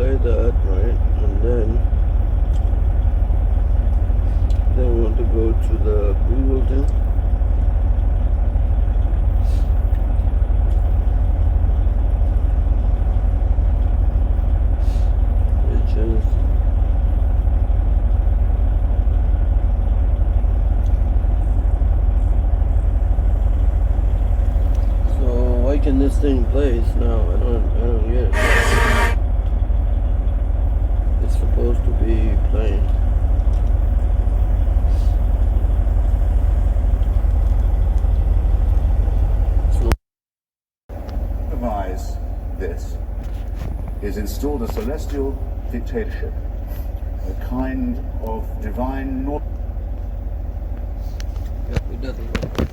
play that, right? And then they want to go to the Google thing. Hitchens. So why can this thing play now? I don't get it. It's supposed to be playing. This is installed a celestial dictatorship, a kind of divine north. Yep, it doesn't work.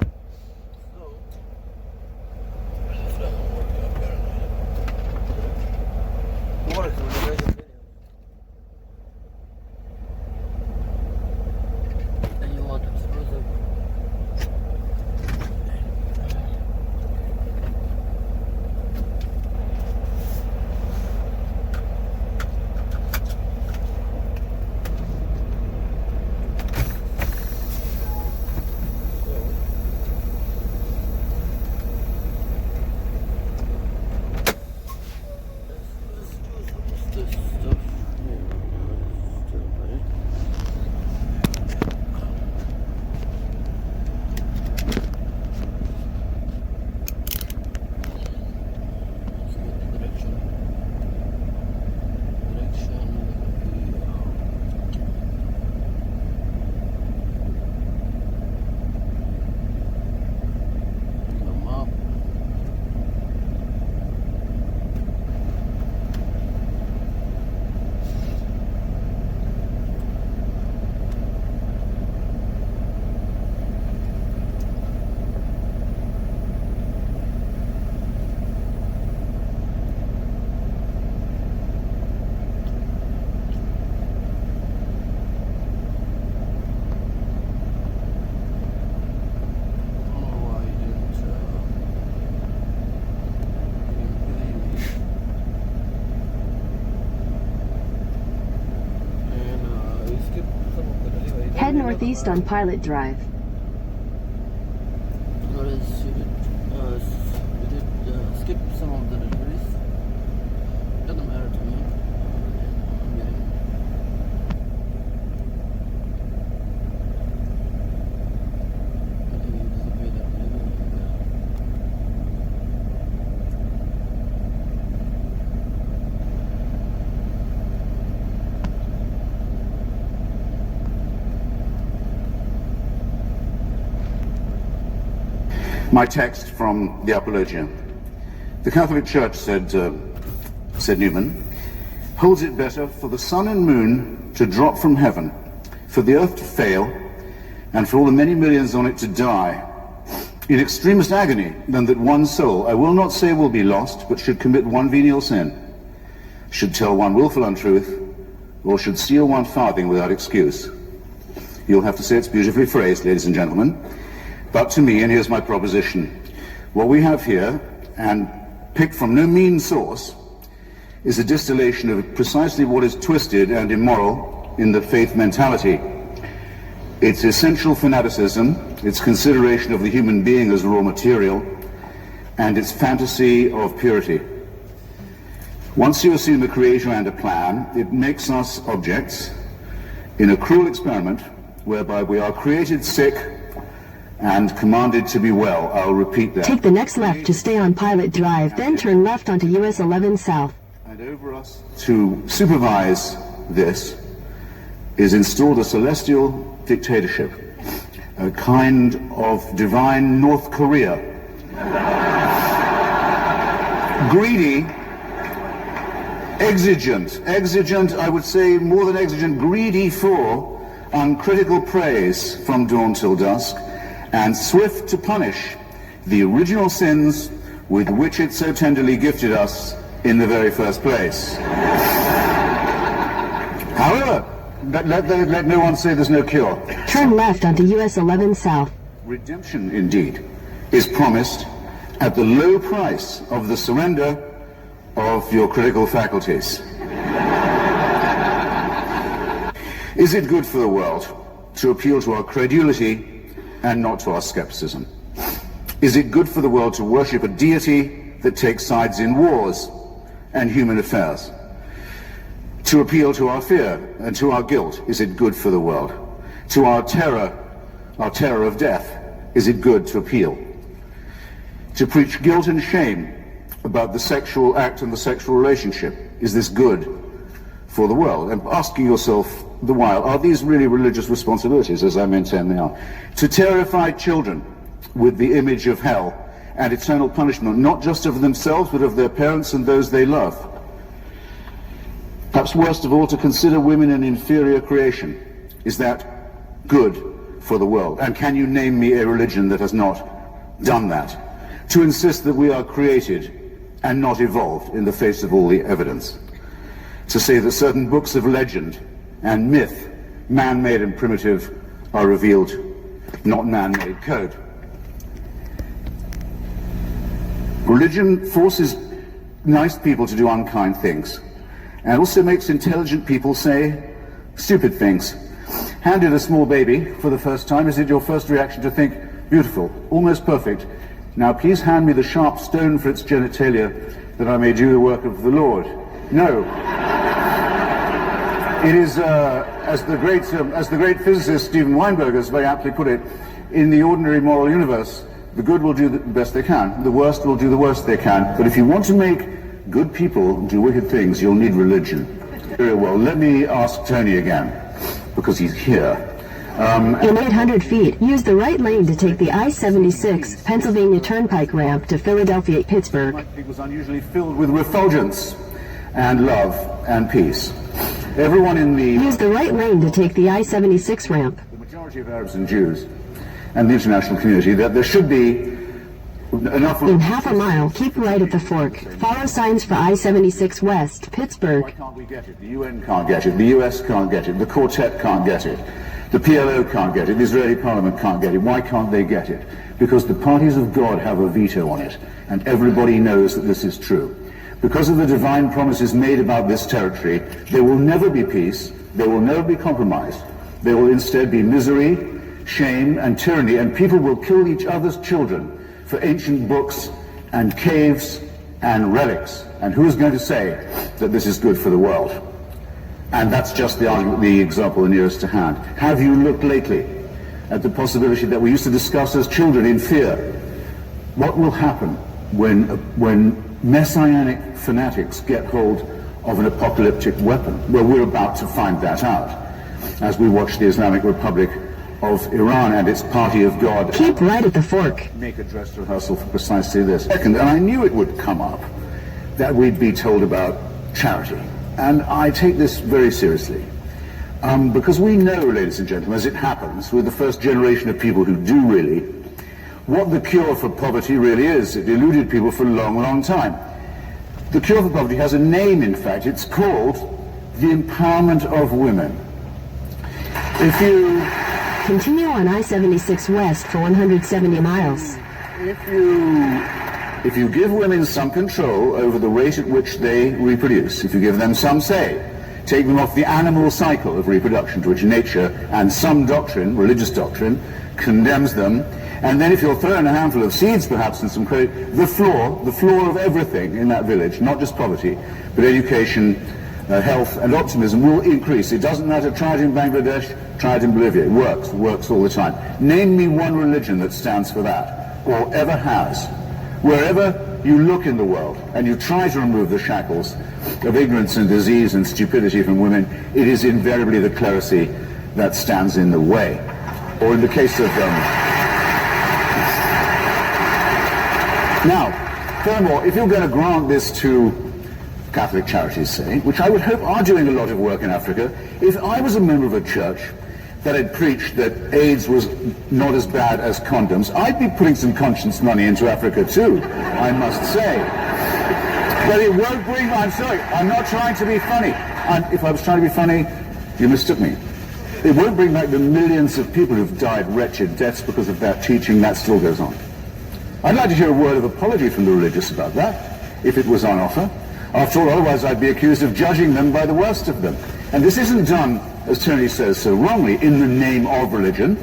Head northeast on Pilot Drive. Notice you did skip some of the deliveries. Doesn't matter to me. I'm getting. I think you disappear that delivery. My text from the Apologia. The Catholic Church, said Newman, holds it better for the sun and moon to drop from heaven, for the earth to fail, and for all the many millions on it to die in extremest agony, than that one soul, I will not say will be lost, but should commit one venial sin, should tell one willful untruth, or should steal one farthing without excuse. You'll have to say it's beautifully phrased, ladies and gentlemen. But to me, and here's my proposition, what we have here, and picked from no mean source, is a distillation of precisely what is twisted and immoral in the faith mentality. Its essential fanaticism, its consideration of the human being as raw material, and its fantasy of purity. Once you assume a creator and a plan, it makes us objects in a cruel experiment whereby we are created sick and commanded to be well. I'll repeat that. Take the next left to stay on Pilot Drive, then turn left onto US 11 South. And over us to supervise this is installed a celestial dictatorship, a kind of divine North Korea. Greedy, exigent, I would say more than exigent, greedy for uncritical praise from dawn till dusk, and swift to punish the original sins with which it so tenderly gifted us in the very first place. However, let no one say there's no cure. Turn left onto US 11 South. Redemption, indeed, is promised at the low price of the surrender of your critical faculties. Is it good for the world to appeal to our credulity and not to our skepticism? Is it good for the world to worship a deity that takes sides in wars and human affairs? To appeal to our fear and to our guilt, is it good for the world? To our terror of death, is it good to appeal? To preach guilt and shame about the sexual act and the sexual relationship, is this good for the world? And asking yourself the while, are these really religious responsibilities, as I maintain they are? To terrify children with the image of hell and eternal punishment, not just of themselves, but of their parents and those they love. Perhaps worst of all, to consider women an inferior creation. Is that good for the world? And can you name me a religion that has not done that? To insist that we are created and not evolved in the face of all the evidence. To say that certain books of legend and myth, man-made and primitive, are revealed, not man-made code. Religion forces nice people to do unkind things, and also makes intelligent people say stupid things. Handed a small baby for the first time, is it your first reaction to think, beautiful, almost perfect, now please hand me the sharp stone for its genitalia that I may do the work of the Lord? No. It is, as the great physicist Steven Weinberg has very aptly put it, in the ordinary moral universe, the good will do the best they can, the worst will do the worst they can, but if you want to make good people do wicked things, you'll need religion. Very well, let me ask Tony again, because he's here. In 800 feet, use the right lane to take the I-76 Pennsylvania Turnpike ramp to Philadelphia, Pittsburgh. It was unusually filled with refulgence and love and peace. Everyone in the... Use the right lane to take the I-76 ramp. The majority of Arabs and Jews and the international community, that there should be enough... In half a mile, keep right at the fork. Follow signs for I-76 West, Why Pittsburgh. can't we get it? The UN can't get it. The US can't get it. The Quartet can't get it. The PLO can't get it. The Israeli Parliament can't get it. Why can't they get it? Because the parties of God have a veto on it, and everybody knows that this is true. Because of the divine promises made about this territory, there will never be peace, there will never be compromise. There will instead be misery, shame, and tyranny, and people will kill each other's children for ancient books and caves and relics. And who is going to say that this is good for the world? And that's just the example nearest to hand. Have you looked lately at the possibility that we used to discuss as children in fear? What will happen when messianic fanatics get hold of an apocalyptic weapon? Well, we're about to find that out as we watch the Islamic Republic of Iran and its party of God Keep right at the fork. make a dress rehearsal for precisely this. Second, and I knew it would come up, that we'd be told about charity. And I take this very seriously. Because we know, ladies and gentlemen, as it happens with the first generation of people who do really, what the cure for poverty really is. It eluded people for a long, long time. The cure for poverty has a name, in fact. It's called the empowerment of women. If you... Continue on I-76 West for 170 miles. If you give women some control over the rate at which they reproduce, if you give them some say, take them off the animal cycle of reproduction to which nature and some doctrine, religious doctrine, condemns them, and then if you'll throw in a handful of seeds perhaps and some credit, the floor of everything in that village, not just poverty, but education, health and optimism will increase. It doesn't matter, try it in Bangladesh, try it in Bolivia, it works all the time. Name me one religion that stands for that, or ever has. Wherever you look in the world and you try to remove the shackles of ignorance and disease and stupidity from women, it is invariably the clerisy that stands in the way. Or in the case of... Now, furthermore, if you're going to grant this to Catholic charities, say, which I would hope are doing a lot of work in Africa, if I was a member of a church that had preached that AIDS was not as bad as condoms, I'd be putting some conscience money into Africa too, I must say. But it won't bring... I'm sorry, I'm not trying to be funny. If I was trying to be funny, you mistook me. It won't bring back the millions of people who've died wretched deaths because of that teaching. That still goes on. I'd like to hear a word of apology from the religious about that, if it was on offer. After all, otherwise I'd be accused of judging them by the worst of them. And this isn't done, as Tony says so wrongly, in the name of religion.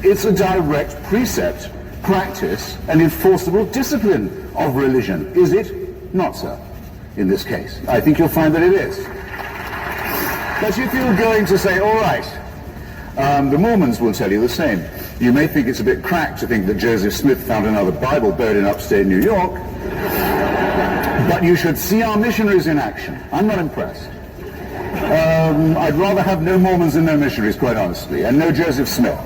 It's a direct precept, practice, and enforceable discipline of religion. Is it not, sir, in this case? I think you'll find that it is. But if you're going to say, all right, the Mormons will tell you the same. You may think it's a bit cracked to think that Joseph Smith found another Bible buried in upstate New York, but you should see our missionaries in action. I'm not impressed. I'd rather have no Mormons than no missionaries, quite honestly, and no Joseph Smith.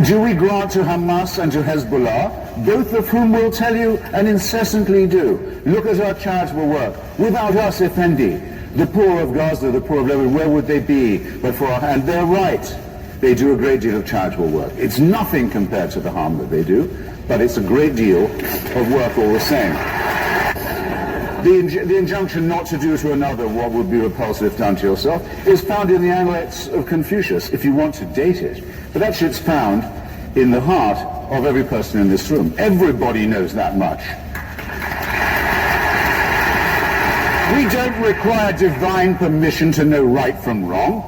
Do we grant to Hamas and to Hezbollah, both of whom will tell you and incessantly do, look at our charitable work. Without us, Effendi, the poor of Gaza, the poor of Lebanon, where would they be but for our hand? They're right. They do a great deal of charitable work. It's nothing compared to the harm that they do, but it's a great deal of work all the same. The injunction not to do to another what would be repulsive if done to yourself is found in the Analects of Confucius, if you want to date it. But actually it's found in the heart of every person in this room. Everybody knows that much. We don't require divine permission to know right from wrong.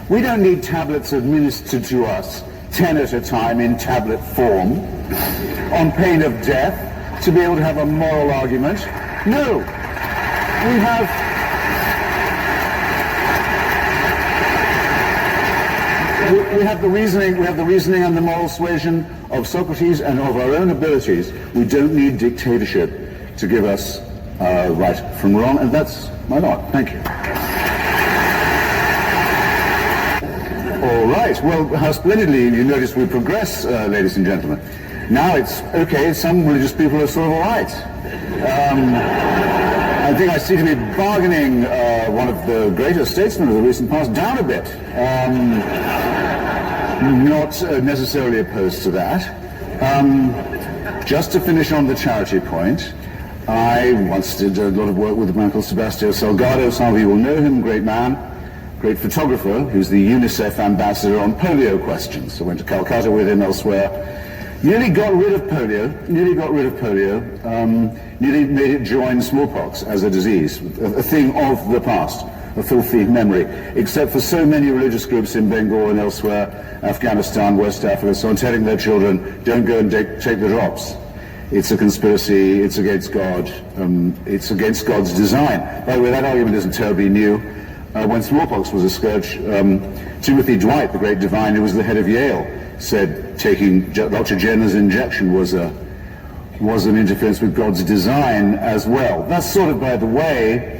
We don't need tablets administered to us, 10 at a time in tablet form, on pain of death, to be able to have a moral argument. No, we have the reasoning and the moral suasion of Socrates and of our own abilities. We don't need dictatorship to give us right from wrong, and that's my lot. Thank you. All right. Well, how splendidly you notice we progress, ladies and gentlemen. Now it's okay. Some religious people are sort of all right. I think I seem to be bargaining one of the greatest statesmen of the recent past down a bit. Not necessarily opposed to that. Just to finish on the charity point, I once did a lot of work with a man called Sebastião Salgado. Some of you will know him, great man, great photographer, who's the UNICEF ambassador on polio questions. I went to Calcutta with him, elsewhere. Nearly got rid of polio, nearly made it join smallpox as a disease, a thing of the past, a filthy memory, except for so many religious groups in Bengal and elsewhere, Afghanistan, West Africa, so on, telling their children, don't go and take the drops. It's a conspiracy, it's against God, it's against God's design. By the way, that argument isn't terribly new. When smallpox was a scourge, Timothy Dwight, the great divine who was the head of Yale, said taking Dr. Jenner's injection was an interference with God's design as well. That's sort of, by the way,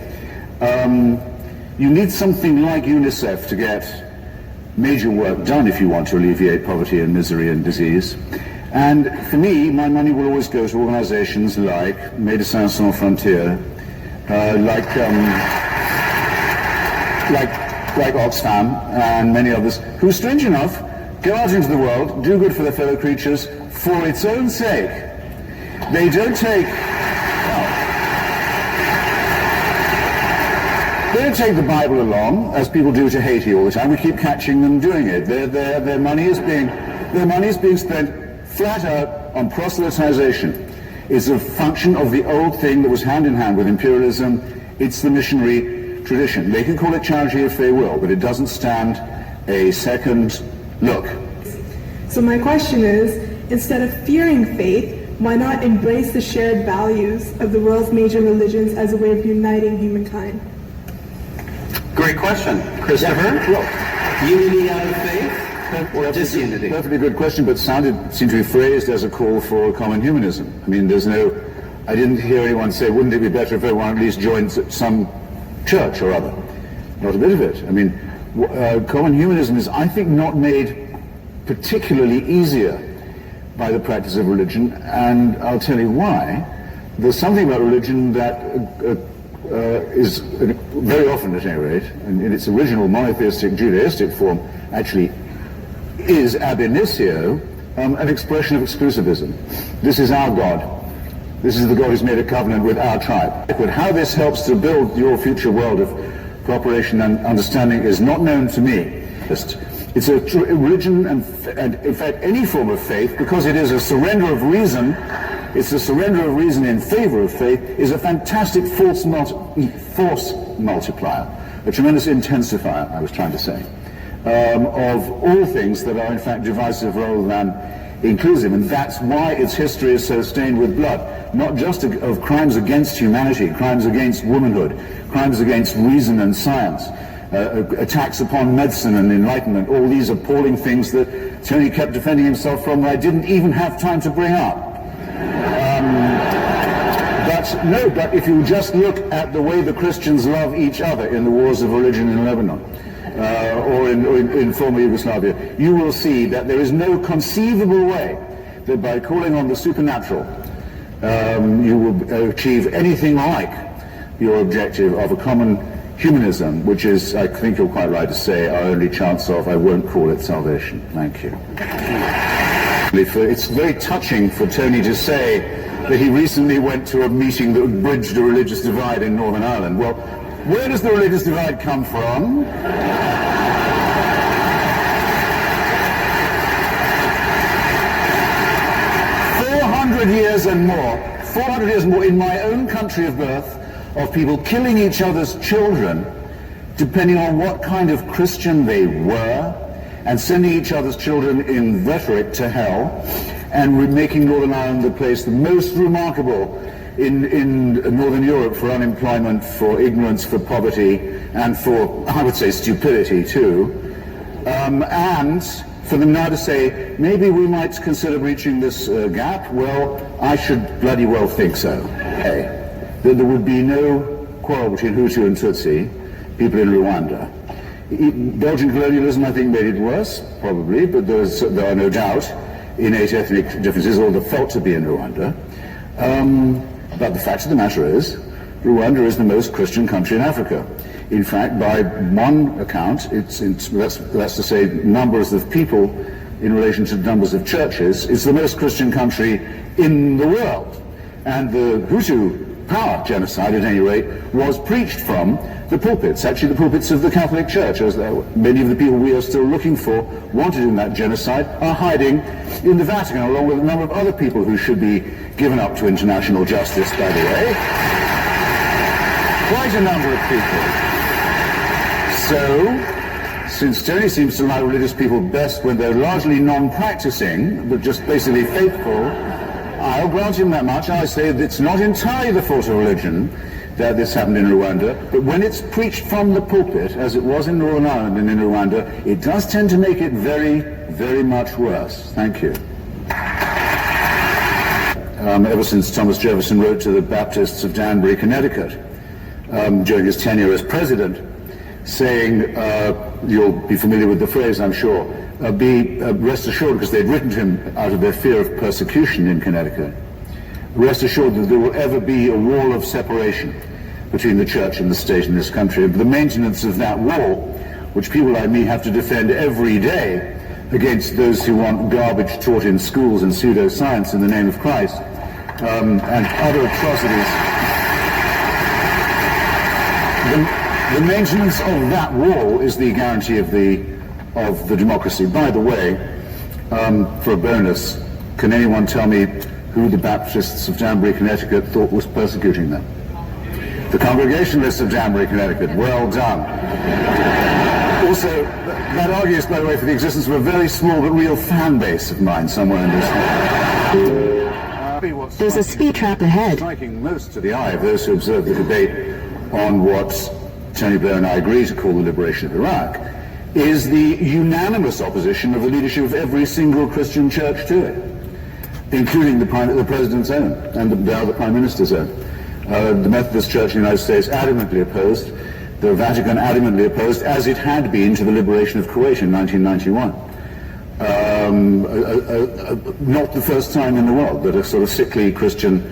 you need something like UNICEF to get major work done if you want to alleviate poverty and misery and disease. And for me, my money will always go to organizations like Médecins Sans Frontières, like Oxfam and many others, who, strange enough, go out into the world, do good for their fellow creatures for its own sake. They don't take the Bible along, as people do to Haiti all the time. We keep catching them doing it. Their money is being spent flat out on proselytization. It's a function of the old thing that was hand in hand with imperialism. It's the missionary tradition. They can call it charity if they will, but it doesn't stand a second look. So my question is, instead of fearing faith, why not embrace the shared values of the world's major religions as a way of uniting humankind? Great question. Christopher? Yeah. Unity out of faith or disunity? Perfectly good question, but seemed to be phrased as a call for common humanism. I mean, I didn't hear anyone say, wouldn't it be better if everyone at least joined some church or other? Not a bit of it. I mean, common humanism is, I think, not made particularly easier by the practice of religion, and I'll tell you why. There's something about religion that is, very often at any rate, and in its original monotheistic Judaistic form, actually is ab initio an expression of exclusivism. This is our God. This is the God who's made a covenant with our tribe. But how this helps to build your future world of cooperation and understanding is not known to me. It's a religion and in fact any form of faith, because it is a surrender of reason It's the surrender of reason in favor of faith is a fantastic force multiplier, a tremendous intensifier, I was trying to say, of all things that are in fact divisive rather than inclusive. And that's why its history is so stained with blood, not just of crimes against humanity, crimes against womanhood, crimes against reason and science, attacks upon medicine and enlightenment, all these appalling things that Tony kept defending himself from that I didn't even have time to bring up. But if you just look at the way the Christians love each other in the wars of religion in Lebanon, or in former Yugoslavia, you will see that there is no conceivable way that by calling on the supernatural you will achieve anything like your objective of a common humanism, which is, I think you're quite right to say, our only chance of, I won't call it salvation. Thank you. It's very touching for Tony to say that he recently went to a meeting that bridged a religious divide in Northern Ireland. Well, where does the religious divide come from? 400 years and more in my own country of birth, of people killing each other's children, depending on what kind of Christian they were, and sending each other's children in rhetoric to hell, and making Northern Ireland the place the most remarkable in Northern Europe for unemployment, for ignorance, for poverty, and for, I would say, stupidity too. And for them now to say, maybe we might consider breaching this gap, well, I should bloody well think so. Hey, that there would be no quarrel between Hutu and Tutsi, people in Rwanda. Belgian colonialism, I think, made it worse, probably, but there are no doubt innate ethnic differences, or they're felt to be in Rwanda. But the fact of the matter is, Rwanda is the most Christian country in Africa. In fact, by one account, that's to say numbers of people in relation to numbers of churches, it's the most Christian country in the world. And the Hutu power genocide, at any rate, was preached from the pulpits, actually the pulpits of the Catholic Church, as many of the people we are still looking for wanted in that genocide are hiding in the Vatican, along with a number of other people who should be given up to international justice, by the way. Quite a number of people. So, since Tony seems to like religious people best when they're largely non-practicing, but just basically faithful, I'll grant him that much. I say that it's not entirely the fault of religion that this happened in Rwanda, but when it's preached from the pulpit, as it was in Northern Ireland and in Rwanda, it does tend to make it very, very much worse. Thank you. Ever since Thomas Jefferson wrote to the Baptists of Danbury, Connecticut, during his tenure as president, saying, you'll be familiar with the phrase, I'm sure, rest assured, because they'd written to him out of their fear of persecution in Connecticut, rest assured that there will ever be a wall of separation between the church and the state in this country. The maintenance of that wall, which people like me have to defend every day against those who want garbage taught in schools and pseudoscience in the name of Christ, and other atrocities. The maintenance of that wall is the guarantee of the democracy. By the way, for a bonus, can anyone tell me who the Baptists of Danbury, Connecticut thought was persecuting them? The Congregationalists of Danbury, Connecticut. Well done. Also, that argues, by the way, for the existence of a very small but real fan base of mine somewhere in this world. There's a speed trap ahead. Striking most to the eye of those who observe the debate on what Tony Blair and I agree to call the liberation of Iraq is the unanimous opposition of the leadership of every single Christian church to it, including the President's own and now the Prime Minister's own. The Methodist Church in the United States adamantly opposed, the Vatican adamantly opposed, as it had been to the liberation of Kuwait in 1991. Not the first time in the world that a sort of sickly Christian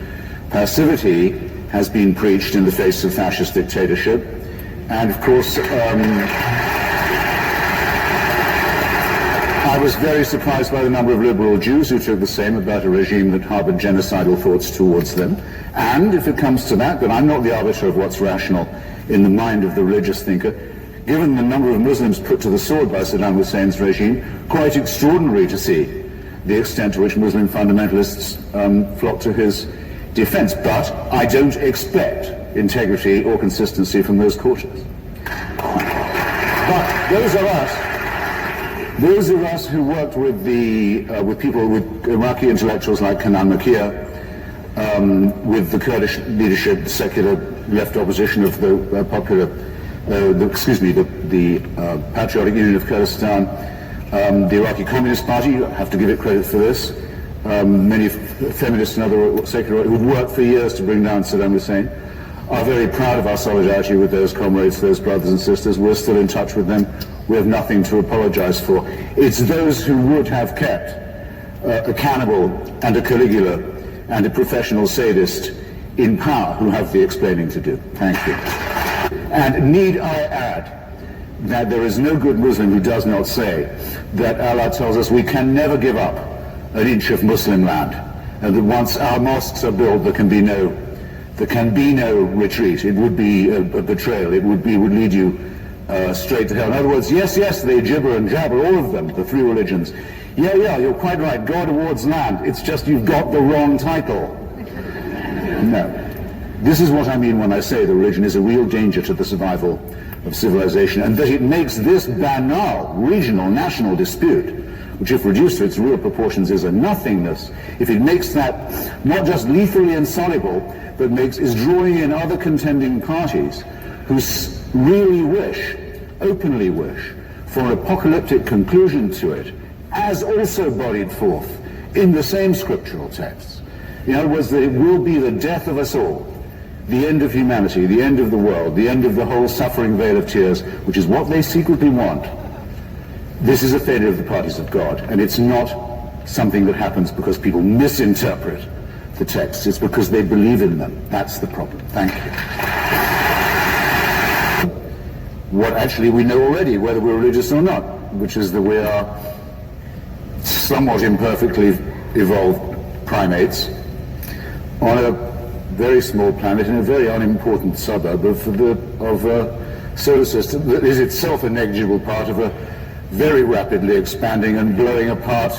passivity has been preached in the face of fascist dictatorship. And of course, I was very surprised by the number of liberal Jews who took the same about a regime that harbored genocidal thoughts towards them. And if it comes to that, then I'm not the arbiter of what's rational in the mind of the religious thinker. Given the number of Muslims put to the sword by Saddam Hussein's regime, quite extraordinary to see the extent to which Muslim fundamentalists flock to his defense. But I don't expect integrity or consistency from those quarters. But those of us who worked with people, with Iraqi intellectuals like Kanan Makir, with the Kurdish leadership, the secular left opposition of the Patriotic Union of Kurdistan, the Iraqi Communist Party, you have to give it credit for this, many feminists and other secular who've worked for years to bring down Saddam Hussein, are very proud of our solidarity with those comrades, those brothers and sisters. We're still in touch with them. We have nothing to apologize for. It's those who would have kept a cannibal and a Caligula and a professional sadist in power who have the explaining to do. Thank you. And need I add that there is no good Muslim who does not say that Allah tells us we can never give up an inch of Muslim land, and that once our mosques are built, there can be no retreat. It would be a betrayal. It would lead you straight to hell. In other words, yes, they gibber and jabber, all of them, the three religions. Yeah, you're quite right. God awards land. It's just you've got the wrong title. No. This is what I mean when I say the religion is a real danger to the survival of civilization, and that it makes this banal regional national dispute, which if reduced to its real proportions is a nothingness, if it makes that not just lethally insoluble, but is drawing in other contending parties who really openly wish, for an apocalyptic conclusion to it, as also bodied forth in the same scriptural texts. In other words, that it will be the death of us all, the end of humanity, the end of the world, the end of the whole suffering vale of tears, which is what they secretly want. This is a failure of the parties of God, and it's not something that happens because people misinterpret the texts. It's because they believe in them. That's the problem. Thank you. What actually we know already, whether we're religious or not, which is that we are somewhat imperfectly evolved primates on a very small planet in a very unimportant suburb of a solar system that is itself a negligible part of a very rapidly expanding and blowing apart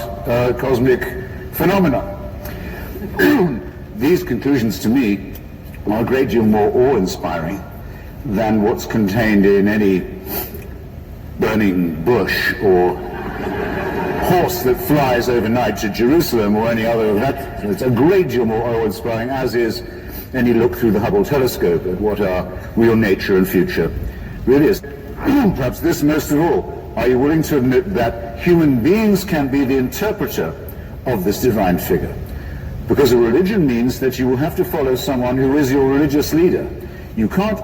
cosmic phenomena. These conclusions to me are a great deal more awe-inspiring than what's contained in any burning bush or horse that flies overnight to Jerusalem or any other of that. It's a great deal more awe-inspiring, as is any look through the Hubble telescope at what our real nature and future really is. Perhaps this most of all, are you willing to admit that human beings can be the interpreter of this divine figure? Because a religion means that you will have to follow someone who is your religious leader. You can't,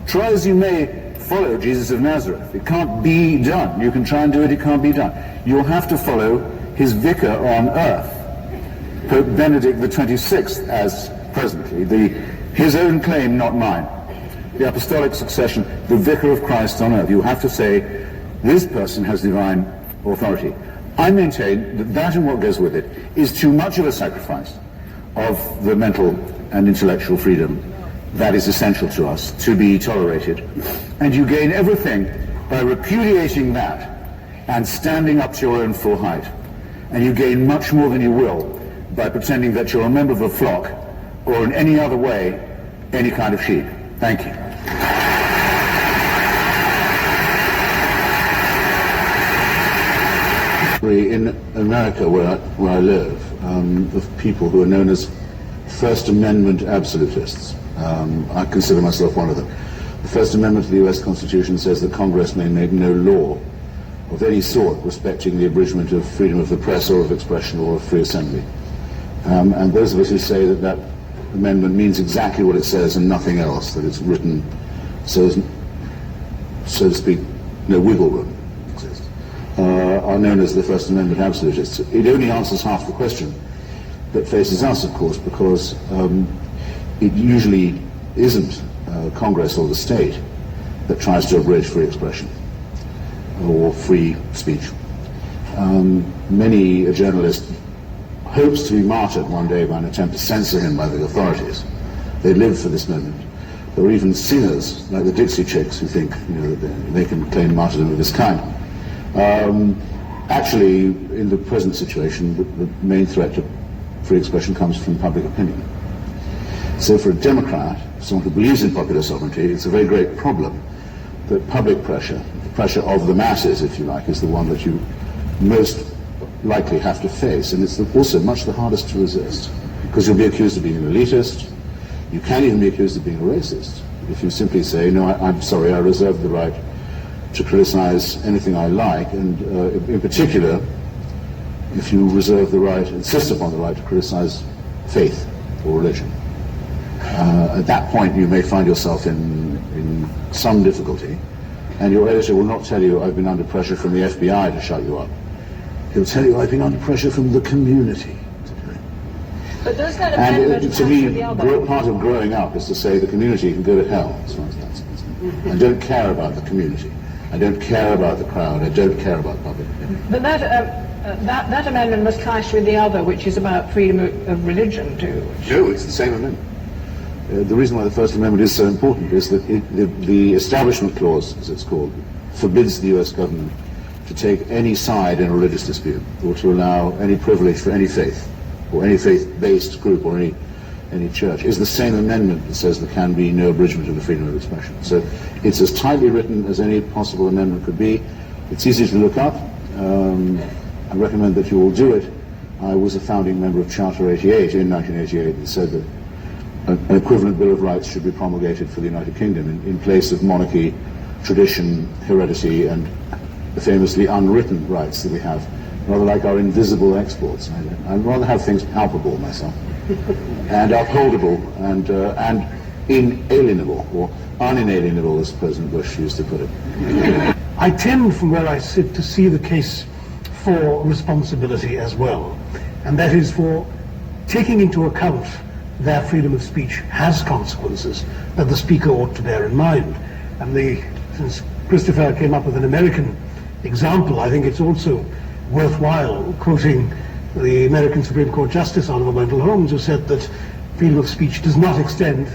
try as you may, follow Jesus of Nazareth. It can't be done. You can try and do it, it can't be done. You'll have to follow his vicar on earth, Pope Benedict XXVI, as presently, his own claim, not mine. The apostolic succession, the vicar of Christ on earth. You have to say, this person has divine authority. I maintain that that and what goes with it is too much of a sacrifice of the mental and intellectual freedom that is essential to us to be tolerated. And you gain everything by repudiating that and standing up to your own full height. And you gain much more than you will by pretending that you're a member of a flock or in any other way, any kind of sheep. Thank you. In America, where I live, of people who are known as First Amendment absolutists. I consider myself one of them. The First Amendment to the U.S. Constitution says that Congress may make no law of any sort respecting the abridgment of freedom of the press or of expression or of free assembly. And those of us who say that that amendment means exactly what it says and nothing else, that it's written so to speak, no wiggle room exists, are known as the First Amendment absolutists. It only answers half the question that faces us, of course, because it usually isn't Congress or the state that tries to abridge free expression or free speech. Many a journalist hopes to be martyred one day by an attempt to censor him by the authorities. They live for this moment. There are even singers like the Dixie Chicks who think that they can claim martyrdom of this kind. Actually, in the present situation, the main threat to free expression comes from public opinion. So for a Democrat, someone who believes in popular sovereignty, it's a very great problem that public pressure, the pressure of the masses, if you like, is the one that you most likely have to face. And it's also much the hardest to resist, because you'll be accused of being an elitist. You can even be accused of being a racist if you simply say, no, I'm sorry, I reserve the right to criticize anything I like, and in particular, if you reserve the right, insist upon the right to criticize faith or religion. At that point, you may find yourself in some difficulty, and your editor will not tell you, I've been under pressure from the FBI to shut you up. He'll tell you, I've been under pressure from the community. But those kind of And to me, part of growing up is to say the community can go to hell, as far as that's concerned. I don't care about the community. I don't care about the crowd. I don't care about public opinion. But that amendment must clash with the other, which is about freedom of religion too. No, it's the same amendment. The reason why the First Amendment is so important is that the Establishment Clause, as it's called, forbids the U.S. government to take any side in a religious dispute or to allow any privilege for any faith or any faith-based group or any church. Is the same amendment that says there can be no abridgment of the freedom of expression. So it's as tightly written as any possible amendment could be. It's easy to look up. I recommend that you all do it. I was a founding member of Charter 88 in 1988 that said that an equivalent Bill of Rights should be promulgated for the United Kingdom in place of monarchy, tradition, heredity, and the famously unwritten rights that we have, rather like our invisible exports. I'd rather have things palpable myself, and upholdable, and inalienable, or unalienable, as President Bush used to put it. I tend, from where I sit, to see the case for responsibility as well, and that is for taking into account that freedom of speech has consequences that the speaker ought to bear in mind. And since Christopher came up with an American example, I think it's also worthwhile quoting the American Supreme Court Justice, Honorable Wendell Holmes, who said that freedom of speech does not extend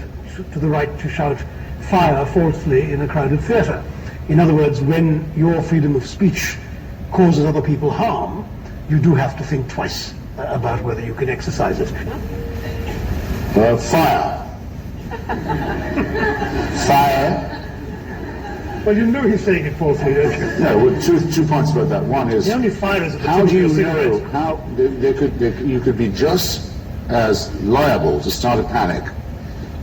to the right to shout fire falsely in a crowded theatre. In other words, when your freedom of speech causes other people harm, you do have to think twice about whether you can exercise it. Fire. Fire. Well, you know he's saying it falsely, don't you? No, well, two points about that. One is, the only fire is how do you know how you could be just as liable to start a panic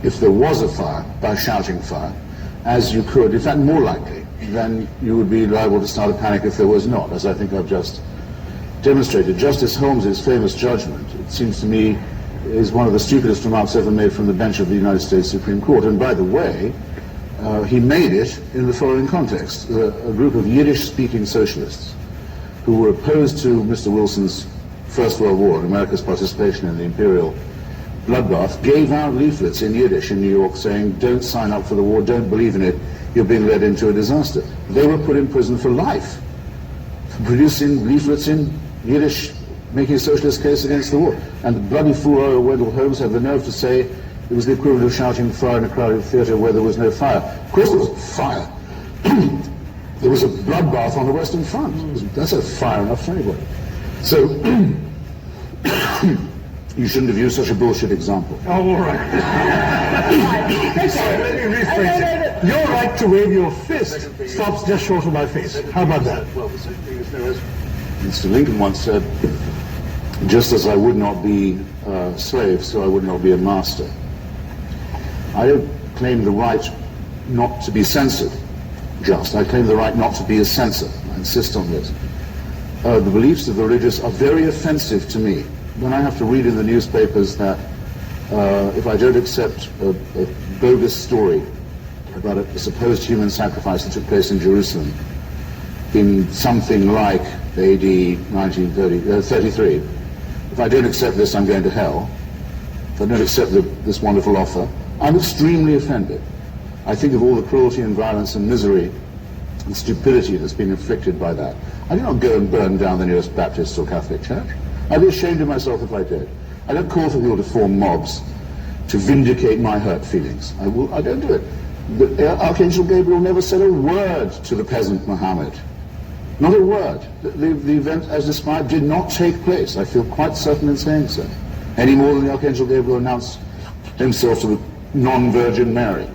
if there was a fire by shouting fire as you could, in fact more likely than you would be liable to start a panic if there was not, as I think I've just demonstrated. Justice Holmes's famous judgment, it seems to me, is one of the stupidest remarks ever made from the bench of the United States Supreme Court. And by the way, he made it in the following context. A group of Yiddish-speaking socialists who were opposed to Mr. Wilson's First World War, America's participation in the imperial bloodbath, gave out leaflets in Yiddish in New York saying, don't sign up for the war, don't believe in it, you're being led into a disaster. They were put in prison for life for producing leaflets in Yiddish, making a socialist case against the war. And the bloody fool Wendell Holmes had the nerve to say it was the equivalent of shouting fire in a crowded theatre where there was no fire. Of course there was fire. There was a bloodbath on the Western Front. That's a fire enough for anybody. So, you shouldn't have used such a bullshit example. Oh, all right. Sorry, let me rephrase it. Your right to wave your fist stops just short of my face. How about that? Well, the same thing is there is. Mr. Lincoln once said, just as I would not be a slave, so I would not be a master. I don't claim the right not to be censored, I claim the right not to be a censor. I insist on this. The beliefs of the religious are very offensive to me. When I have to read in the newspapers that if I don't accept a bogus story about a supposed human sacrifice that took place in Jerusalem in something like AD 1933, if I don't accept this, I'm going to hell. If I don't accept this wonderful offer, I'm extremely offended. I think of all the cruelty and violence and misery and stupidity that's been inflicted by that. I do not go and burn down the nearest Baptist or Catholic church. I'd be ashamed of myself if I did. I don't call for people to form mobs to vindicate my hurt feelings. I don't do it. But Archangel Gabriel never said a word to the peasant Muhammad Not a word. The event as described did not take place. I feel quite certain in saying so. Any more than the Archangel Gabriel announced himself to the non-Virgin Mary.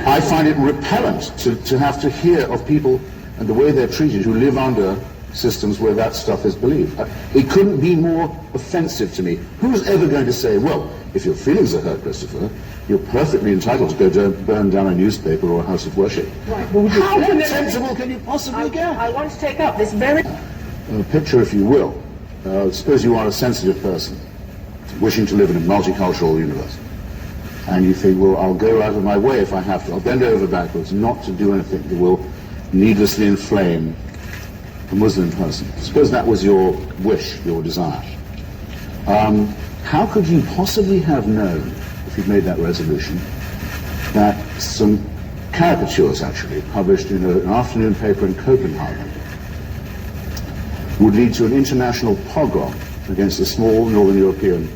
I find it repellent to have to hear of people and the way they're treated who live under systems where that stuff is believed. It couldn't be more offensive to me. Who's ever going to say, well, if your feelings are hurt, Christopher, you're perfectly entitled to go burn down a newspaper or a house of worship. Right. How contemptible can you possibly get? I want to take up this very... Picture, if you will. Suppose you are a sensitive person wishing to live in a multicultural universe. And you think, well, I'll go out of my way if I have to. I'll bend over backwards not to do anything that will needlessly inflame a Muslim person. Suppose that was your wish, your desire. How could you possibly have known, if you'd made that resolution, that some caricatures, actually, published in an afternoon paper in Copenhagen, would lead to an international pogrom against a small Northern European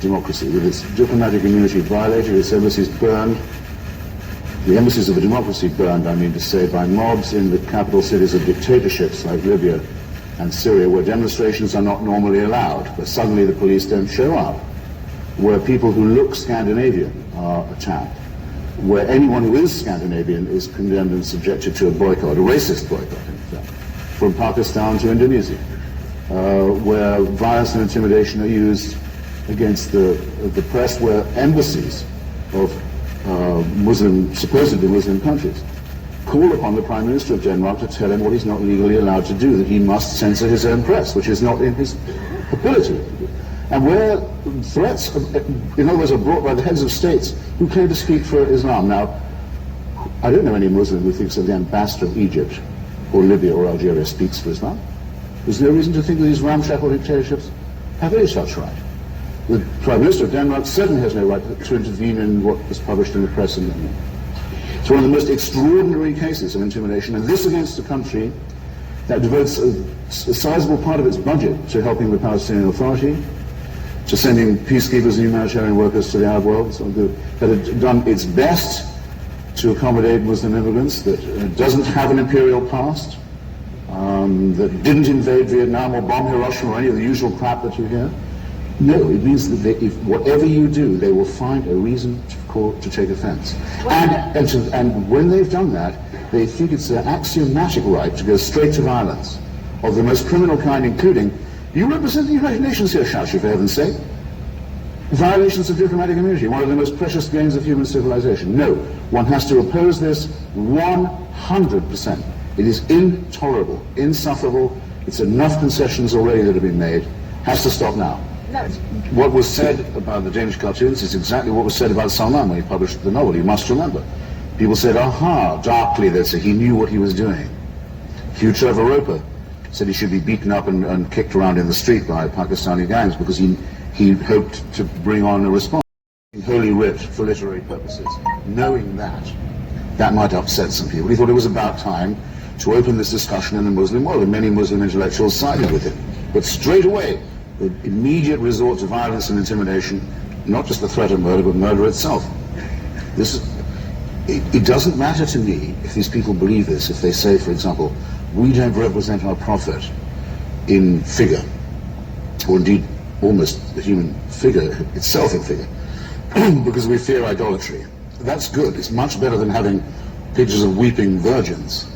democracy, with its diplomatic immunity violated, its embassies burned, the embassies of a democracy burned, I mean to say, by mobs in the capital cities of dictatorships like Libya and Syria, where demonstrations are not normally allowed, but suddenly the police don't show up, where people who look Scandinavian are attacked, where anyone who is Scandinavian is condemned and subjected to a boycott, a racist boycott, in fact, from Pakistan to Indonesia, where violence and intimidation are used against the press, where embassies of supposedly Muslim countries call upon the Prime Minister of Denmark to tell him what he's not legally allowed to do, that he must censor his own press, which is not in his ability to do. And where threats, in other words, are brought by the heads of states who claim to speak for Islam. Now, I don't know any Muslim who thinks that the ambassador of Egypt or Libya or Algeria speaks for Islam. There's no reason to think that these ramshackle dictatorships have any such right. The Prime Minister of Denmark certainly has no right to intervene in what is published in the press in Denmark. It's one of the most extraordinary cases of intimidation, and this against a country that devotes a sizable part of its budget to helping the Palestinian Authority, to sending peacekeepers and humanitarian workers to the Arab world, that had done its best to accommodate Muslim immigrants, that doesn't have an imperial past, that didn't invade Vietnam or bomb Hiroshima or any of the usual crap that you hear. No, it means that if whatever you do, they will find a reason to take offense. And when they've done that, they think it's their axiomatic right to go straight to violence of the most criminal kind, including, you represent the United Nations here, Shashi, for heaven's sake. Violations of diplomatic immunity, one of the most precious gains of human civilization. No, one has to oppose this 100%. It is intolerable, insufferable. It's enough concessions already that have been made. Has to stop now. No. What was said about the Danish cartoons is exactly what was said about Salman when he published the novel. You must remember. People said, aha, darkly, they'd say, he knew what he was doing. Hugh Trevor Roper said he should be beaten up and kicked around in the street by Pakistani gangs because he hoped to bring on a response. Holy Writ for literary purposes. Knowing that might upset some people. He thought it was about time to open this discussion in the Muslim world, and many Muslim intellectuals sided with him. But straight away, the immediate resort to violence and intimidation, not just the threat of murder, but murder itself. It doesn't matter to me if these people believe this, if they say, for example, we don't represent our prophet in figure, or indeed almost the human figure itself in figure, because we fear idolatry. That's good. It's much better than having pictures of weeping virgins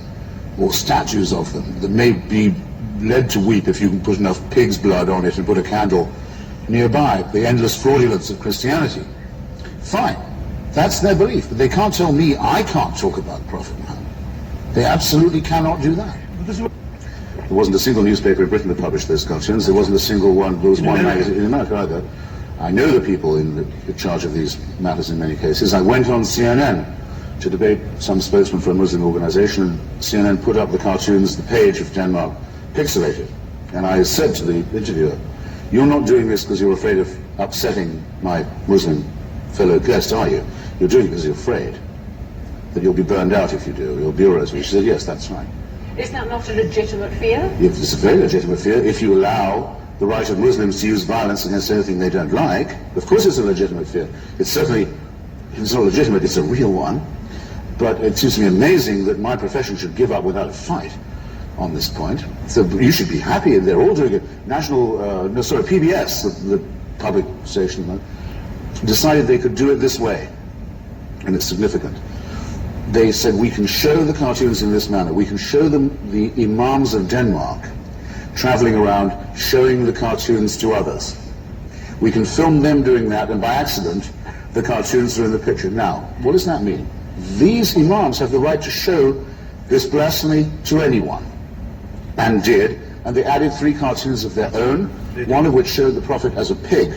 or statues of them that may be led to weep if you can put enough pig's blood on it and put a candle nearby. The endless fraudulence of Christianity. Fine. That's their belief. But they can't tell me I can't talk about Prophet Muhammad. They absolutely cannot do that. There wasn't a single newspaper in Britain that published those cartoons. There wasn't a single one, there was one magazine in America either. I know the people in charge of these matters in many cases. I went on CNN to debate some spokesman for a Muslim organization, and CNN put up the cartoons, the page of Denmark, pixelated. And I said to the interviewer, you're not doing this because you're afraid of upsetting my Muslim fellow guest, are you? You're doing it because you're afraid that you'll be burned out if you do, your bureaus. She said, yes, that's right. Is that not a legitimate fear? It's a very legitimate fear. If you allow the right of Muslims to use violence against anything they don't like, of course it's a legitimate fear. It's certainly, if it's not legitimate, it's a real one. But it seems to me amazing that my profession should give up without a fight on this point. So you should be happy, and they're all doing it. PBS, the public station, decided they could do it this way, and it's significant. They said, we can show the cartoons in this manner. We can show them the imams of Denmark traveling around showing the cartoons to others. We can film them doing that, and by accident, the cartoons are in the picture. Now, what does that mean? These imams have the right to show this blasphemy to anyone, and did, and they added 3 cartoons of their own, one of which showed the prophet as a pig,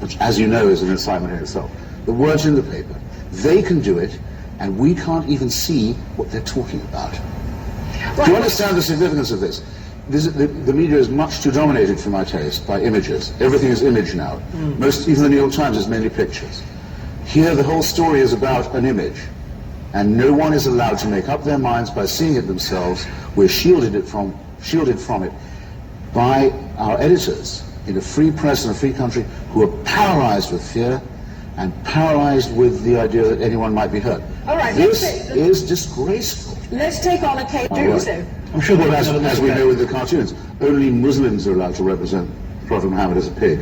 which, as you know, is an incitement in itself. The words in the paper. They can do it, and we can't even see what they're talking about. Do you understand the significance of this? The media is much too dominated, for my taste, by images. Everything is image now. Even the New York Times is mainly pictures. Here, the whole story is about an image, and no one is allowed to make up their minds by seeing it themselves. We're shielded from it by our editors in a free press and a free country who are paralyzed with fear and paralyzed with the idea that anyone might be hurt. All right, this is disgraceful. Let's take on a case. Do so. I'm sure that as we know with the cartoons, only Muslims are allowed to represent Prophet Muhammad as a pig.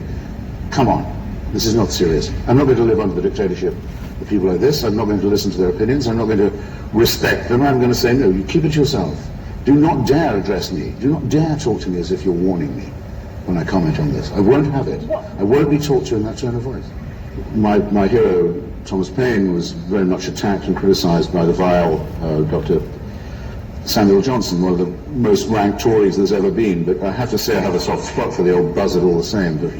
Come on, this is not serious. I'm not going to live under the dictatorship of people like this. I'm not going to listen to their opinions. I'm not going to respect them. I'm going to say, no, you keep it to yourself. Do not dare address me. Do not dare talk to me as if you're warning me when I comment on this. I won't have it. I won't be talked to in that tone of voice. My hero, Thomas Paine, was very much attacked and criticized by the vile Dr. Samuel Johnson, one of the most ranked Tories there's ever been. But I have to say I have a soft spot for the old buzzard all the same. But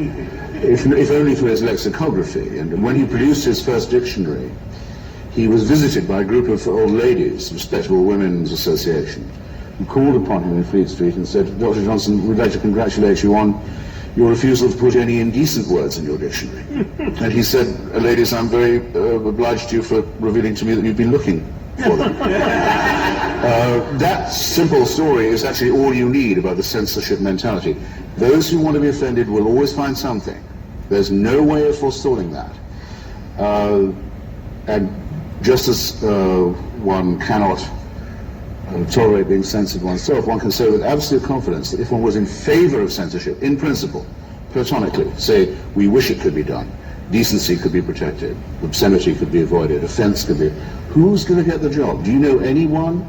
if only for his lexicography. And when he produced his first dictionary, he was visited by a group of old ladies, Respectable Women's Association, who called upon him in Fleet Street and said, Dr. Johnson, we'd like to congratulate you on your refusal to put any indecent words in your dictionary. And he said, ladies, I'm very obliged to you for revealing to me that you've been looking for them. That simple story is actually all you need about the censorship mentality. Those who want to be offended will always find something. There's no way of forestalling that. And just as one cannot tolerate being censored oneself, one can say with absolute confidence that if one was in favor of censorship, in principle, platonically, say, we wish it could be done, decency could be protected, obscenity could be avoided, offense could be... Who's going to get the job? Do you know anyone?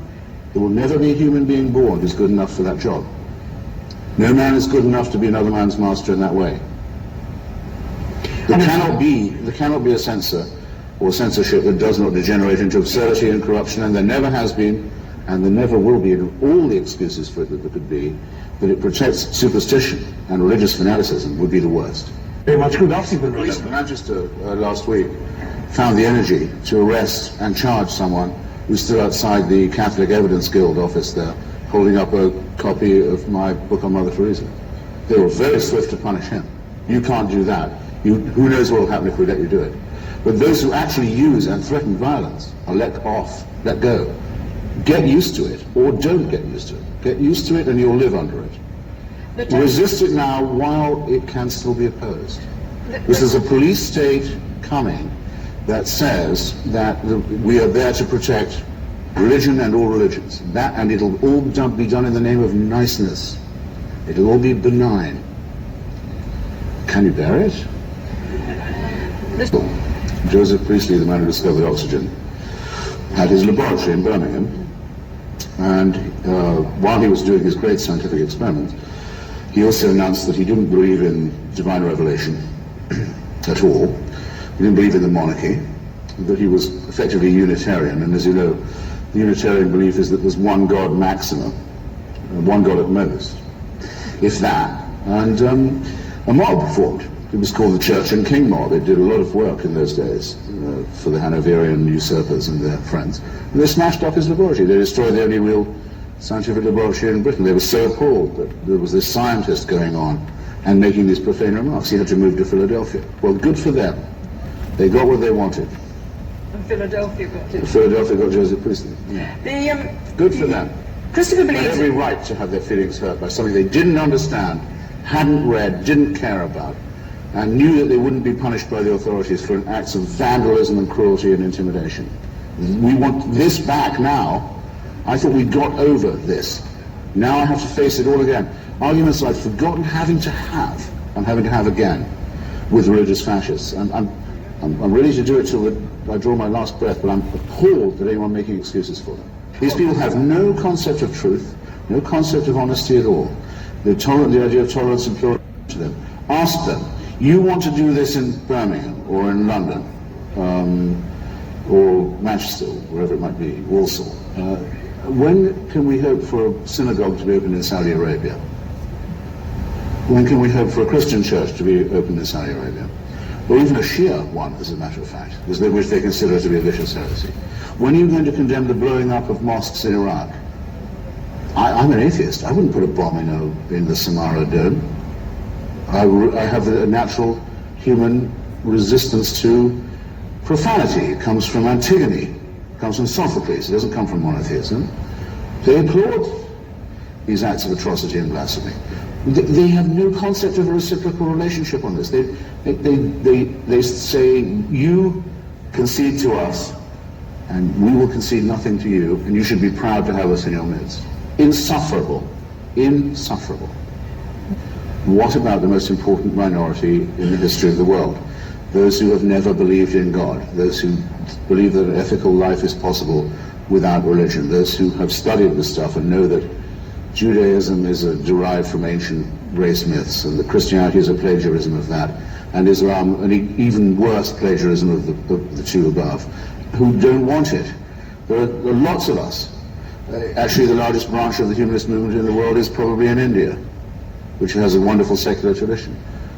There will never be a human being born who's good enough for that job. No man is good enough to be another man's master in that way. There cannot be a censor or censorship that does not degenerate into absurdity and corruption, and there never has been, and there never will be, and all the excuses for it that there could be, that it protects superstition and religious fanaticism would be the worst. Very much good afternoon. Police in Manchester last week found the energy to arrest and charge someone who stood outside the Catholic Evidence Guild office there, holding up a copy of my book on Mother Teresa. They were very swift to punish him. You can't do that. Who knows what will happen if we let you do it. But those who actually use and threaten violence are let go. Get used to it, or don't get used to it. Get used to it and you'll live under it. Resist it now while it can still be opposed. This is a police state coming that says that we are there to protect religion and all religions. And it'll all be done in the name of niceness. It'll all be benign. Can you bear it? Joseph Priestley, the man who discovered oxygen, had his laboratory in Birmingham, and while he was doing his great scientific experiments, he also announced that he didn't believe in divine revelation at all. He didn't believe in the monarchy, that he was effectively Unitarian, and as you know, the Unitarian belief is that there's one God maximum, one God at most, if that. And a mob formed. It was called the Church and King mob. It did a lot of work in those days for the Hanoverian usurpers and their friends. And they smashed up his laboratory. They destroyed the only real scientific laboratory in Britain. They were so appalled that there was this scientist going on and making these profane remarks. He had to move to Philadelphia. Well, good for them. They got what they wanted. And Philadelphia got it. Philadelphia got Joseph Priestley. Yeah. Good for them. Christopher They had every right to have their feelings hurt by something they didn't understand, hadn't read, didn't care about, and knew that they wouldn't be punished by the authorities for acts of vandalism and cruelty and intimidation. We want this back now. I thought we got over this. Now I have to face it all again. Arguments I've forgotten having to have, I'm having to have again with religious fascists. I'm ready to do it till I draw my last breath, but I'm appalled at anyone making excuses for them. These people have no concept of truth, no concept of honesty at all. The idea of tolerance and purity to them. Ask them, you want to do this in Birmingham or in London or Manchester, wherever it might be, Walsall. When can we hope for a synagogue to be opened in Saudi Arabia? When can we hope for a Christian church to be opened in Saudi Arabia? Or even a Shia one, as a matter of fact, which they consider to be a vicious heresy. When are you going to condemn the blowing up of mosques in Iraq? I'm an atheist. I wouldn't put a bomb in the Samarra Dome. I have a natural human resistance to profanity. It comes from Antigone. It comes from Sophocles. It doesn't come from monotheism. They applaud these acts of atrocity and blasphemy. They have no concept of a reciprocal relationship on this. They say, you concede to us, and we will concede nothing to you, and you should be proud to have us in your midst. Insufferable. Insufferable. What about the most important minority in the history of the world? Those who have never believed in God, those who believe that an ethical life is possible without religion, those who have studied this stuff and know that Judaism is derived from ancient race myths, and that Christianity is a plagiarism of that, and Islam an even worse plagiarism of the two above, who don't want it. There are lots of us. Actually, the largest branch of the humanist movement in the world is probably in India, which has a wonderful secular tradition.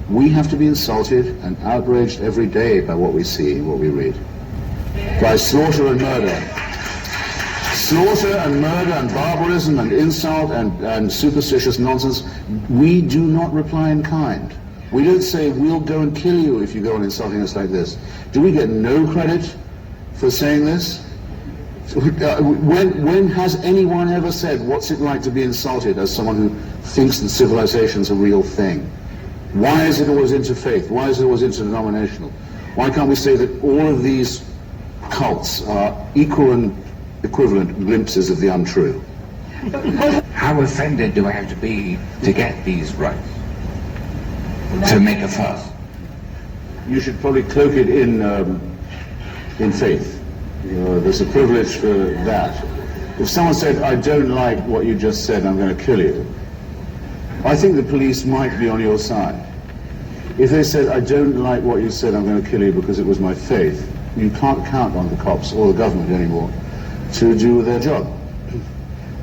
We have to be insulted and outraged every day by what we see and what we read. By slaughter and murder. Slaughter and murder and barbarism and insult and superstitious nonsense. We do not reply in kind. We don't say, we'll go and kill you if you go on insulting us like this. Do we get no credit for saying this? When has anyone ever said, what's it like to be insulted, as someone who thinks that civilization's a real thing? Why is it always interfaith? Why is it always interdenominational? Why can't we say that all of these cults are equal and equivalent glimpses of the untrue? How offended do I have to be to get these rights? To make a fuss? You should probably cloak it in faith. There's a privilege for that. If someone said, I don't like what you just said, I'm going to kill you, I think the police might be on your side. If they said, I don't like what you said, I'm going to kill you because it was my faith, you can't count on the cops or the government anymore to do their job.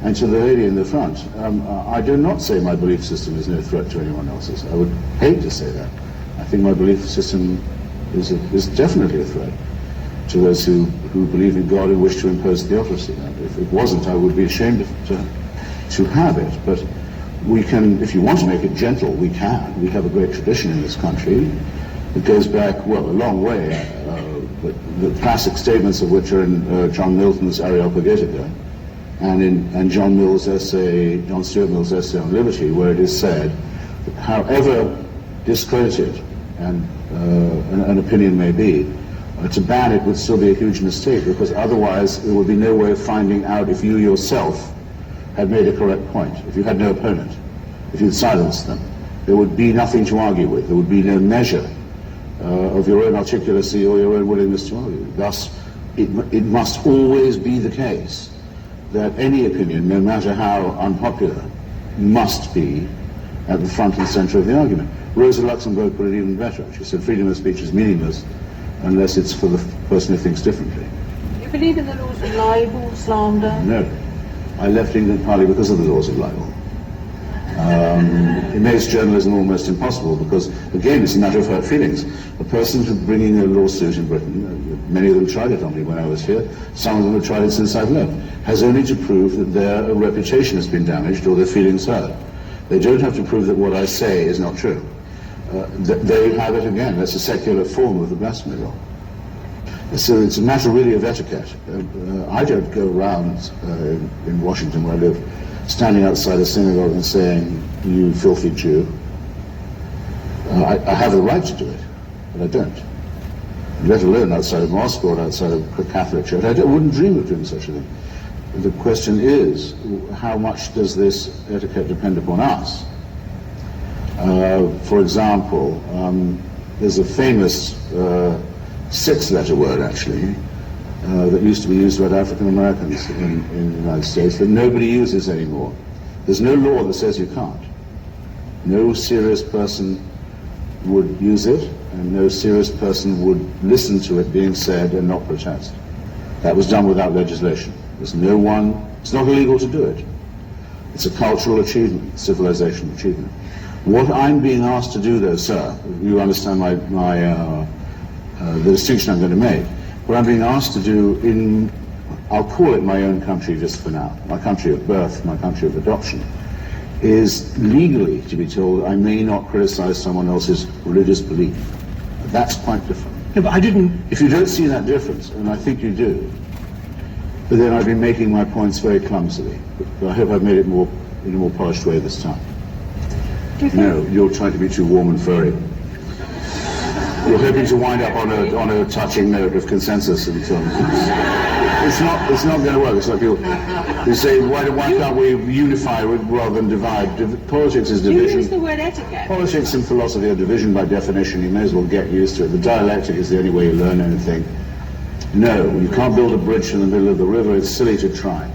And to the lady in the front, I do not say my belief system is no threat to anyone else's. I would hate to say that. I think my belief system is definitely a threat to those who believe in God and wish to impose theocracy. And if it wasn't, I would be ashamed to have it. But we can, if you want to make it gentle, we can. We have a great tradition in this country. It goes back, well, a long way. But the classic statements of which are in John Milton's Areopagitica, and in John Stuart Mill's essay on liberty, where it is said that however discredited an opinion may be, to ban it would still be a huge mistake, because otherwise there would be no way of finding out if you yourself had made a correct point. If you had no opponent, if you'd silenced them, there would be nothing to argue with. There would be no measure of your own articulacy or your own willingness to argue. Thus, it must always be the case that any opinion, no matter how unpopular, must be at the front and center of the argument. Rosa Luxemburg put it even better. She said freedom of speech is meaningless unless it's for the person who thinks differently. Do you believe in the laws of libel, slander? No. I left England partly because of the laws of libel. It makes journalism almost impossible because, again, it's a matter of hurt feelings. A person bringing a lawsuit in Britain, many of them tried it on me when I was here, some of them have tried it since I've left, has only to prove that their reputation has been damaged or their feelings hurt. They don't have to prove that what I say is not true. There you have it again. That's a secular form of the blasphemy law. So it's a matter really of etiquette. I don't go around in Washington, where I live, standing outside a synagogue and saying, you filthy Jew. I have the right to do it, but I don't. let alone outside of mosque or outside of a Catholic church. I wouldn't dream of doing such a thing. The question is, how much does this etiquette depend upon us? For example, there's a famous six-letter word, actually, that used to be used about African Americans in the United States that nobody uses anymore. There's no law that says you can't. No serious person would use it, and no serious person would listen to it being said and not protest. That was done without legislation. There's no one, it's not illegal to do it. It's a cultural achievement, civilizational achievement. What I'm being asked to do, though, sir, you understand the distinction I'm going to make. What I'm being asked to do in, I'll call it my own country just for now, my country of birth, my country of adoption, is legally to be told I may not criticize someone else's religious belief. That's quite different. No, but I didn't. If you don't see that difference, and I think you do, but then I've been making my points very clumsily. But I hope I've made it more in a more polished way this time. No, you're trying to be too warm and furry. You're hoping to wind up on a touching note of consensus and so on. It's not going to work. It's like people who say, why can't we unify rather than divide? Politics is division. You use the word etiquette. Politics and philosophy are division by definition. You may as well get used to it. The dialectic is the only way you learn anything. No, you can't build a bridge in the middle of the river. It's silly to try.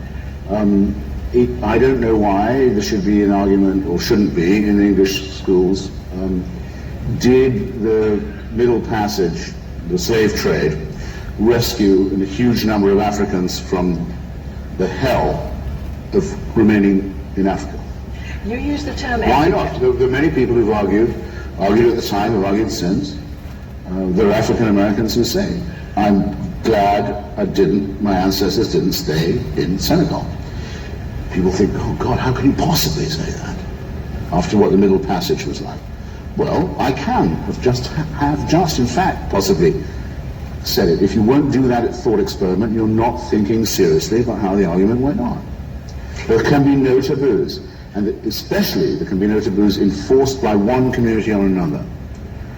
I don't know why there should be an argument, or shouldn't be, in English schools. Did the Middle Passage, the slave trade, rescue a huge number of Africans from the hell of remaining in Africa? You use the term Why etiquette. not? There are many people who've argued at the time, have argued since. There are African Americans who say, I'm glad my ancestors didn't stay in Senegal. People think, oh God, how can you possibly say that after what the Middle Passage was like? Well, I have just in fact possibly said it. If you won't do that at thought experiment, you're not thinking seriously about how the argument went on. There can be no taboos, and especially there can be no taboos enforced by one community on another.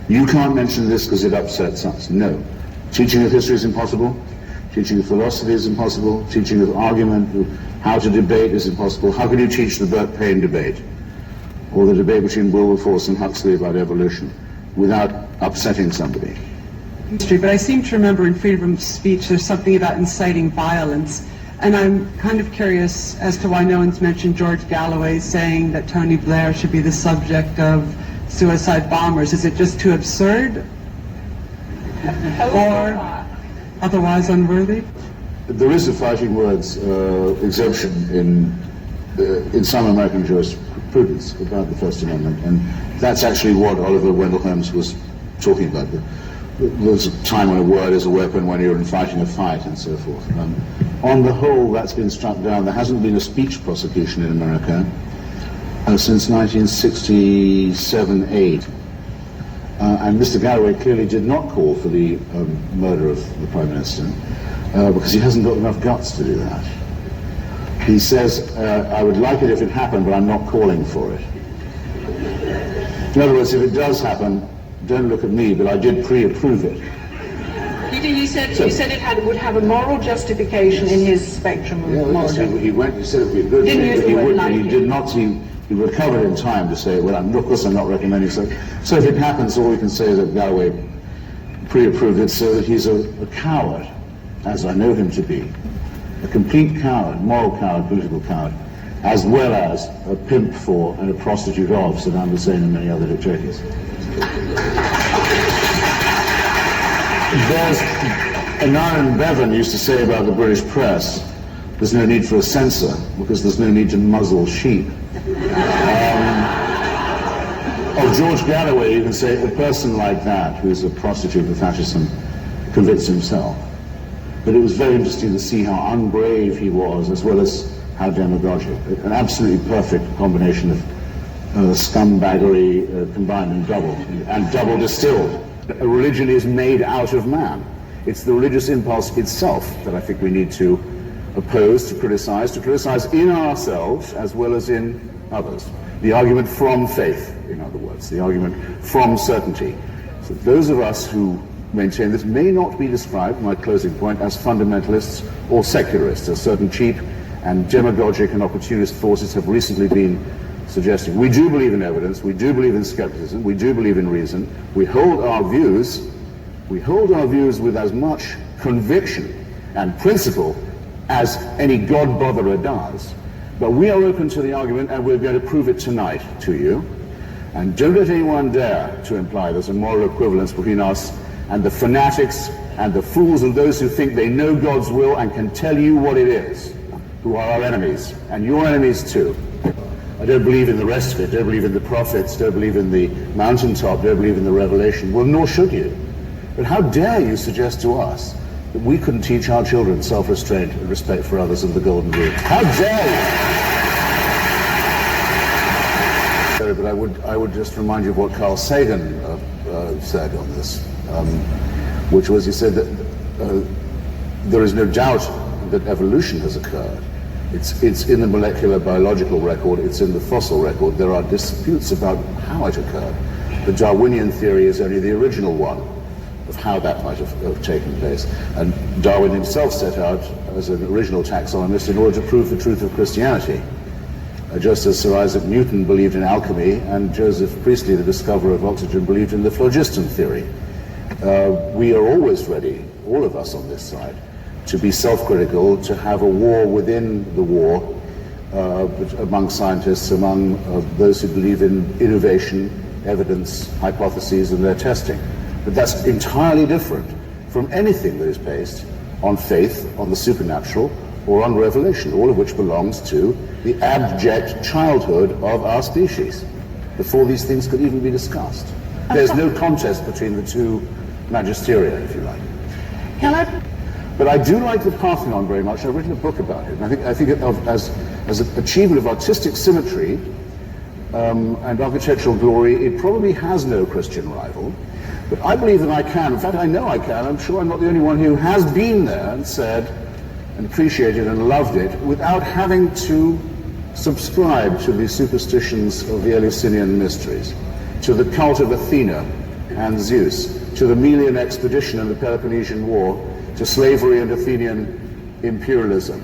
You can't mention this because it upsets us. No. Teaching of history is impossible. Teaching of philosophy is impossible. Teaching of argument, of how to debate is impossible. How can you teach the Burt-Payne debate? Or the debate between Wilberforce and Huxley about evolution without upsetting somebody? History, but I seem to remember in freedom of speech there's something about inciting violence, and I'm kind of curious as to why no one's mentioned George Galloway saying that Tony Blair should be the subject of suicide bombers. Is it just too absurd? Or otherwise unworthy? There is a fighting words exemption in some American jurisprudence about the First Amendment, and that's actually what Oliver Wendell Holmes was talking about. There's a time when a word is a weapon when you're fighting a fight and so forth. On the whole, that's been struck down. There hasn't been a speech prosecution in America since 1967-8. And Mr. Galloway clearly did not call for the murder of the Prime Minister because he hasn't got enough guts to do that. He says, I would like it if it happened, but I'm not calling for it. In other words, if it does happen, don't look at me, but I did pre-approve it. You said it would have a moral justification in his spectrum of moral justification. He said it would be a good Didn't use the word likely. He did not. He recovered in time to say, well, of course I'm not recommending so. So if it happens, all we can say is that Galloway pre-approved it, so that he's a coward, as I know him to be. A complete coward, moral coward, political coward, as well as a pimp for and a prostitute of Saddam Hussein and many other dictators. Aaron Bevan used to say about the British press, there's no need for a censor because there's no need to muzzle sheep. Of George Galloway, you can say a person like that, who's a prostitute for fascism, convicts himself. But it was very interesting to see how unbrave he was, as well as how demagogic. An absolutely perfect combination of scumbaggery combined and double distilled. A religion is made out of man. It's the religious impulse itself that I think we need to oppose, to criticize in ourselves as well as in others. The argument from faith, in other words, the argument from certainty. So those of us who maintain this, may not be described, my closing point, as fundamentalists or secularists, as certain cheap and demagogic and opportunist forces have recently been suggesting. We do believe in evidence, we do believe in skepticism, we do believe in reason, we hold our views with as much conviction and principle as any God-botherer does. But we are open to the argument, and we're going to prove it tonight to you. And don't let anyone dare to imply there's a moral equivalence between us and the fanatics and the fools and those who think they know God's will and can tell you what it is, who are our enemies, and your enemies too. I don't believe in the rest of it, don't believe in the prophets, don't believe in the mountaintop, don't believe in the revelation. Well, nor should you. But how dare you suggest to us that we couldn't teach our children self-restraint and respect for others and the golden rule? How dare you! But I would just remind you of what Carl Sagan said on this, which was, he said that there is no doubt that evolution has occurred. It's in the molecular biological record, it's in the fossil record. There are disputes about how it occurred. The Darwinian theory is only the original one of how that might have taken place. And Darwin himself set out as an original taxonomist in order to prove the truth of Christianity. Just as Sir Isaac Newton believed in alchemy and Joseph Priestley, the discoverer of oxygen, believed in the phlogiston theory. We are always ready, all of us on this side, to be self-critical, to have a war within the war among scientists, among those who believe in innovation, evidence, hypotheses, and their testing. But that's entirely different from anything that is based on faith, on the supernatural, or on revelation, all of which belongs to the abject childhood of our species, before these things could even be discussed. There's no contest between the two magisteria, if you like. But I do like the Parthenon very much. I've written a book about it. And I think as an achievement of artistic symmetry and architectural glory, it probably has no Christian rival. But I believe that I can. In fact, I know I can. I'm sure I'm not the only one who has been there and said and appreciated and loved it without having to subscribe to the superstitions of the Eleusinian mysteries, to the cult of Athena and Zeus, to the Melian expedition and the Peloponnesian War, to slavery and Athenian imperialism,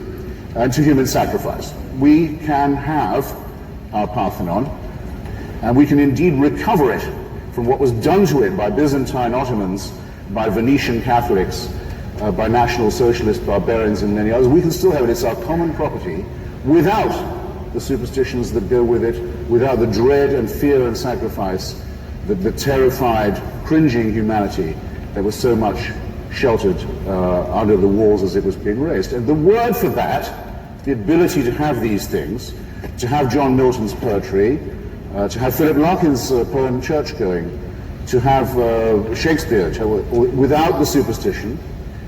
and to human sacrifice. We can have our Parthenon, and we can indeed recover it from what was done to it by Byzantine Ottomans, by Venetian Catholics, by National Socialist barbarians and many others. We can still have it. It's our common property without the superstitions that go with it, without the dread and fear and sacrifice, the terrified, cringing humanity that was so much sheltered under the walls as it was being raised. And the word for that, the ability to have these things, to have John Milton's poetry, to have Philip Larkin's poem Church-Going, to have Shakespeare, without the superstition,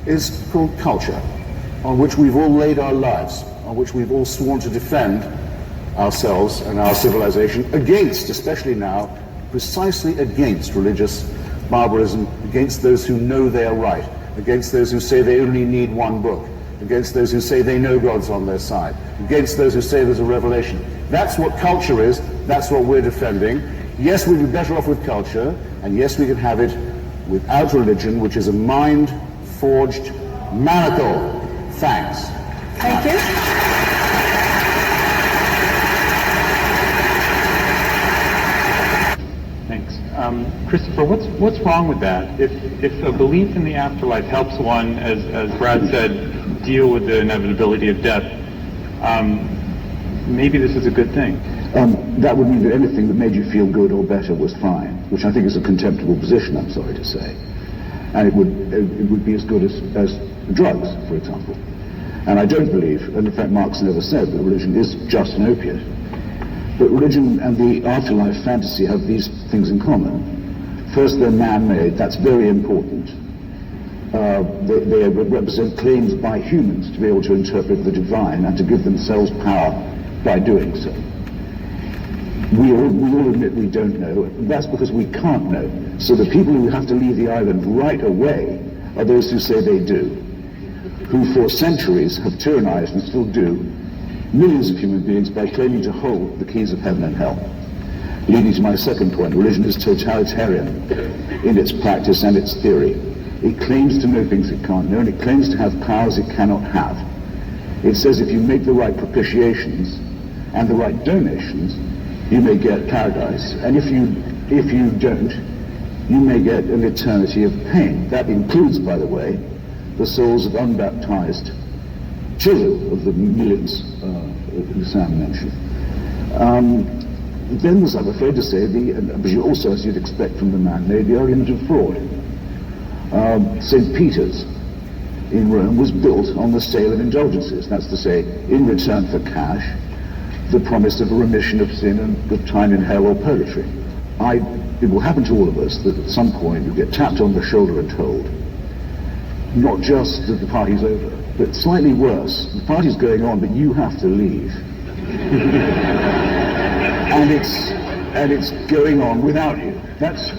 is called culture, on which we've all laid our lives, on which we've all sworn to defend ourselves and our civilization against, especially now, precisely against religious barbarism, against those who know they are right, against those who say they only need one book, against those who say they know God's on their side, against those who say there's a revelation. That's what culture is, that's what we're defending. Yes, we'd be better off with culture, and yes, we can have it without religion, which is a mind-forged miracle. Thanks. Thank you. Christopher, what's wrong with that? If a belief in the afterlife helps one, as Brad said, deal with the inevitability of death, maybe this is a good thing. That would mean that anything that made you feel good or better was fine, which I think is a contemptible position, I'm sorry to say. And it would be as good as drugs, for example. And I don't believe, and in fact Marx never said that religion is just an opiate. But religion and the afterlife fantasy have these things in common. First, they're man-made. That's very important. They represent claims by humans to be able to interpret the divine and to give themselves power by doing so. We all admit we don't know. That's because we can't know. So the people who have to leave the island right away are those who say they do, who for centuries have tyrannized and still do millions of human beings by claiming to hold the keys of heaven and hell. Leading to my second point, religion is totalitarian in its practice and its theory. It claims to know things it can't know, and it claims to have powers it cannot have. It says if you make the right propitiations and the right donations, you may get paradise, and if you don't, you may get an eternity of pain. That includes, by the way, the souls of unbaptized children of the millions who Sam mentioned. Then there's, I'm afraid to say, but you also, as you'd expect from the man-made, the argument of fraud. St. Peter's in Rome was built on the sale of indulgences. That's to say, in return for cash, the promise of a remission of sin and of time in hell or purgatory. It will happen to all of us that at some point you get tapped on the shoulder and told, not just that the party's over, but slightly worse, the party's going on, but you have to leave. and it's going on without you. That's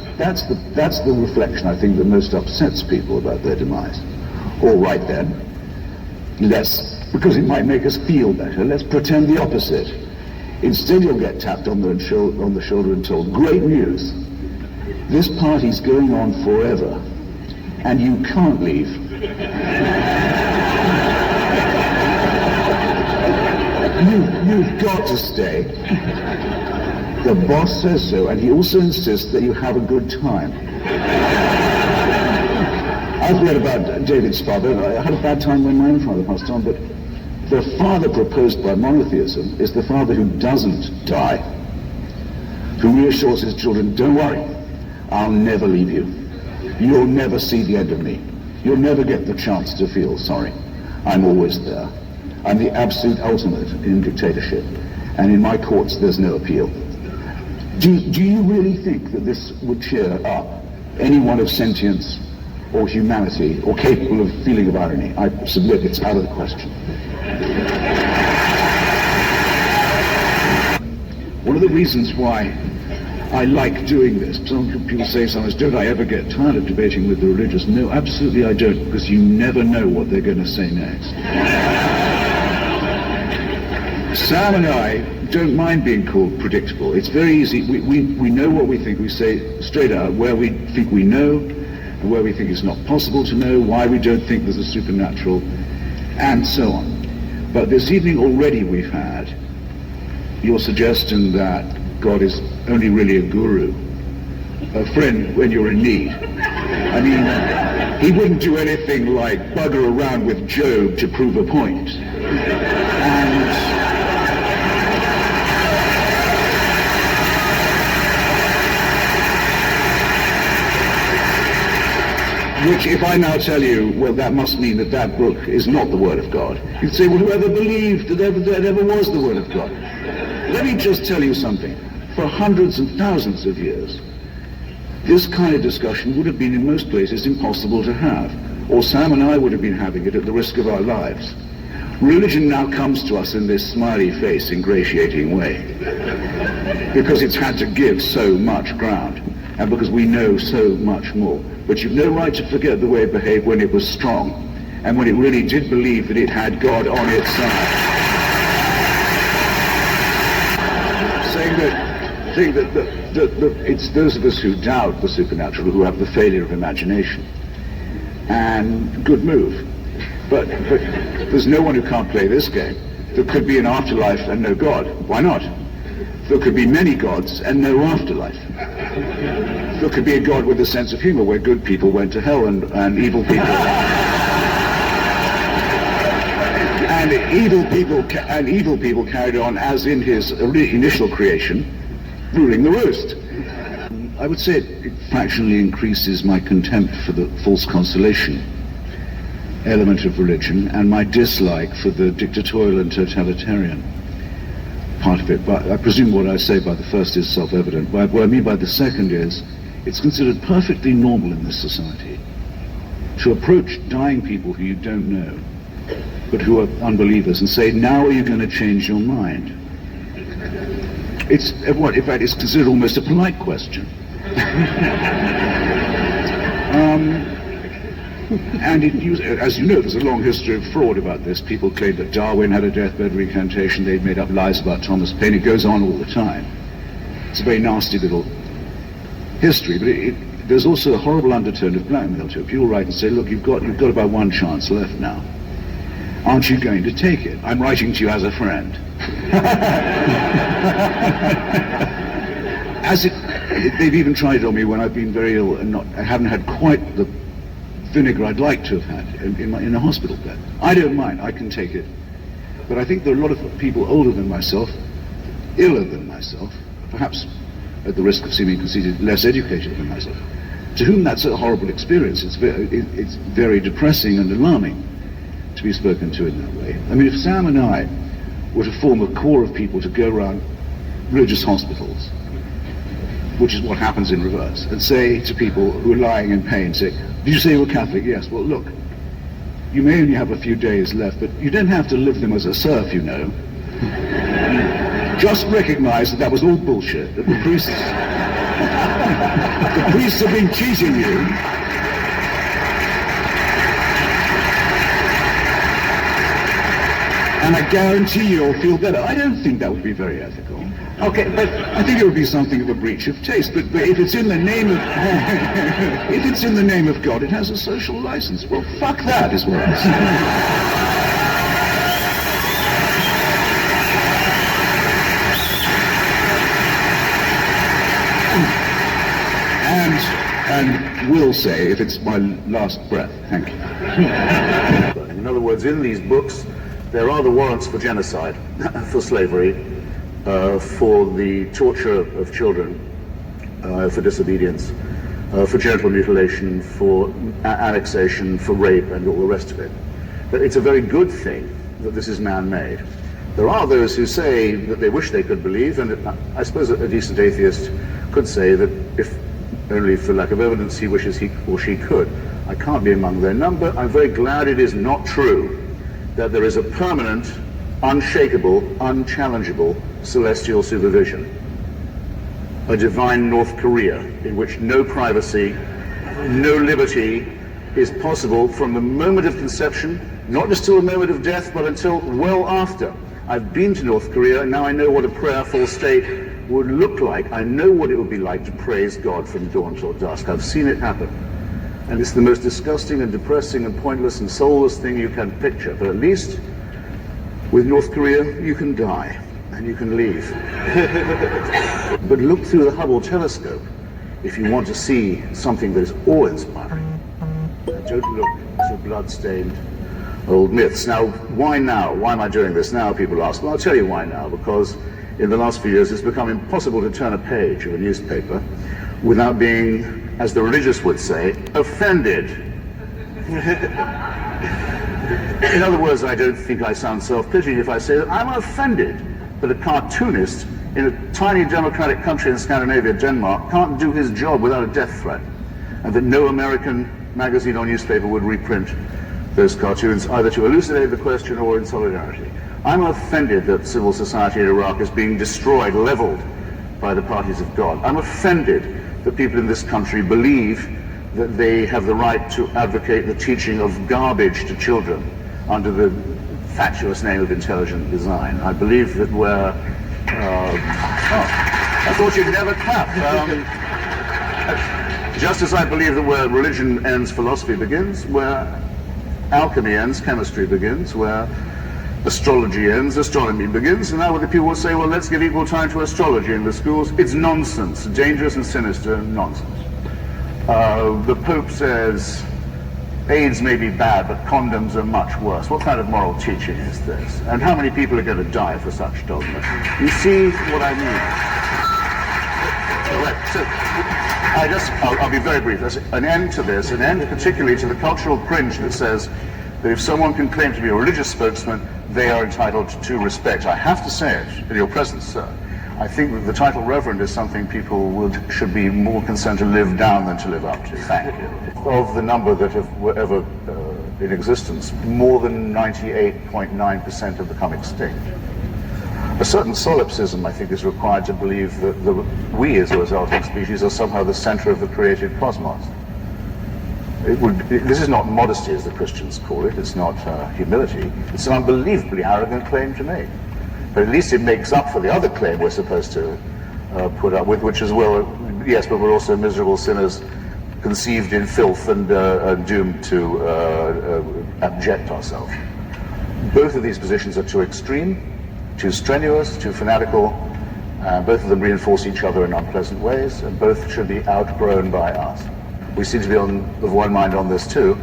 the reflection, I think, that most upsets people about their demise. All right then, because it might make us feel better, let's pretend the opposite. Instead, you'll get tapped on the shoulder and told, great news, this party's going on forever, and you can't leave. You've got to stay. The boss says so, and he also insists that you have a good time. I've read about David's father. I had a bad time when my own father passed on, but the father proposed by monotheism is the father who doesn't die, who reassures his children, don't worry, I'll never leave you. You'll never see the end of me. You'll never get the chance to feel sorry. I'm always there. I'm the absolute ultimate in dictatorship, and in my courts there's no appeal. Do you really think that this would cheer up anyone of sentience or humanity or capable of feeling of irony? I submit it's out of the question. One of the reasons why I like doing this, some people say sometimes, don't I ever get tired of debating with the religious? No, absolutely I don't, because you never know what they're going to say next. Sam and I don't mind being called predictable. It's very easy. We know what we think. We say straight out where we think we know, and where we think it's not possible to know, why we don't think there's a supernatural, and so on. But this evening already we've had your suggestion that God is only really a guru, a friend when you're in need. I mean, he wouldn't do anything like bugger around with Job to prove a point. Which, if I now tell you, well, that must mean that that book is not the Word of God, you'd say, well, whoever believed that ever was the Word of God? Let me just tell you something. For hundreds and thousands of years, this kind of discussion would have been in most places impossible to have, or Sam and I would have been having it at the risk of our lives. Religion now comes to us in this smiley face, ingratiating way, because it's had to give so much ground, and because we know so much more. But you've no right to forget the way it behaved when it was strong, and when it really did believe that it had God on its side. Saying that it's those of us who doubt the supernatural who have the failure of imagination. And good move. But there's no one who can't play this game. There could be an afterlife and no God. Why not? There could be many gods and no afterlife. There could be a God with a sense of humor where good people went to hell and evil people and evil people carried on as in his initial creation, ruling the roost. I would say it fractionally increases my contempt for the false consolation element of religion and my dislike for the dictatorial and totalitarian part of it. But I presume what I say by the first is self-evident. What I mean by the second is it's considered perfectly normal in this society to approach dying people who you don't know, but who are unbelievers, and say, now are you going to change your mind? It's what, in fact, it's considered almost a polite question. And as you know, there's a long history of fraud about this. People claim that Darwin had a deathbed recantation. They've made up lies about Thomas Paine. It goes on all the time. It's a very nasty little history, but there's also a horrible undertone of blackmail to it. People write and say, look, you've got about one chance left now. Aren't you going to take it? I'm writing to you as a friend. They've even tried it on me when I've been very ill and I haven't had quite the vinegar I'd like to have had in a hospital bed. I don't mind, I can take it. But I think there are a lot of people older than myself, iller than myself, perhaps at the risk of seeming conceited, less educated than myself, to whom that's a horrible experience. It's very depressing and alarming to be spoken to in that way. I mean, if Sam and I were to form a corps of people to go around religious hospitals, which is what happens in reverse, and say to people who are lying in pain, say, did you say you were Catholic? Yes. Well, look, you may only have a few days left, but you don't have to live them as a serf, you know. Just recognize that was all bullshit, that the priests have been cheating you. And I guarantee you'll feel better. I don't think that would be very ethical. Okay, but I think it would be something of a breach of taste. But if it's in the name of if it's in the name of God, it has a social license. Well, fuck that is what I say. And will say, if it's my last breath, thank you. In other words, in these books, there are the warrants for genocide, for slavery, for the torture of children, for disobedience, for genital mutilation, for annexation, for rape, and all the rest of it. But it's a very good thing that this is man-made. There are those who say that they wish they could believe, and I suppose a decent atheist could say that if only for lack of evidence he wishes he or she could. I can't be among their number. I'm very glad it is not true that there is a permanent, unshakable, unchallengeable celestial supervision. A divine North Korea in which no privacy, no liberty is possible from the moment of conception, not just till the moment of death, but until well after. I've been to North Korea, and now I know what a prayerful state would look like. I know what it would be like to praise God from dawn till dusk. I've seen it happen. And it's the most disgusting and depressing and pointless and soulless thing you can picture. But at least with North Korea, you can die and you can leave. But look through the Hubble telescope if you want to see something that is awe-inspiring. Don't look to blood-stained old myths. Now, why now? Why am I doing this now, people ask? Well, I'll tell you why now. Because in the last few years, it's become impossible to turn a page of a newspaper without being, as the religious would say, offended. In other words, I don't think I sound self-pitying if I say that I'm offended that a cartoonist in a tiny democratic country in Scandinavia, Denmark, can't do his job without a death threat, and that no American magazine or newspaper would reprint those cartoons, either to elucidate the question or in solidarity. I'm offended that civil society in Iraq is being destroyed, leveled by the parties of God. I'm offended that people in this country believe that they have the right to advocate the teaching of garbage to children under the fatuous name of intelligent design. I believe that we're... I thought you'd never clap. Just as I believe that where religion ends, philosophy begins, where alchemy ends, chemistry begins, where astrology ends, astronomy begins, and now the people will say, well, let's give equal time to astrology in the schools. It's nonsense, dangerous and sinister nonsense. The Pope says AIDS may be bad, but condoms are much worse. What kind of moral teaching is this? And how many people are going to die for such dogma? You see what I mean? All right, so I'll be very brief. There's an end to this, an end particularly to the cultural cringe that says that if someone can claim to be a religious spokesman, they are entitled to respect. I have to say it in your presence, sir. I think that the title Reverend is something people should be more concerned to live down than to live up to. Thank you. Of the number that were ever in existence, more than 98.9% have become extinct. A certain solipsism, I think, is required to believe that we, as a resulting species, are somehow the center of the created cosmos. This is not modesty, as the Christians call it. It's not humility. It's an unbelievably arrogant claim to make. But at least it makes up for the other claim we're supposed to put up with, which is, well, yes, but we're also miserable sinners conceived in filth and doomed to abject ourselves. Both of these positions are too extreme, too strenuous, too fanatical, and both of them reinforce each other in unpleasant ways, and both should be outgrown by us. We seem to be of one mind on this too.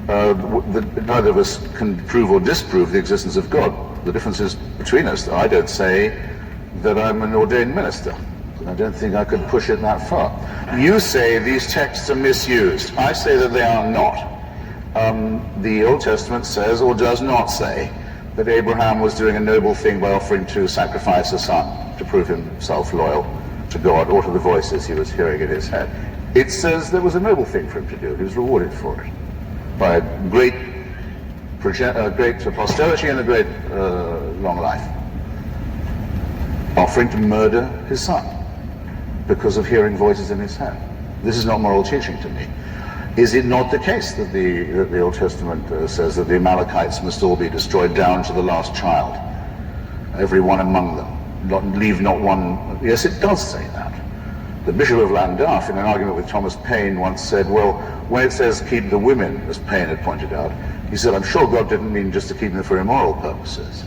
Neither of us can prove or disprove the existence of God. The difference is between us. I don't say that I'm an ordained minister. I don't think I could push it that far. You say these texts are misused. I say that they are not. The Old Testament says, or does not say, that Abraham was doing a noble thing by offering to sacrifice a son to prove himself loyal to God or to the voices he was hearing in his head. It says there was a noble thing for him to do. He was rewarded for it by a great posterity and a great long life. Offering to murder his son because of hearing voices in his head. This is not moral teaching to me. Is it not the case that the Old Testament says that the Amalekites must all be destroyed down to the last child, every one among them, leave not one? Yes, it does say that. The Bishop of Llandaff, in an argument with Thomas Paine, once said, well, when it says keep the women, as Paine had pointed out, he said, I'm sure God didn't mean just to keep them for immoral purposes.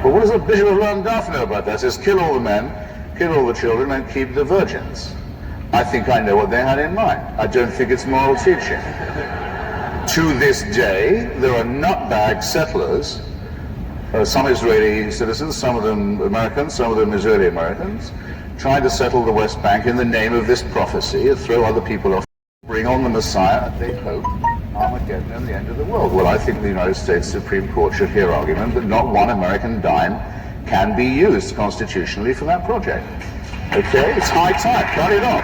But what does the Bishop of Llandaff know about that? It says kill all the men, kill all the children, and keep the virgins. I think I know what they had in mind. I don't think it's moral teaching. To this day, there are nutbag settlers, some Israeli citizens, some of them Americans, some of them Israeli Americans, trying to settle the West Bank in the name of this prophecy and throw other people off, bring on the Messiah, and they hope Armageddon and the end of the world. Well, I think the United States Supreme Court should hear argument that not one American dime can be used constitutionally for that project. Okay, it's high time. Cut it off.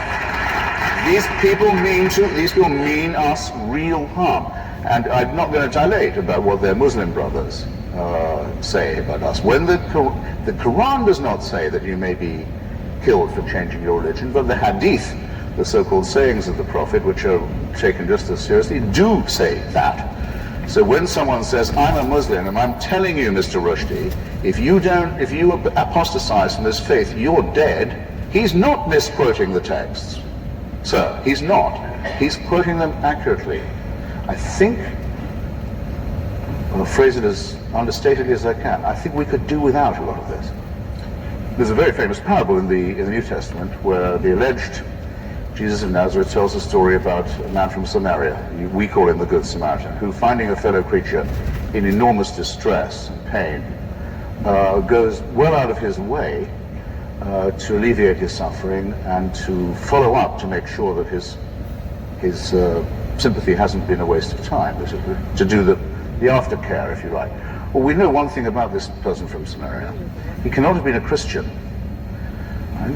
These people mean us real harm, and I'm not going to dilate about what their Muslim brothers say about us. When the Quran does not say that you may be killed for changing your religion, but the Hadith, the so-called sayings of the Prophet, which are taken just as seriously, do say that. So when someone says, I'm a Muslim, and I'm telling you, Mr. Rushdie, if you apostatize from this faith, you're dead, he's not misquoting the texts. Sir, he's not. He's quoting them accurately. I think, I'll phrase it as understatedly as I can, I think we could do without a lot of this. There's a very famous parable in the New Testament where the alleged Jesus of Nazareth tells a story about a man from Samaria, we call him the Good Samaritan, who, finding a fellow creature in enormous distress and pain, goes well out of his way to alleviate his suffering and to follow up to make sure that his sympathy hasn't been a waste of time, to do the aftercare, if you like. Well, we know one thing about this person from Samaria. He cannot have been a Christian. Right?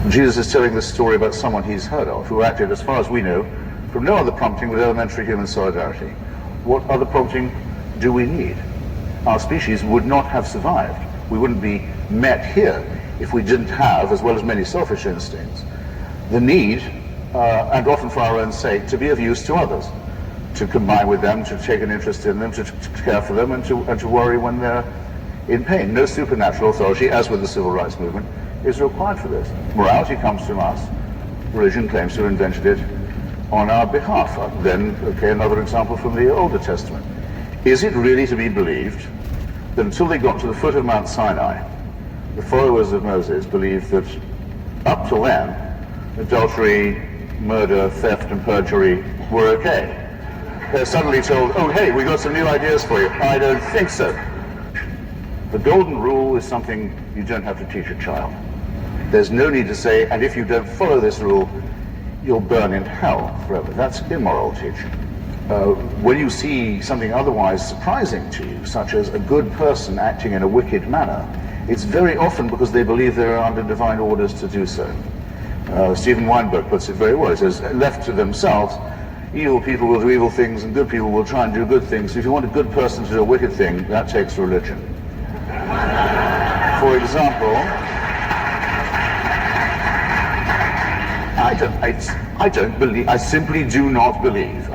Jesus is telling this story about someone he's heard of, who acted, as far as we know, from no other prompting with elementary human solidarity. What other prompting do we need? Our species would not have survived. We wouldn't be met here if we didn't have, as well as many selfish instincts, the need, and often for our own sake, to be of use to others, to combine with them, to take an interest in them, to care for them, and to worry when they're in pain. No supernatural authority, as with the civil rights movement, is required for this. Morality comes from us. Religion claims to have invented it on our behalf. Then, another example from the Older Testament. Is it really to be believed that until they got to the foot of Mount Sinai, the followers of Moses believed that up till then, adultery, murder, theft, and perjury were okay? They're suddenly told, oh, hey, we got some new ideas for you. I don't think so. The golden rule is something you don't have to teach a child. There's no need to say, and if you don't follow this rule, you'll burn in hell forever. That's immoral teaching. When you see something otherwise surprising to you, such as a good person acting in a wicked manner, it's very often because they believe they're under divine orders to do so. Stephen Weinberg puts it very well. He says, left to themselves, evil people will do evil things and good people will try and do good things. If you want a good person to do a wicked thing, that takes religion. For example, I simply do not believe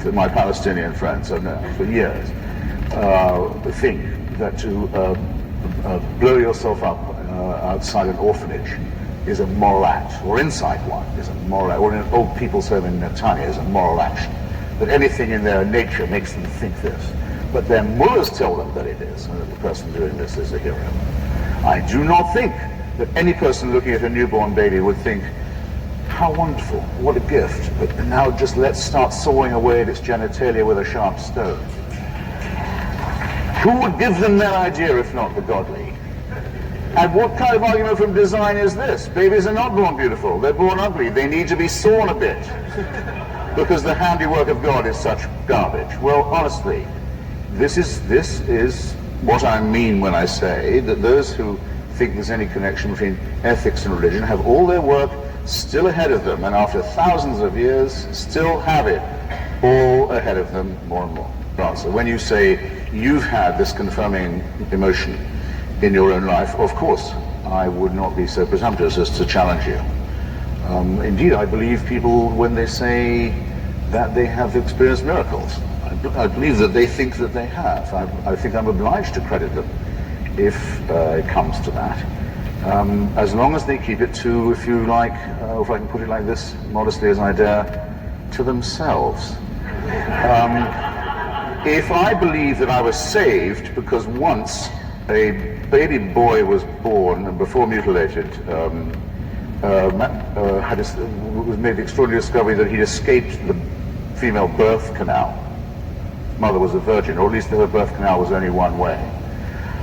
that my Palestinian friends have known for years think that to blow yourself up outside an orphanage is a moral act, or inside one is a moral act, or in an old people's home in Netanya is a moral action. That anything in their nature makes them think this. But their mullahs tell them that it is, and that the person doing this is a hero. I do not think that any person looking at a newborn baby would think, how wonderful, what a gift, but now just let's start sawing away at its genitalia with a sharp stone. Who would give them that idea if not the godly? And what kind of argument from design is this? Babies are not born beautiful, they're born ugly. They need to be sawn a bit because the handiwork of God is such garbage. Well, honestly, this is what I mean when I say that those who think there's any connection between ethics and religion have all their work still ahead of them, and after thousands of years still have it all ahead of them more and more. So when you say you've had this confirming emotion in your own life, of course I would not be so presumptuous as to challenge you. Indeed, I believe people when they say that they have experienced miracles. I believe that they think that they have. I think I'm obliged to credit them if it comes to that. As long as they keep it to, if you like, if I can put it like this, modestly as I dare, to themselves. If I believe that I was saved because once a baby boy was born and before mutilated, was made the extraordinary discovery that he'd escaped the female birth canal. Mother was a virgin, or at least her birth canal was only one way.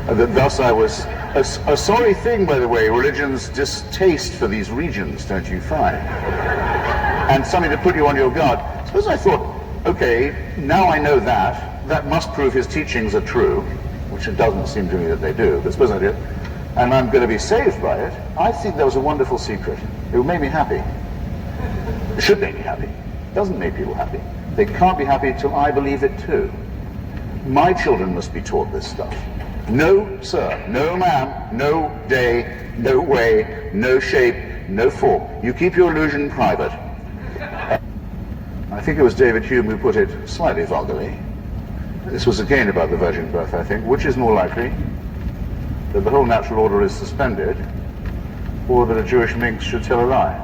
Thus I was a sorry thing, by the way, religion's distaste for these regions, don't you find? And something to put you on your guard. Suppose I thought, okay, now I know that must prove his teachings are true, which it doesn't seem to me that they do, but suppose I did, and I'm going to be saved by it. I think that was a wonderful secret. It would make me happy. It should make me happy. It doesn't make people happy. They can't be happy till I believe it too. My children must be taught this stuff. No, sir, no ma'am, no day, no way, no shape, no form. You keep your illusion private. I think it was David Hume who put it slightly vulgarly. This was again about the virgin birth, I think. Which is more likely, that the whole natural order is suspended, or that a Jewish minx should tell a lie?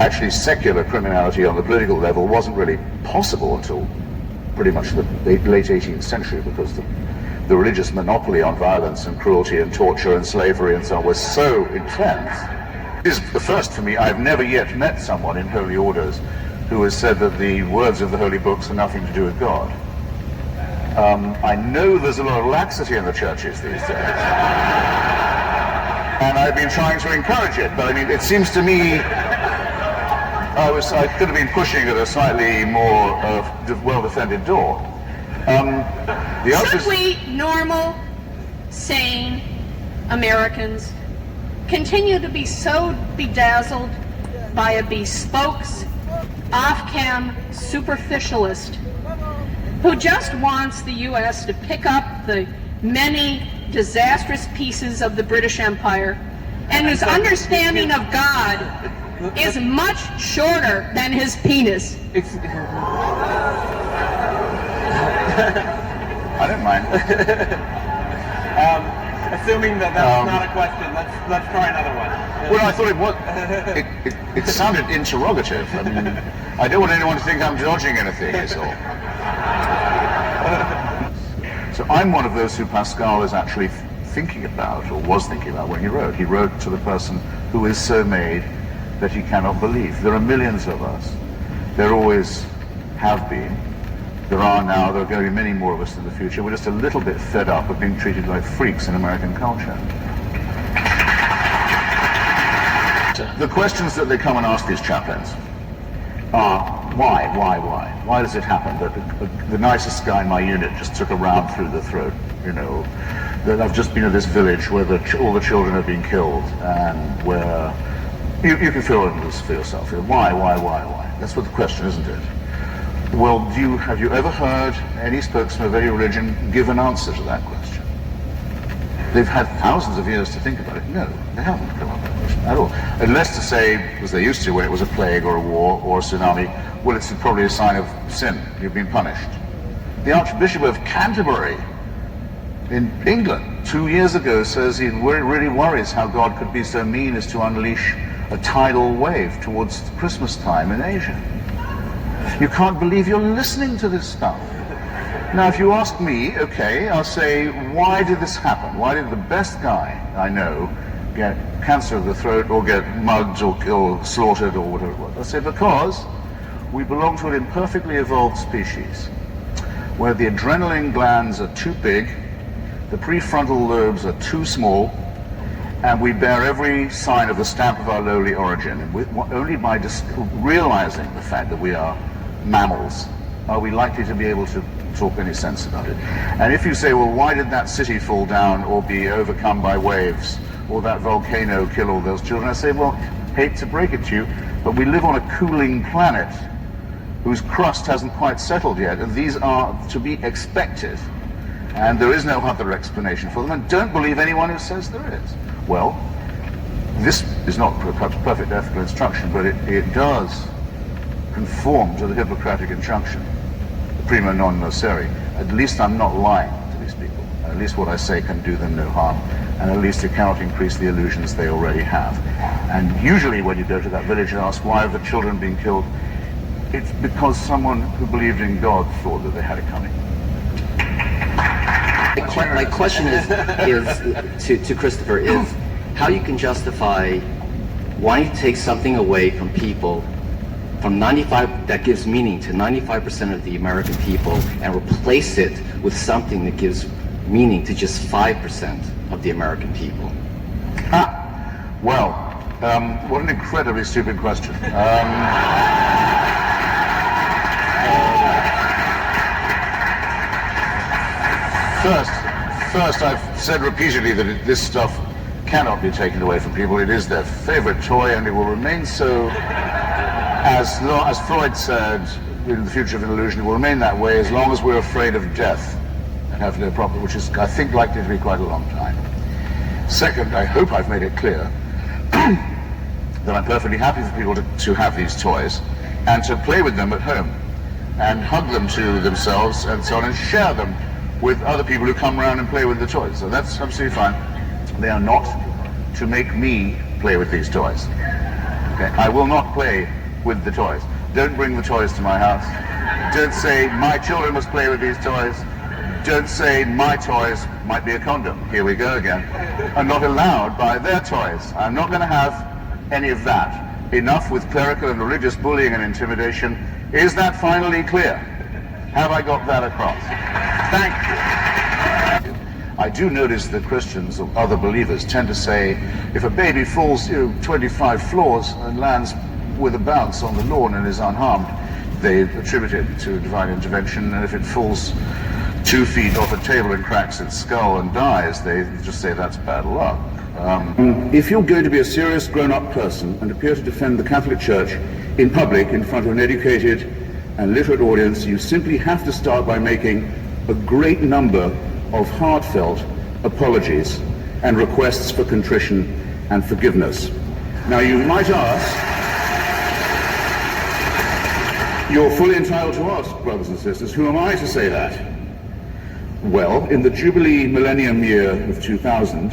Actually, secular criminality on the political level wasn't really possible until pretty much the late 18th century, because the religious monopoly on violence and cruelty and torture and slavery and so on was so intense. This is the first for me. I've never yet met someone in holy orders who has said that the words of the holy books are nothing to do with God. I know there's a lot of laxity in the churches these days, and I've been trying to encourage it, but I mean, it seems to me I could have been pushing at a slightly more well-defended door. Should we, normal, sane Americans, continue to be so bedazzled by a bespoke, off-cam superficialist who just wants the U.S. to pick up the many disastrous pieces of the British Empire and whose understanding of God is much shorter than his penis? I don't mind. Assuming that that's not a question, let's try another one. Well, I thought it sounded interrogative. I mean, I don't want anyone to think I'm dodging anything, is all. So I'm one of those who Pascal is actually thinking about, or was thinking about when he wrote. He wrote to the person who is so made that he cannot believe. There are millions of us. There always have been. There are now. There are going to be many more of us in the future. We're just a little bit fed up of being treated like freaks in American culture. The questions that they come and ask these chaplains are, why? Why does it happen that the nicest guy in my unit just took a round through the throat, you know, that I've just been at this village where all the children have been killed, and where you can feel it for yourself. Why? That's what the question, isn't it? Well, have you ever heard any spokesman of any religion give an answer to that question? They've had thousands of years to think about it. No, they haven't come up with that question at all. Unless to say, as they used to when it was a plague or a war or a tsunami, well, it's probably a sign of sin. You've been punished. The Archbishop of Canterbury in England 2 years ago says he really worries how God could be so mean as to unleash a tidal wave towards Christmas time in Asia. You can't believe you're listening to this stuff. Now, if you ask me, okay, I'll say, why did this happen? Why did the best guy I know get cancer of the throat or get mugged or slaughtered or whatever it was? I'll say, because we belong to an imperfectly evolved species where the adrenaline glands are too big, the prefrontal lobes are too small, and we bear every sign of the stamp of our lowly origin. And only by realizing the fact that we are mammals are we likely to be able to talk any sense about it. And if you say, well, why did that city fall down or be overcome by waves or that volcano kill all those children? I say, well, hate to break it to you, but we live on a cooling planet whose crust hasn't quite settled yet, and these are to be expected. And there is no other explanation for them, and don't believe anyone who says there is. Well, this is not perhaps perfect ethical instruction, but it does conform to the Hippocratic injunction, prima non nocere. At least I'm not lying to these people. At least what I say can do them no harm, and at least it cannot increase the illusions they already have. And usually when you go to that village and ask why have the children been killed, it's because someone who believed in God thought that they had it coming. My question is to Christopher is how you can justify wanting to take something away from people from 95 that gives meaning to 95% of the American people and replace it with something that gives meaning to just 5% of the American people. Well, what an incredibly stupid question. First, I've said repeatedly that this stuff cannot be taken away from people. It is their favorite toy, and it will remain so, as Freud said in The Future of an Illusion, it will remain that way as long as we're afraid of death and have no problem, which is, I think, likely to be quite a long time. Second, I hope I've made it clear that I'm perfectly happy for people to have these toys and to play with them at home and hug them to themselves and so on and share them with other people who come around and play with the toys. So that's absolutely fine. They are not to make me play with these toys. Okay? I will not play with the toys. Don't bring the toys to my house. Don't say my children must play with these toys. Don't say my toys might be a condom. Here we go again. I'm not allowed by their toys. I'm not going to have any of that. Enough with clerical and religious bullying and intimidation. Is that finally clear? Have I got that across? Thank you. I do notice that Christians or other believers tend to say, if a baby falls 25 floors and lands with a bounce on the lawn and is unharmed, they attribute it to divine intervention, and if it falls 2 feet off a table and cracks its skull and dies, they just say that's bad luck. If you're going to be a serious grown-up person and appear to defend the Catholic Church in public in front of an educated and literate audience, you simply have to start by making a great number of heartfelt apologies and requests for contrition and forgiveness. Now, you might ask, you're fully entitled to ask, brothers and sisters, who am I to say that? Well, in the Jubilee Millennium Year of 2000,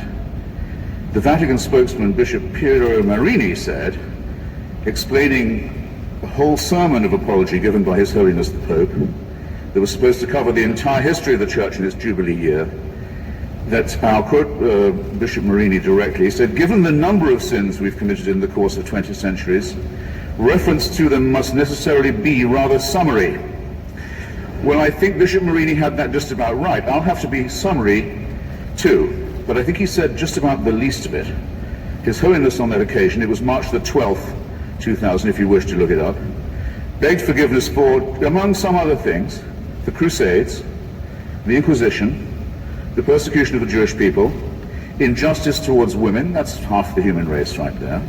the Vatican spokesman, Bishop Piero Marini, said, explaining a whole sermon of apology given by His Holiness the Pope, that was supposed to cover the entire history of the Church in its Jubilee year, that I'll quote Bishop Marini directly, said, given the number of sins we've committed in the course of 20 centuries, reference to them must necessarily be rather summary. Well, I think Bishop Marini had that just about right. I'll have to be summary too, but I think he said just about the least of it. His Holiness on that occasion, it was March the 12th, 2000, if you wish to look it up, begged forgiveness for, among some other things, the Crusades, the Inquisition, the persecution of the Jewish people, injustice towards women, that's half the human race right there,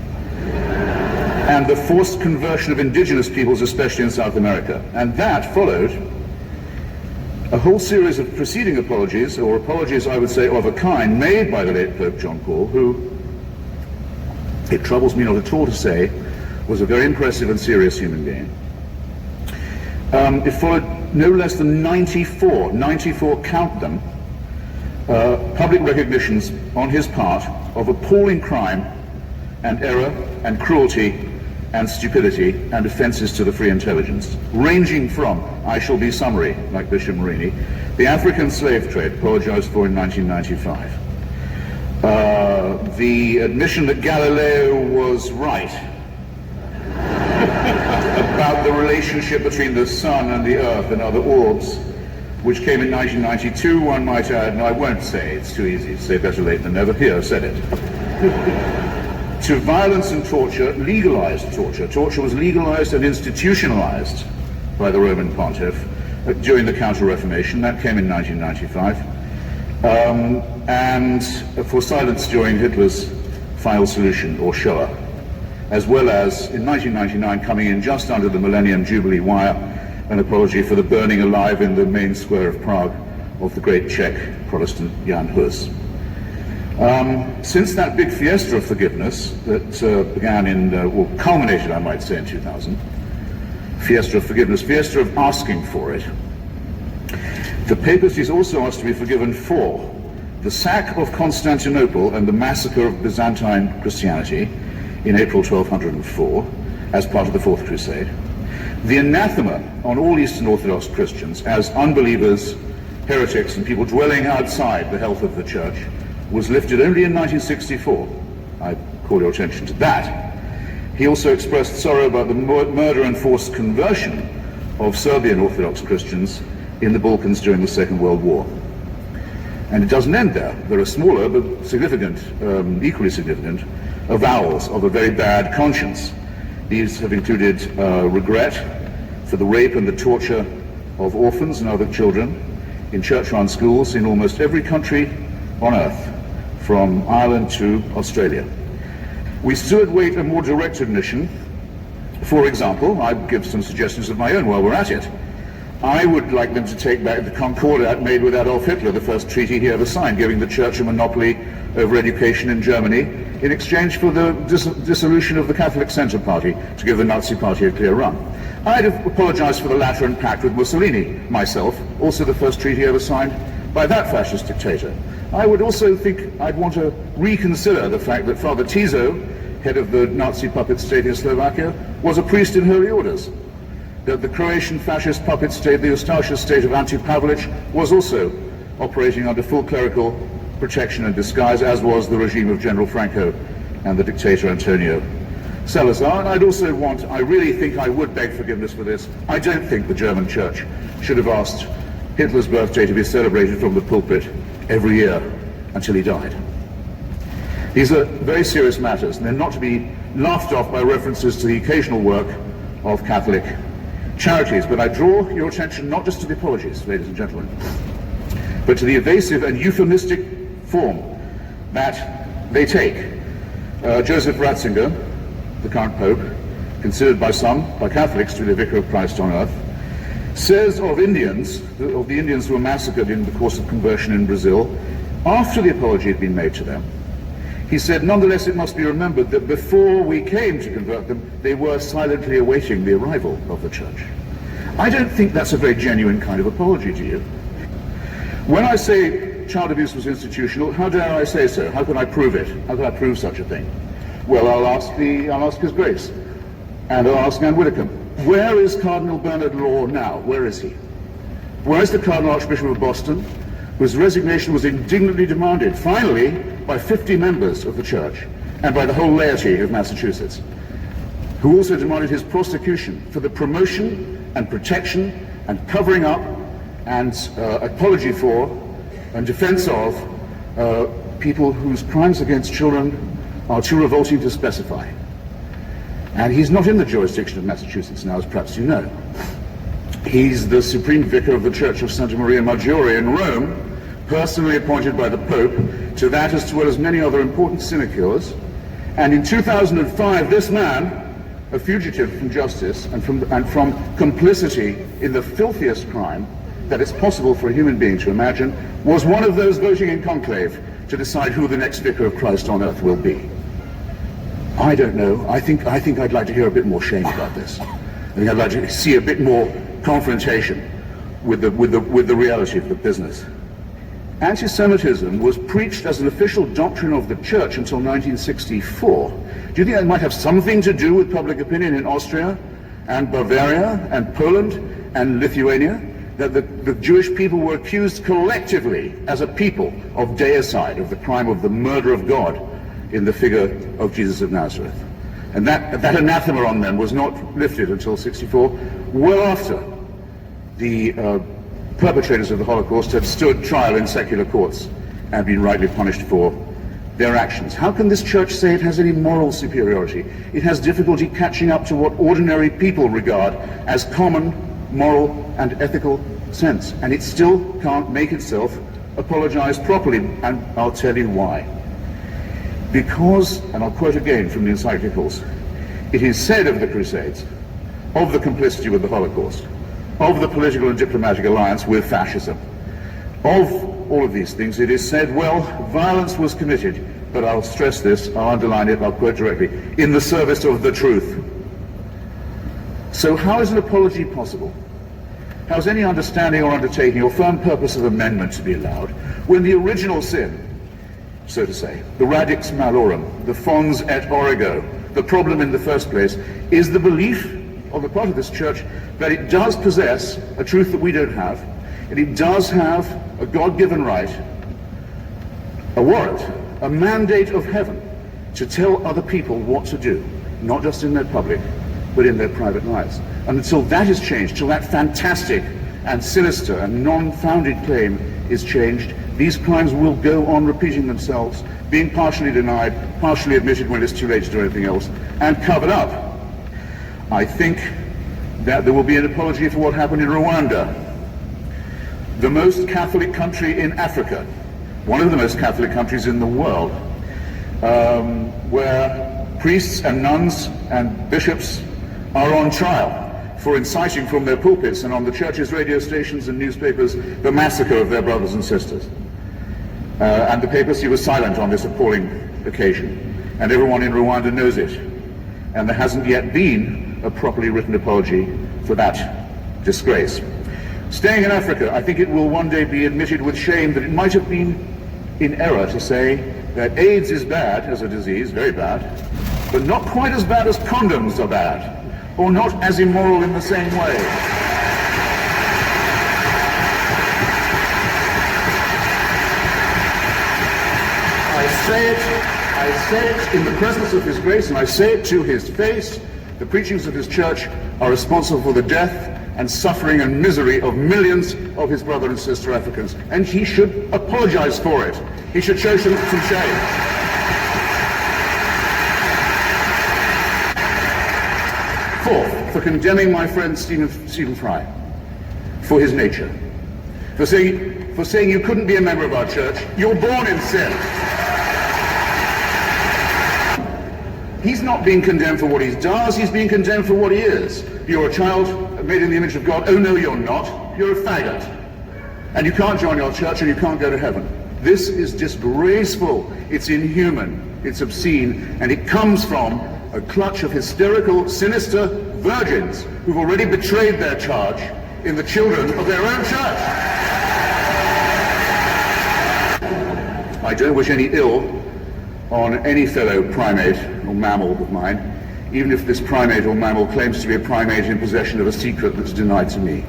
and the forced conversion of indigenous peoples, especially in South America. And that followed a whole series of preceding apologies, or apologies, I would say, of a kind, made by the late Pope John Paul, who, it troubles me not at all to say, was a very impressive and serious human being. It followed no less than 94, count them, public recognitions on his part of appalling crime and error and cruelty and stupidity and offences to the free intelligence, ranging from, I shall be summary, like Bishop Marini, the African slave trade, apologized for in 1995. The admission that Galileo was right about the relationship between the sun and the earth and other orbs, which came in 1992, one might add, and I won't say, it's too easy to say better late than never, here, said it. To violence and torture, legalized torture. Torture was legalized and institutionalized by the Roman Pontiff during the Counter-Reformation. That came in 1995. And for silence during Hitler's final solution, or Shoah, as well as, in 1999, coming in just under the Millennium Jubilee wire, an apology for the burning alive in the main square of Prague of the great Czech Protestant Jan Hus. Since that big fiesta of forgiveness that began in, or culminated, I might say, in 2000, fiesta of forgiveness, fiesta of asking for it, the papacy is also asked to be forgiven for the sack of Constantinople and the massacre of Byzantine Christianity in April 1204 as part of the Fourth Crusade, the anathema on all Eastern Orthodox Christians as unbelievers, heretics, and people dwelling outside the health of the Church was lifted only in 1964. I call your attention to that. He also expressed sorrow about the murder and forced conversion of Serbian Orthodox Christians in the Balkans during the Second World War. And it doesn't end there. There are smaller but significant, equally significant, avowals of a very bad conscience. These have included regret for the rape and the torture of orphans and other children in church-run schools in almost every country on earth, from Ireland to Australia. We still await a more direct admission. For example, I'd give some suggestions of my own while we're at it. I would like them to take back the Concordat made with Adolf Hitler, the first treaty he ever signed, giving the Church a monopoly over education in Germany in exchange for the dissolution of the Catholic Centre Party to give the Nazi Party a clear run. I'd have apologized for the Lateran Pact with Mussolini, myself, also the first treaty ever signed by that fascist dictator. I would also think I'd want to reconsider the fact that Father Tiso, head of the Nazi puppet state in Slovakia, was a priest in holy orders. That the Croatian fascist puppet state, the Ustaša state of Ante Pavelic, was also operating under full clerical protection and disguise, as was the regime of General Franco and the dictator Antonio Salazar. And I'd also want, I really think I would beg forgiveness for this, I don't think the German Church should have asked Hitler's birthday to be celebrated from the pulpit every year until he died. These are very serious matters, and they're not to be laughed off by references to the occasional work of Catholic charities. But I draw your attention not just to the apologies, ladies and gentlemen, but to the evasive and euphemistic form that they take. Joseph Ratzinger, the current Pope, considered by some, by Catholics, to be the Vicar of Christ on earth, says of the Indians who were massacred in the course of conversion in Brazil, after the apology had been made to them, he said, nonetheless, it must be remembered that before we came to convert them, they were silently awaiting the arrival of the Church. I don't think that's a very genuine kind of apology to you. When I say child abuse was institutional, how dare I say so? How can I prove it? How can I prove such a thing? Well, I'll ask His Grace, and I'll ask Anne Widdecombe. Where is Cardinal Bernard Law now? Where is he? Where is the Cardinal Archbishop of Boston, whose resignation was indignantly demanded, finally, by 50 members of the Church and by the whole laity of Massachusetts, who also demanded his prosecution for the promotion and protection and covering up and apology for and defense of people whose crimes against children are too revolting to specify. And he's not in the jurisdiction of Massachusetts now, as perhaps you know. He's the Supreme Vicar of the Church of Santa Maria Maggiore in Rome, personally appointed by the Pope to that as well as many other important sinecures. And in 2005, this man, a fugitive from justice and from complicity in the filthiest crime that it's possible for a human being to imagine, was one of those voting in conclave to decide who the next Vicar of Christ on earth will be. I don't know. I think I'd like to hear a bit more shame about this. I think I'd like to see a bit more confrontation with the reality of the business. anti-Semitism was preached as an official doctrine of the church until 1964. Do you think that might have something to do with public opinion in Austria and Bavaria and Poland and Lithuania? That the Jewish people were accused collectively as a people of deicide, of the crime of the murder of God in the figure of Jesus of Nazareth. And that anathema on them was not lifted until 64, well after the perpetrators of the Holocaust had stood trial in secular courts and been rightly punished for their actions. How can this church say it has any moral superiority? It has difficulty catching up to what ordinary people regard as common moral and ethical sense, and it still can't make itself apologize properly, and I'll tell you why. Because, and I'll quote again from the encyclicals, it is said of the Crusades, of the complicity with the Holocaust, of the political and diplomatic alliance with fascism, of all of these things, it is said, well, violence was committed, but I'll stress this, I'll underline it, I'll quote directly, in the service of the truth. So how is an apology possible? How is any understanding or undertaking or firm purpose of amendment to be allowed when the original sin, so to say, the radix malorum, the fons et origo, the problem in the first place, is the belief on the part of this church that it does possess a truth that we don't have, and it does have a God-given right, a warrant, a mandate of heaven to tell other people what to do, not just in their public, but in their private lives. And until that is changed, till that fantastic and sinister and non-founded claim is changed, these crimes will go on repeating themselves, being partially denied, partially admitted when it's too late to do anything else, and covered up. I think that there will be an apology for what happened in Rwanda, the most Catholic country in Africa, one of the most Catholic countries in the world, where priests and nuns and bishops are on trial for inciting from their pulpits and on the church's radio stations and newspapers the massacre of their brothers and sisters. And the papacy was silent on this appalling occasion, and everyone in Rwanda knows it. And there hasn't yet been a properly written apology for that disgrace. Staying in Africa, I think it will one day be admitted with shame that it might have been in error to say that AIDS is bad as a disease, very bad, but not quite as bad as condoms are bad, or not as immoral in the same way. I say it in the presence of His grace, and I say it to His face. The preachings of His church are responsible for the death and suffering and misery of millions of His brother and sister Africans, and He should apologize for it. He should show some shame. Fourth, for condemning my friend Stephen Fry for his nature, for saying you couldn't be a member of our church, you're born in sin. He's not being condemned for what he does, he's being condemned for what he is. You're a child made in the image of God. Oh no, you're not. You're a faggot. And you can't join our church and you can't go to heaven. This is disgraceful. It's inhuman. It's obscene. And it comes from a clutch of hysterical, sinister virgins who've already betrayed their charge in the children of their own church. I don't wish any ill on any fellow primate or mammal of mine, even if this primate or mammal claims to be a primate in possession of a secret that's denied to me.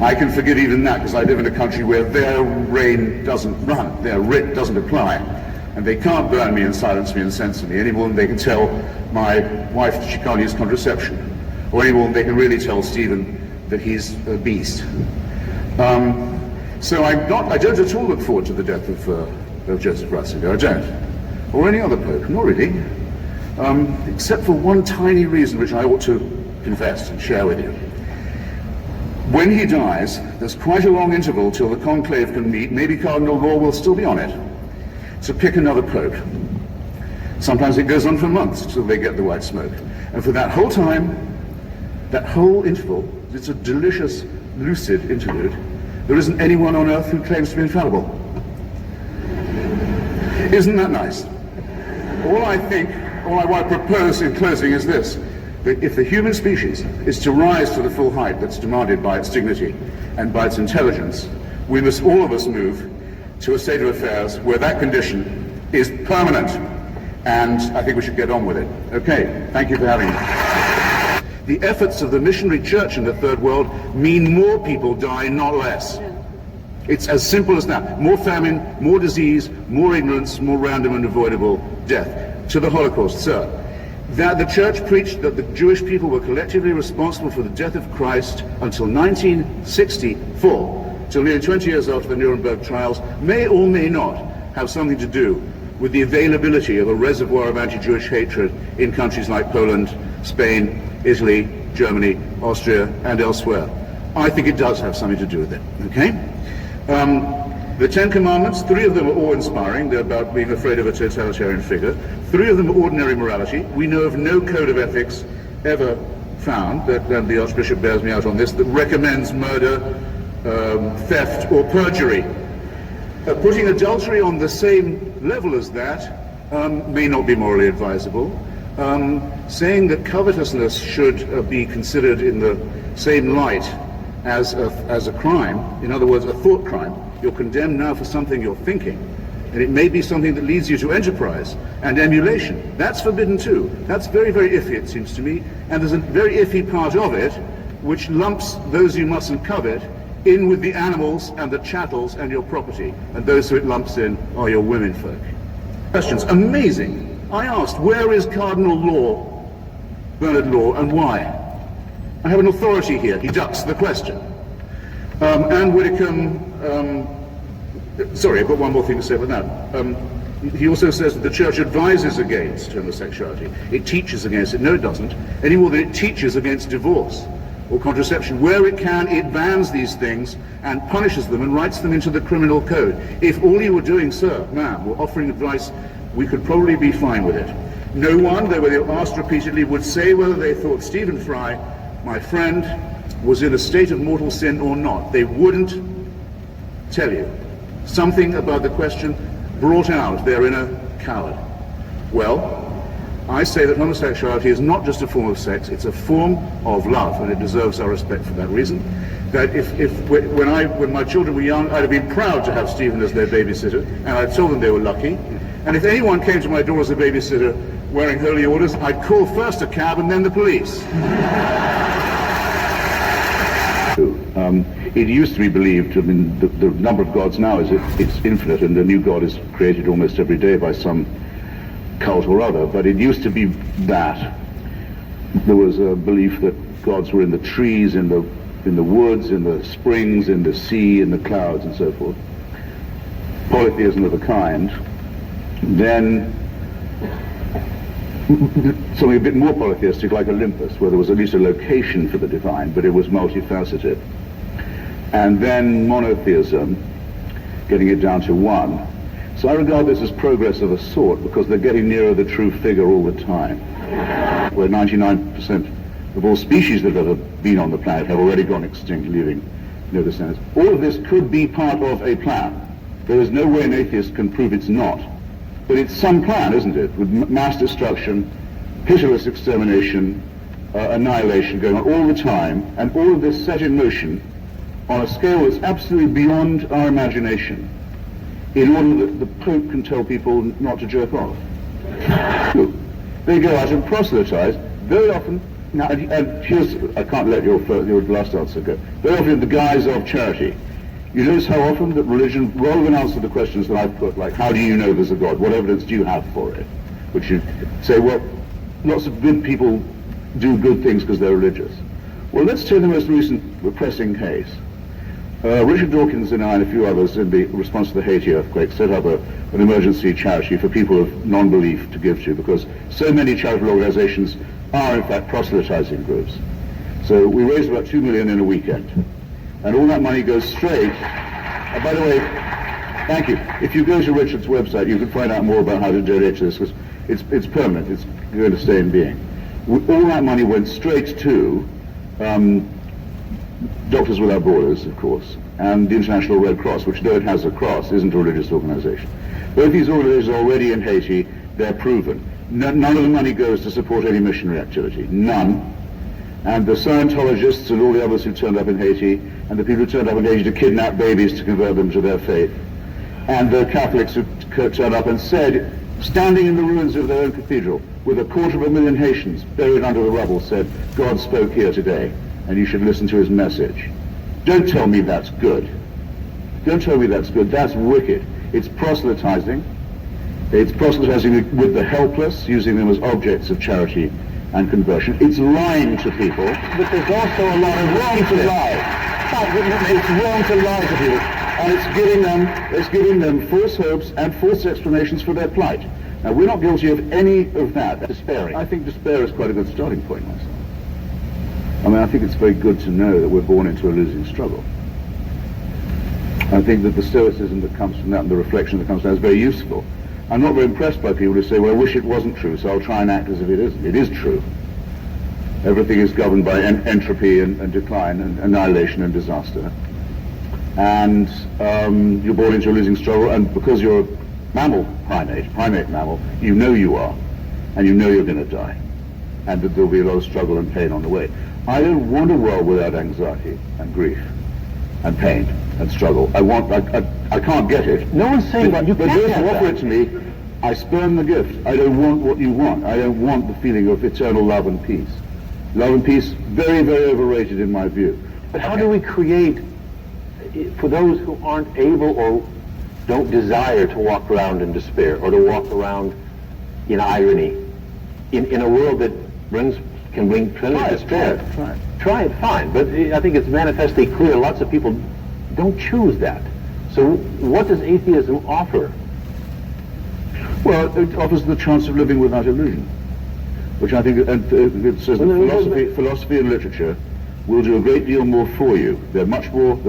I can forgive even that because I live in a country where their reign doesn't run, their writ doesn't apply, and they can't burn me and silence me and censor me any more than they can tell my wife that she can't use contraception, or any more than they can really tell Stephen that he's a beast. So I don't at all look forward to the death of Joseph Ratzinger. I don't. Or any other pope, not really, except for one tiny reason which I ought to confess and share with you. When he dies, there's quite a long interval till the conclave can meet. Maybe Cardinal Law will still be on it, to pick another pope. Sometimes it goes on for months till they get the white smoke. And for that whole time, that whole interval, it's a delicious, lucid interlude, there isn't anyone on earth who claims to be infallible. Isn't that nice? All I want to propose in closing is this, that if the human species is to rise to the full height that's demanded by its dignity and by its intelligence, we must all of us move to a state of affairs where that condition is permanent, and I think we should get on with it. Okay, thank you for having me. The efforts of the missionary church in the third world mean more people die, not less. It's as simple as that. More famine, more disease, more ignorance, more random and avoidable death. To the Holocaust, sir, that the church preached that the Jewish people were collectively responsible for the death of Christ until 1964, till nearly 20 years after the Nuremberg trials, may or may not have something to do with the availability of a reservoir of anti-Jewish hatred in countries like Poland, Spain, Italy, Germany, Austria, and elsewhere. I think it does have something to do with it, okay? The Ten Commandments, 3 of them are awe-inspiring. They're about being afraid of a totalitarian figure. 3 of them are ordinary morality. We know of no code of ethics ever found, and the Archbishop bears me out on this, that recommends murder, theft, or perjury. Putting adultery on the same level as that may not be morally advisable. Saying that covetousness should be considered in the same light as a crime, in other words, a thought crime. You're condemned now for something you're thinking, and it may be something that leads you to enterprise and emulation. That's forbidden too. That's very, very iffy, it seems to me, and there's a very iffy part of it which lumps those you mustn't covet in with the animals and the chattels and your property, and those who it lumps in are your womenfolk. Questions. Amazing. I asked, where is Cardinal Law, Bernard Law, and why? I have an authority here. He ducks the question. Anne Widdecombe, sorry, I've got one more thing to say about that. He also says that the church advises against homosexuality. It teaches against it. No, it doesn't. Any more than it teaches against divorce or contraception. Where it can, it bans these things and punishes them and writes them into the criminal code. If all you were doing, sir, ma'am, were offering advice, we could probably be fine with it. No one, though they were asked repeatedly, would say whether they thought Stephen Fry, my friend, was in a state of mortal sin or not. They wouldn't tell you. Something about the question brought out their inner coward. Well, I say that homosexuality is not just a form of sex, it's a form of love, and it deserves our respect for that reason. That when my children were young, I'd have been proud to have Stephen as their babysitter, and I'd told them they were lucky. And if anyone came to my door as a babysitter wearing holy orders, I'd call first a cab and then the police. It used to be believed, I mean, the number of gods now is it's infinite, and a new god is created almost every day by some cult or other, but it used to be that there was a belief that gods were in the trees, in the woods, in the springs, in the sea, in the clouds, and so forth. Polytheism of a kind. Then something a bit more polytheistic, like Olympus, where there was at least a location for the divine, but it was multifaceted. And then monotheism, getting it down to one. So I regard this as progress of a sort, because they're getting nearer the true figure all the time. Where 99% of all species that have ever been on the planet have already gone extinct, leaving no descendants. All of this could be part of a plan. There is no way an atheist can prove it's not. But it's some plan, isn't it? With mass destruction, pitiless extermination, annihilation going on all the time, and all of this set in motion on a scale that's absolutely beyond our imagination, in order that the Pope can tell people not to jerk off. They go out and proselytize, very often, and here's, I can't let your last answer go, very often in the guise of charity. You notice how often that religion, rather than answer the questions that I've put, like, how do you know there's a God? What evidence do you have for it? Which you say, well, lots of good people do good things because they're religious. Well, let's take the most recent pressing case. Richard Dawkins and I and a few others, in the response to the Haiti earthquake, set up an emergency charity for people of non-belief to give to, because so many charitable organizations are, in fact, proselytizing groups. So we raised about $2 million in a weekend. And all that money goes straight. By the way, thank you. If you go to Richard's website, you can find out more about how to donate to this, because it's permanent. It's going to stay in being. All that money went straight to Doctors Without Borders, of course, and the International Red Cross, which, though it has a cross, isn't a religious organization. Both these organizations are already in Haiti. They're proven. None of the money goes to support any missionary activity. None. And the Scientologists and all the others who turned up in Haiti, and the people who turned up in Haiti to kidnap babies to convert them to their faith, And the Catholics who turned up and said, standing in the ruins of their own cathedral, with 250,000 Haitians buried under the rubble, said, God spoke here today, and you should listen to his message. Don't tell me that's good. Don't tell me that's good. That's wicked. It's proselytizing. It's proselytizing with the helpless, using them as objects of charity and conversion. It's lying to people. But there's also a lot of wrong to lie. It's wrong to lie to people. And it's giving them false hopes and false explanations for their plight. Now, we're not guilty of any of that. Despairing. I think despair is quite a good starting point myself. I mean, I think it's very good to know that we're born into a losing struggle. I think that the stoicism that comes from that and the reflection that comes from that is very useful. I'm not very impressed by people who say, well, I wish it wasn't true, so I'll try and act as if it isn't. It is true. Everything is governed by entropy and decline and annihilation and disaster. And you're born into a losing struggle, and because you're a mammal primate mammal, you know you are, and you know you're going to die, and that there'll be a lot of struggle and pain on the way. I don't want a world without anxiety and grief and pain and struggle. I can't get it. No one's saying that you can't. But those who offer it to me, I spurn the gift. I don't want what you want. I don't want the feeling of eternal love and peace. Love and peace, very, very overrated in my view. But how do we create, for those who aren't able or don't desire to walk around in despair or to walk around in irony, in a world that can bring tremendous despair? Try it, fine. But I think it's manifestly clear lots of people don't choose that. So what does atheism offer? Well, it offers the chance of living without illusion, which I think it says that philosophy and literature will do a great deal more for you. There's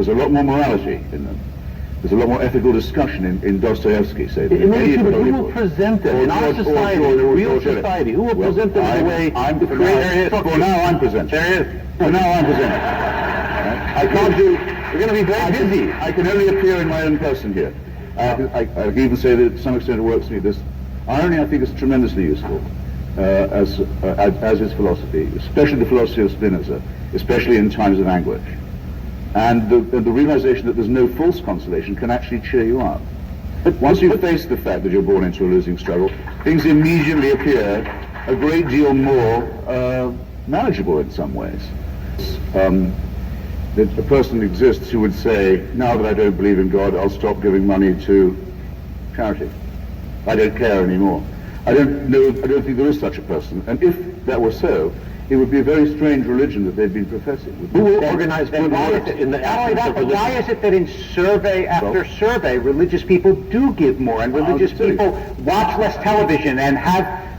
a lot more morality in them. There's a lot more ethical discussion in Dostoevsky, say. Who will present them in our society, in a real society? Who will present them in a way? For now I'm presenting. There is. For now I'm presenting. I can't do. We're going to be very busy. I can only appear in my own person here. I can even say that to some extent it works for me. This irony, I think, is tremendously useful, as is philosophy, especially the philosophy of Spinoza, especially in times of anguish. And the realization that there's no false consolation can actually cheer you up. Once you face the fact that you're born into a losing struggle, things immediately appear a great deal more manageable in some ways. That a person exists who would say, now that I don't believe in God, I'll stop giving money to charity. I don't care anymore. I don't think there is such a person. And if that were so, it would be a very strange religion that they'd been professing. Who will organize good work in the absence of religion? Why is it that in survey after survey, religious people do give more, and religious people watch less television and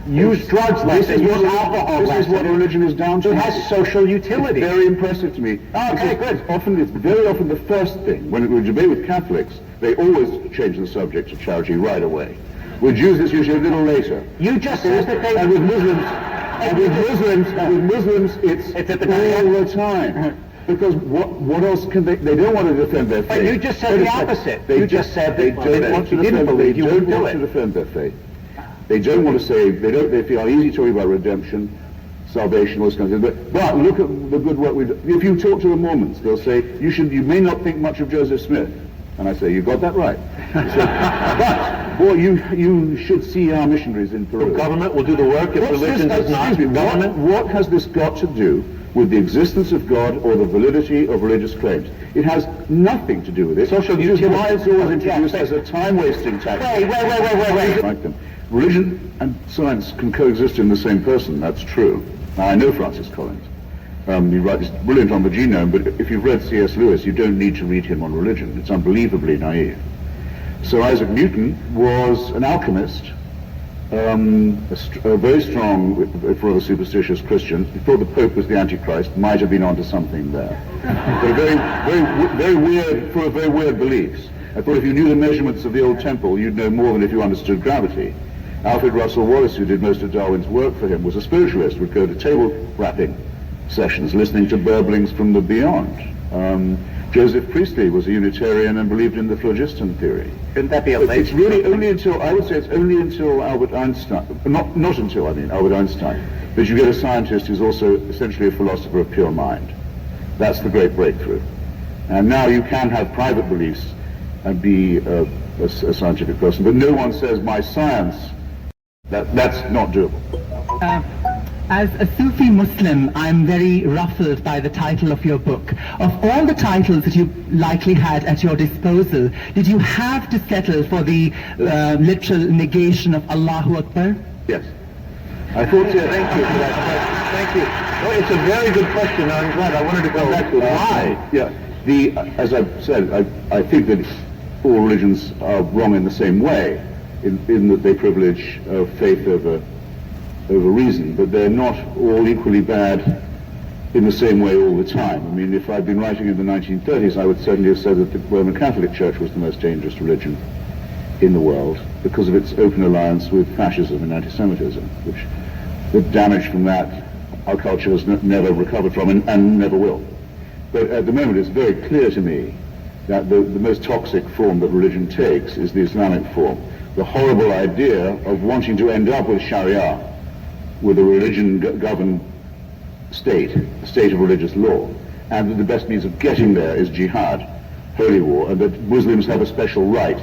use drugs less and use alcohol less? This is what religion is down to. It has social utility. It's very impressive to me. Okay, good. It's very often the first thing. When we debate with Catholics, they always change the subject to charity right away. With Jews, it's usually a little later. You just said that they... And with Muslims, it's at the all the time. Because what else can they don't want to defend their faith. But you just said the opposite. You just said they don't want to defend their faith. They don't want to say, they feel uneasy talking about redemption, salvation, all this kind of thing. But look at the good work we do. If you talk to the Mormons, they'll say, you may not think much of Joseph Smith. And I say, you got that right. But, boy, you should see our missionaries in Peru. The government will do the work if religion does not. What has this got to do with the existence of God or the validity of religious claims? It has nothing to do with it. Social utility. Which is why it's always introduced as a time-wasting tactic. Wait. Like them. Religion and science can coexist in the same person, that's true. Now, I know Francis Collins. He writes brilliant on the genome, but if you've read C.S. Lewis, you don't need to read him on religion. It's unbelievably naive. Sir Isaac Newton was an alchemist, a very strong, if rather superstitious Christian. He thought the Pope was the Antichrist, might have been onto something there. But very weird, full of very weird beliefs. I thought if you knew the measurements of the old temple, you'd know more than if you understood gravity. Alfred Russel Wallace, who did most of Darwin's work for him, was a spiritualist, would go to table rapping sessions, listening to burblings from the beyond. Joseph Priestley was a Unitarian and believed in the phlogiston theory. Couldn't that be a late? It's really only until, I would say it's only until Albert Einstein, not until, Albert Einstein, that you get a scientist who's also essentially a philosopher of pure mind. That's the great breakthrough. And now you can have private beliefs and be a scientific person, but no one says my science. That's not doable. As a Sufi Muslim, I'm very ruffled by the title of your book. Of all the titles that you likely had at your disposal, did you have to settle for the literal negation of Allahu Akbar? Yes. I thought, thank you for that question. Thank you. Well, it's a very good question, and I'm glad. I wanted to go back to it. Why? Yeah. As I've said, I think that all religions are wrong in the same way, in that they privilege faith over reason, but they're not all equally bad in the same way all the time. I mean, if I'd been writing in the 1930s, I would certainly have said that the Roman Catholic Church was the most dangerous religion in the world because of its open alliance with fascism and anti-Semitism, which the damage from that our culture has never recovered from and never will. But at the moment it's very clear to me that the most toxic form that religion takes is the Islamic form. The horrible idea of wanting to end up with Sharia, with a religion-governed state, a state of religious law, and that the best means of getting there is jihad, holy war, and that Muslims have a special right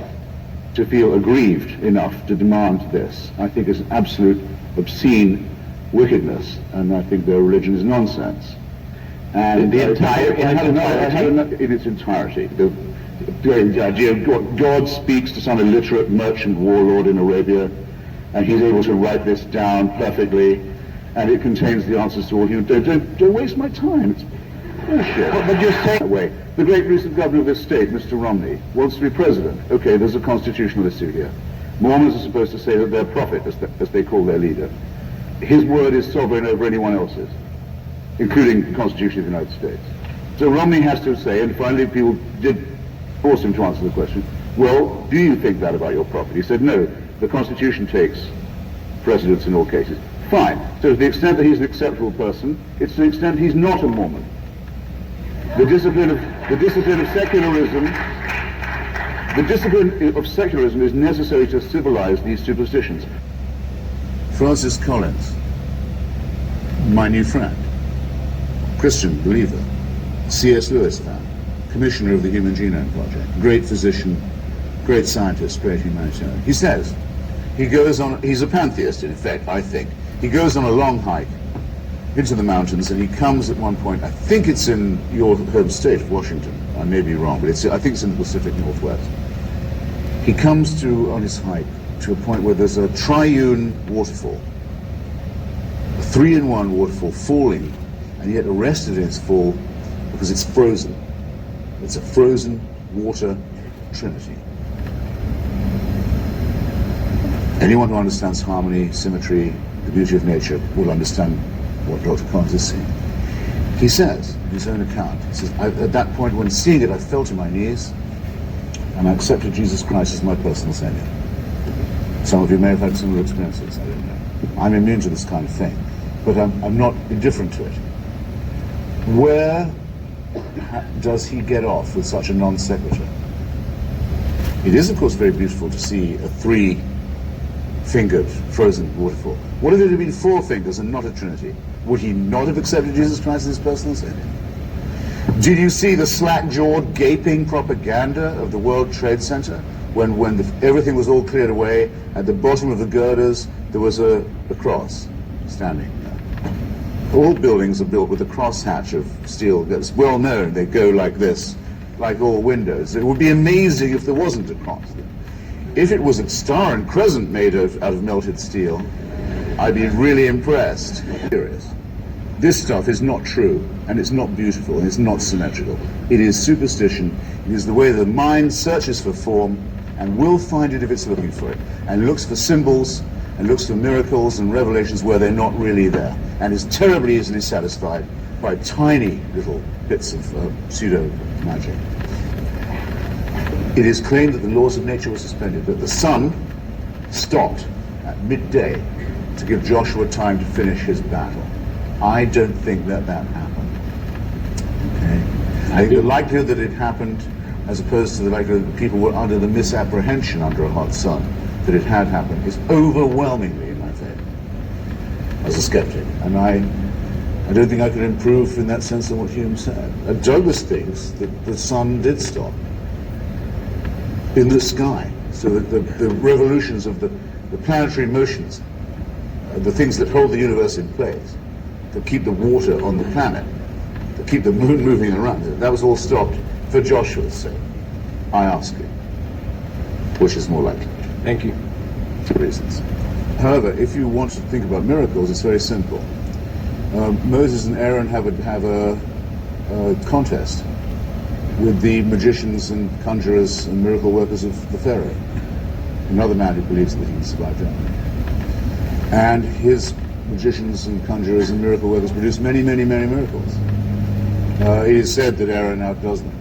to feel aggrieved enough to demand this, I think is absolute obscene wickedness, and I think their religion is nonsense. And in its entirety. The idea of God speaks to some illiterate merchant warlord in Arabia, and he's able to write this down perfectly, and it contains the answers to all human. Don't waste my time. It's bullshit. But you're saying that way. The great recent governor of this state, Mr. Romney, wants to be president. Okay, there's a constitutional issue here. Mormons are supposed to say that they're prophet, as they call their leader. His word is sovereign over anyone else's, including the Constitution of the United States. So Romney has to say, and finally people did force him to answer the question, well, do you think that about your prophet? He said, no, the Constitution takes precedence in all cases. Fine. So to the extent that he's an acceptable person, it's to the extent he's not a Mormon. The discipline of secularism is necessary to civilize these superstitions. Francis Collins, my new friend, Christian believer, C.S. Lewis fan, commissioner of the Human Genome Project, great physician, great scientist, great humanitarian. He says, he's a pantheist in effect, I think. He goes on a long hike into the mountains, and he comes at one point, I think it's in your home state of Washington, I may be wrong, but I think it's in the Pacific Northwest. He comes on his hike to a point where there's a triune waterfall, a 3-in-1 waterfall falling, and yet arrested in its fall because it's frozen. It's a frozen water trinity. Anyone who understands harmony, symmetry, the beauty of nature will understand what Dr. Collins is saying. He says, in his own account, he says, at that point when seeing it, I fell to my knees and I accepted Jesus Christ as my personal Savior. Some of you may have had similar experiences, I don't know. I'm immune to this kind of thing, but I'm not indifferent to it. Where does he get off with such a non sequitur? It is, of course, very beautiful to see a 3-fingered frozen waterfall. What if it had been 4 fingers and not a trinity? Would he not have accepted Jesus Christ as his personal Savior? Did you see the slack-jawed, gaping propaganda of the World Trade Center when everything was all cleared away? At the bottom of the girders there was a cross standing there. All buildings are built with a crosshatch of steel. It's well known. They go like this, like all windows. It would be amazing if there wasn't a cross. If it was a star and crescent made out of melted steel, I'd be really impressed. Serious. This stuff is not true, and it's not beautiful, and it's not symmetrical. It is superstition. It is the way the mind searches for form and will find it if it's looking for it, and looks for symbols and looks for miracles and revelations where they're not really there, and is terribly easily satisfied by tiny little bits of pseudo-magic. It is claimed that the laws of nature were suspended, that the sun stopped at midday to give Joshua time to finish his battle. I don't think that happened. Okay? I think the likelihood that it happened, as opposed to the likelihood that people were under the misapprehension under a hot sun that it had happened, is overwhelmingly in my favor as a skeptic. And I don't think I could improve in that sense on what Hume said. Douglas thinks that the sun did stop in the sky, So that the revolutions of the planetary motions, the things that hold the universe in place, that keep the water on the planet, that keep the moon moving around, that was all stopped for Joshua's sake. I ask you, which is more likely? Thank you. For reasons. However, if you want to think about miracles, it's very simple. Moses and Aaron have a contest with the magicians and conjurers and miracle workers of the Pharaoh, another man who believes that he can survive that. And his magicians and conjurers and miracle workers produce many, many, many miracles. It is said that Aaron outdoes them.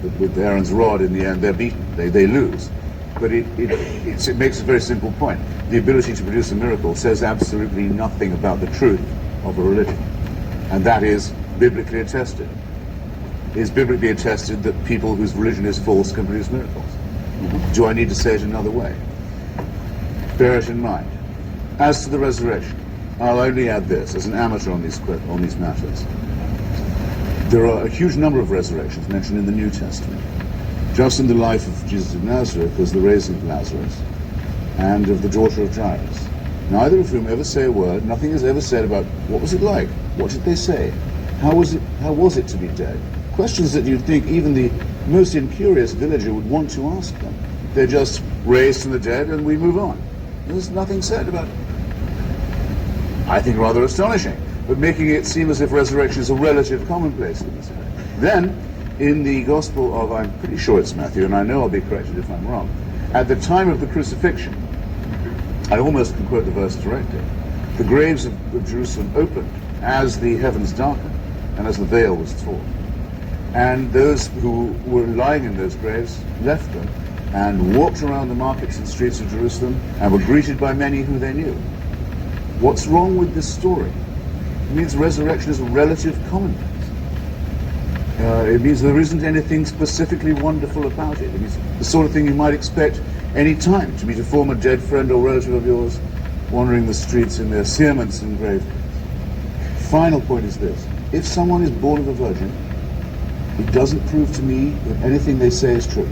But with Aaron's rod, in the end, they're beaten. They lose. But it makes a very simple point. The ability to produce a miracle says absolutely nothing about the truth of a religion. And that is biblically attested. It is biblically attested that people whose religion is false can produce miracles. Do I need to say it another way? Bear it in mind. As to the resurrection, I'll only add this, as an amateur on these matters. There are a huge number of resurrections mentioned in the New Testament. Just in the life of Jesus of Nazareth was the raising of Lazarus and of the daughter of Jairus, neither of whom ever say a word. Nothing is ever said about what was it like, what did they say, how was it to be dead. Questions that you'd think even the most incurious villager would want to ask them. They're just raised from the dead and we move on. There's nothing said about it. I think rather astonishing, but making it seem as if resurrection is a relative commonplace in this way. Then, in the Gospel of, I'm pretty sure it's Matthew, and I know I'll be corrected if I'm wrong, at the time of the crucifixion, I almost can quote the verse directly, the graves of Jerusalem opened as the heavens darkened and as the veil was torn. And those who were lying in those graves left them and walked around the markets and streets of Jerusalem and were greeted by many who they knew. What's wrong with this story? It means resurrection is a relative commonplace. It means there isn't anything specifically wonderful about it. It means the sort of thing you might expect any time, to meet a former dead friend or relative of yours wandering the streets in their cerements and grave. Final point is this. If someone is born of a virgin, it doesn't prove to me that anything they say is true.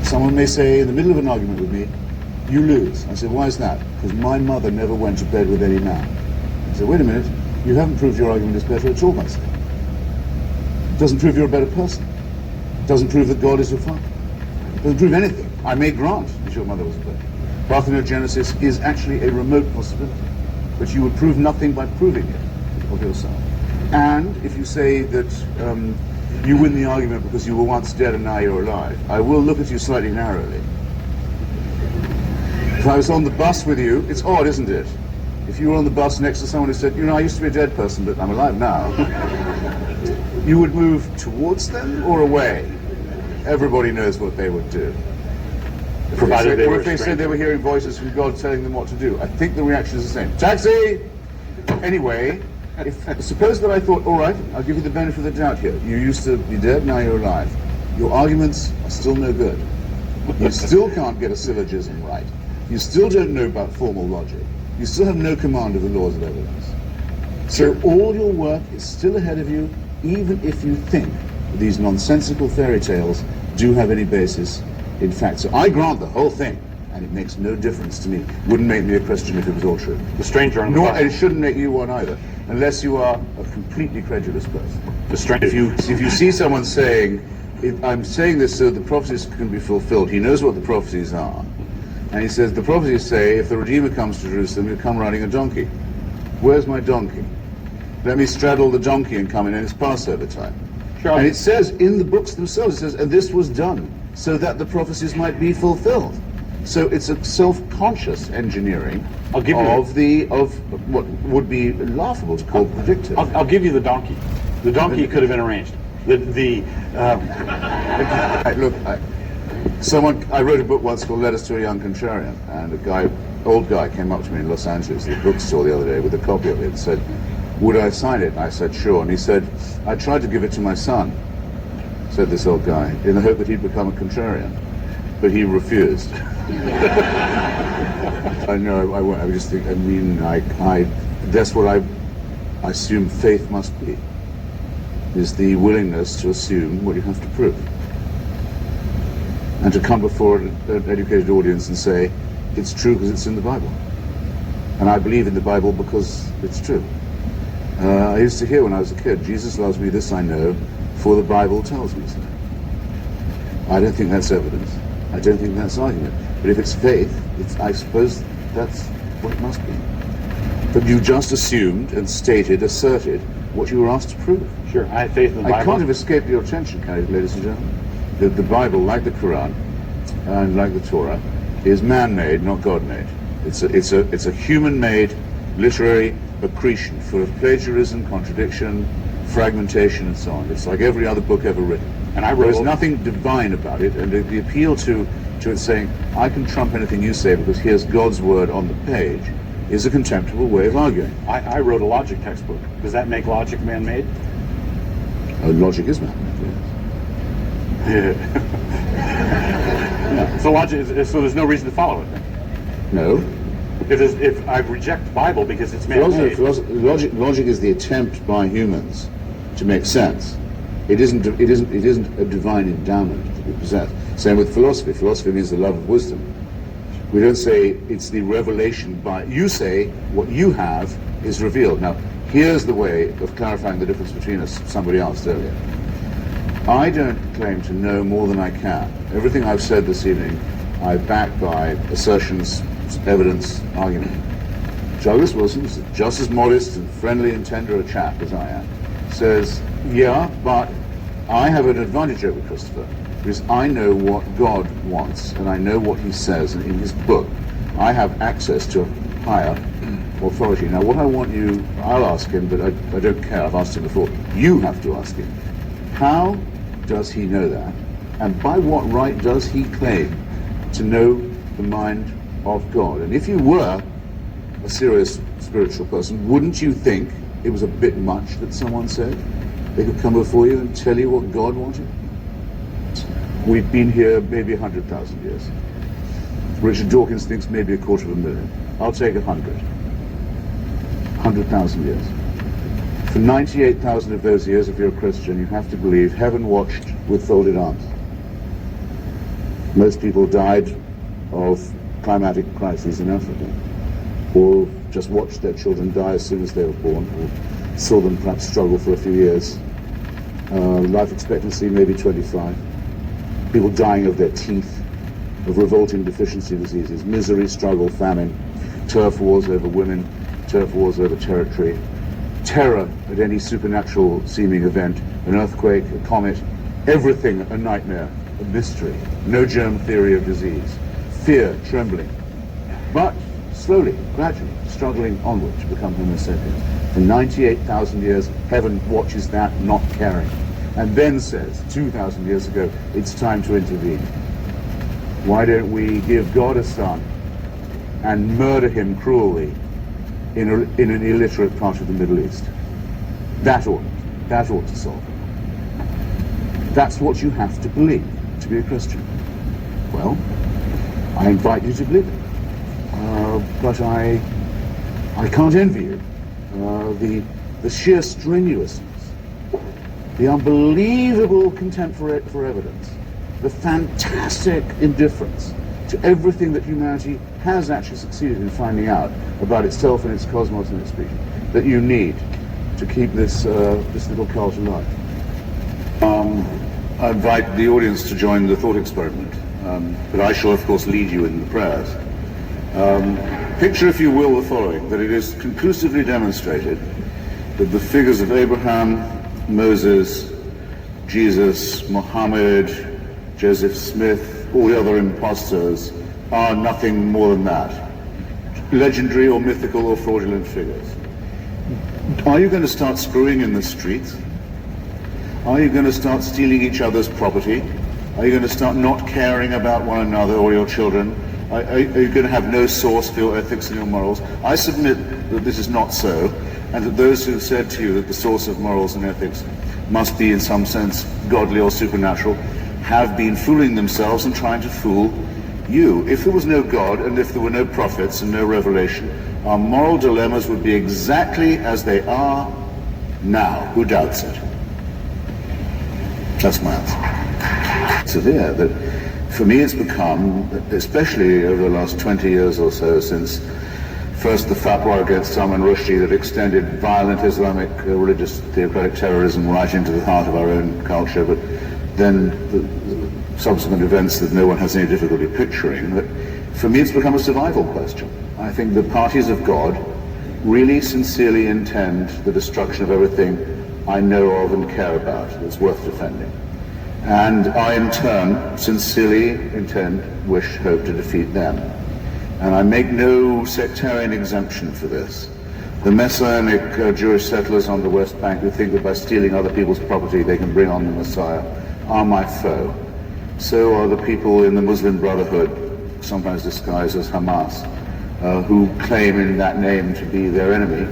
Someone may say in the middle of an argument with me, you lose. I say, why is that? Because my mother never went to bed with any man. I say, wait a minute, you haven't proved your argument is better at all, I say. It doesn't prove you're a better person. It doesn't prove that God is your father. It doesn't prove anything. I may grant that your mother was a virgin. Parthenogenesis is actually a remote possibility. But you would prove nothing by proving it of yourself. And if you say that you win the argument because you were once dead and now you're alive, I will look at you slightly narrowly. If I was on the bus with you, it's odd, isn't it? If you were on the bus next to someone who said, you know, I used to be a dead person, but I'm alive now, you would move towards them or away? Everybody knows what they would do. Provided they were if they said they were hearing voices from God telling them what to do, I think the reaction is the same. Taxi! Anyway, suppose that I thought, all right, I'll give you the benefit of the doubt here. You used to be dead, now you're alive. Your arguments are still no good. You still can't get a syllogism right. You still don't know about formal logic. You still have no command of the laws of evidence. So all your work is still ahead of you, even if you think these nonsensical fairy tales do have any basis in fact. So I grant the whole thing, and it makes no difference to me. Wouldn't make me a Christian if it was all true. The stranger on the Nor bus. it shouldn't make you one either, unless you are a completely credulous person. The stranger. If you see someone saying, I'm saying this so the prophecies can be fulfilled, he knows what the prophecies are. And he says, the prophecies say, if the Redeemer comes to Jerusalem, he'll come riding a donkey. Where's my donkey? Let me straddle the donkey and come in, and it's Passover time. Sure. And it says in the books themselves, it says, and this was done so that the prophecies might be fulfilled. So it's a self-conscious engineering of what would be laughable to call predictive. I'll give you the donkey. The donkey could have been arranged. I wrote a book once called Letters to a Young Contrarian, and old guy came up to me in Los Angeles, the bookstore the other day, with a copy of it and said, would I sign it? And I said, sure. And he said, I tried to give it to my son, said this old guy, in the hope that he'd become a contrarian, but he refused. I know, I just think, that's what I assume faith must be, is the willingness to assume what you have to prove. and to come before an educated audience and say, it's true because it's in the Bible. And I believe in the Bible because it's true. I used to hear when I was a kid, Jesus loves me, this I know, for the Bible tells me so. I don't think that's evidence. I don't think that's argument. But if it's faith, I suppose that's what it must be. But you just assumed and asserted what you were asked to prove. Sure, I have faith in the Bible. I can't have escaped your attention, can I, ladies and gentlemen? The Bible, like the Quran and like the Torah, is man-made, not God-made. It's a human-made literary accretion full of plagiarism, contradiction, fragmentation, and so on. It's like every other book ever written. And there's nothing divine about it, and the appeal to it saying, I can trump anything you say because here's God's word on the page, is a contemptible way of arguing. I wrote a logic textbook. Does that make logic man-made? Logic is man-made, yes. Yeah. So there's no reason to follow it then? No. If I reject the Bible because it's man-made. Logic is the attempt by humans to make sense. It isn't a divine endowment that we possess. Same with philosophy. Philosophy means the love of wisdom. We don't say it's the revelation by... You say what you have is revealed. Now, here's the way of clarifying the difference between us. Somebody asked earlier. I don't claim to know more than I can. Everything I've said this evening, I back by assertions, evidence, argument. Douglas Wilson, just as modest and friendly and tender a chap as I am, says, yeah, but I have an advantage over Christopher, because I know what God wants, and I know what he says in his book. I have access to higher authority. Now, what I want you, I'll ask him, but I don't care, I've asked him before. You have to ask him. How does he know that? And by what right does he claim to know the mind of God? And if you were a serious spiritual person, wouldn't you think it was a bit much that someone said they could come before you and tell you what God wanted? We've been here maybe 100,000 years. Richard Dawkins thinks maybe 250,000. I'll take 100. 100,000 years. For 98,000 of those years, if you're a Christian, you have to believe heaven watched with folded arms. Most people died of climatic crises in Africa, or just watched their children die as soon as they were born, or saw them perhaps struggle for a few years. Life expectancy maybe 25. People dying of their teeth, of revolting deficiency diseases, misery, struggle, famine, turf wars over women, turf wars over territory, terror at any supernatural seeming event, an earthquake, a comet, everything a nightmare, a mystery, no germ theory of disease, fear, trembling, but slowly, gradually, struggling onward to become Homo sapiens. For 98,000 years, heaven watches that, not caring, and then says, 2,000 years ago, it's time to intervene. Why don't we give God a son and murder him cruelly in an illiterate part of the Middle East? That ought to solve it. That's what you have to believe to be a Christian. Well, I invite you to believe it. But I can't envy you the sheer strenuousness, the unbelievable contempt for evidence, the fantastic indifference to everything that humanity has actually succeeded in finding out about itself and its cosmos and its species, that you need to keep this little cult alive. I invite the audience to join the thought experiment, but I shall of course lead you in the prayers. Picture, if you will, the following, that it is conclusively demonstrated that the figures of Abraham, Moses, Jesus, Muhammad, Joseph Smith, all the other imposters are nothing more than that. Legendary or mythical or fraudulent figures. Are you going to start screwing in the streets? Are you going to start stealing each other's property? Are you going to start not caring about one another or your children? Are you going to have no source for your ethics and your morals? I submit that this is not so, and that those who said to you that the source of morals and ethics must be in some sense godly or supernatural have been fooling themselves and trying to fool you. If there was no God and if there were no prophets and no revelation, our moral dilemmas would be exactly as they are now. Who doubts it? That's my answer. Severe that For me, it's become, especially over the last 20 years or so, since first the fatwa against Salman Rushdie that extended violent Islamic religious theocratic terrorism right into the heart of our own culture, but then the subsequent events that no one has any difficulty picturing, that for me it's become a survival question. I think the parties of God really sincerely intend the destruction of everything I know of and care about that's worth defending. And I, in turn, sincerely wish, hope to defeat them. And I make no sectarian exemption for this. The Messianic Jewish settlers on the West Bank who think that by stealing other people's property they can bring on the Messiah are my foe. So are the people in the Muslim Brotherhood, sometimes disguised as Hamas, who claim in that name to be their enemy.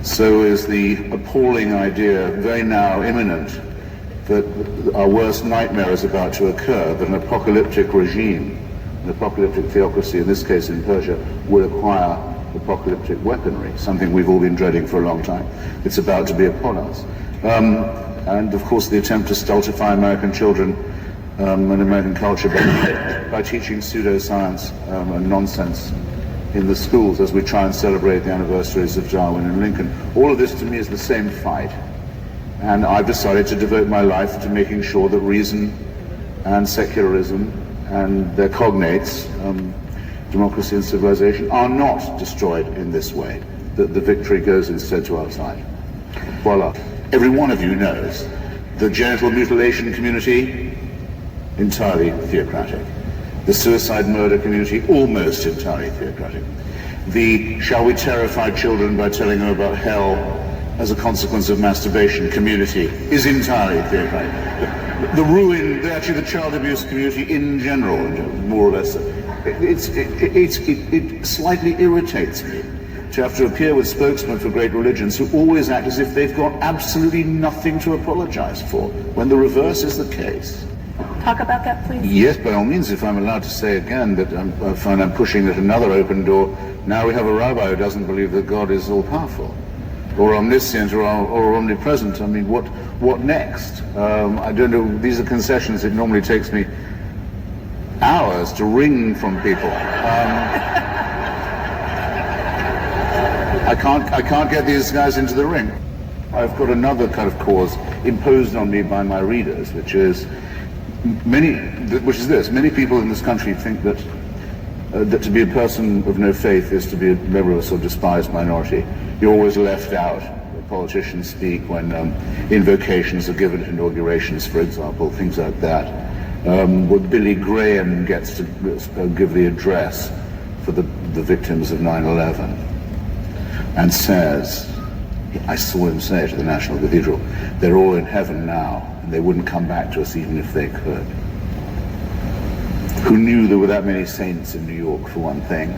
So is the appalling idea, very now imminent, that our worst nightmare is about to occur, that an apocalyptic regime, an apocalyptic theocracy, in this case in Persia, will acquire apocalyptic weaponry, something we've all been dreading for a long time. It's about to be upon us. And of course the attempt to stultify American children and American culture by teaching pseudoscience and nonsense in the schools as we try and celebrate the anniversaries of Darwin and Lincoln. All of this to me is the same fight. And I've decided to devote my life to making sure that reason and secularism and their cognates, democracy and civilization, are not destroyed in this way, that the victory goes instead to our side. Voila. Every one of you knows the genital mutilation community, entirely theocratic. The suicide murder community, almost entirely theocratic. The shall we terrify children by telling them about hell as a consequence of masturbation community is entirely theocratic. The ruin, actually the child abuse community in general, more or less, it slightly irritates me to have to appear with spokesmen for great religions who always act as if they've got absolutely nothing to apologize for, when the reverse is the case. Talk about that, please. Yes, by all means, if I'm allowed to say again that I find I'm pushing at another open door. Now we have a rabbi who doesn't believe that God is all-powerful, or omniscient, or omnipresent. I mean, what next? I don't know. These are concessions. It normally takes me hours to wring from people. I can't get these guys into the ring. I've got another kind of cause imposed on me by my readers, which is this. Many people in this country think that that to be a person of no faith is to be a member of a sort of despised minority. You're always left out. Politicians speak when invocations are given at inaugurations, for example, things like that. When Billy Graham gets to give the address for the victims of 9/11 and says, I saw him say to the National Cathedral, they're all in heaven now, and they wouldn't come back to us even if they could. Who knew there were that many saints in New York, for one thing?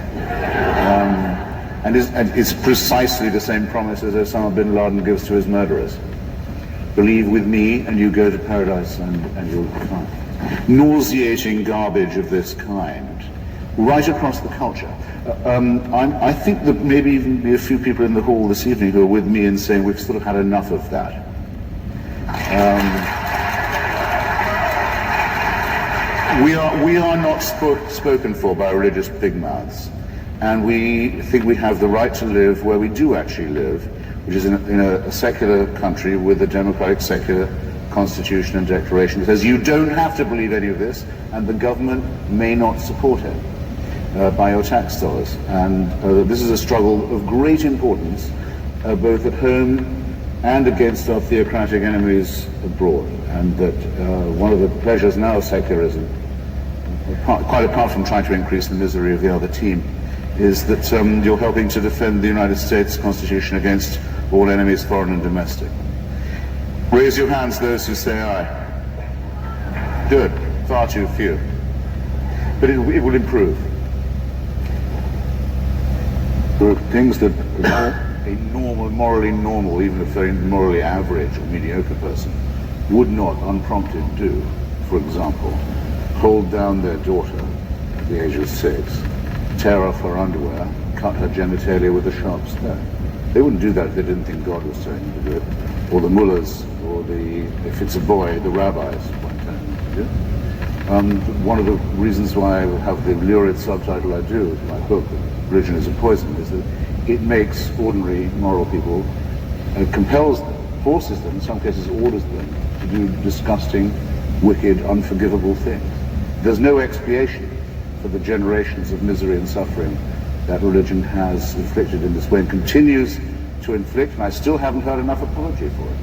And it's precisely the same promise as Osama bin Laden gives to his murderers. Believe with me and you go to paradise and you'll be fine. Nauseating garbage of this kind, right across the culture. I think that maybe even be a few people in the hall this evening who are with me in saying we've sort of had enough of that. We are not spoken for by religious pigmouths, and we think we have the right to live where we do actually live, which is in a secular country with a democratic secular constitution and declaration that says you don't have to believe any of this, and the government may not support it by your tax dollars. And this is a struggle of great importance, both at home and against our theocratic enemies abroad. And that one of the pleasures now of secularism, quite apart from trying to increase the misery of the other team, is that you're helping to defend the United States Constitution against all enemies, foreign and domestic. Raise your hands, those who say aye. Good. Far too few. But it will improve. There are things that a normal, morally normal, even if they're morally average or mediocre person, would not unprompted do. For example, hold down their daughter at the age of 6, tear off her underwear, cut her genitalia with a sharp stone. They wouldn't do that if they didn't think God was telling them to do it. Or the mullahs, or if it's a boy, the rabbis won't tell them to do it. One of the reasons why I have the lurid subtitle I do to my book, Religion is a Poison, is that it makes ordinary moral people, compels them, forces them, in some cases orders them, to do disgusting, wicked, unforgivable things. There's no expiation for the generations of misery and suffering that religion has inflicted in this way and continues to inflict, and I still haven't heard enough apology for it.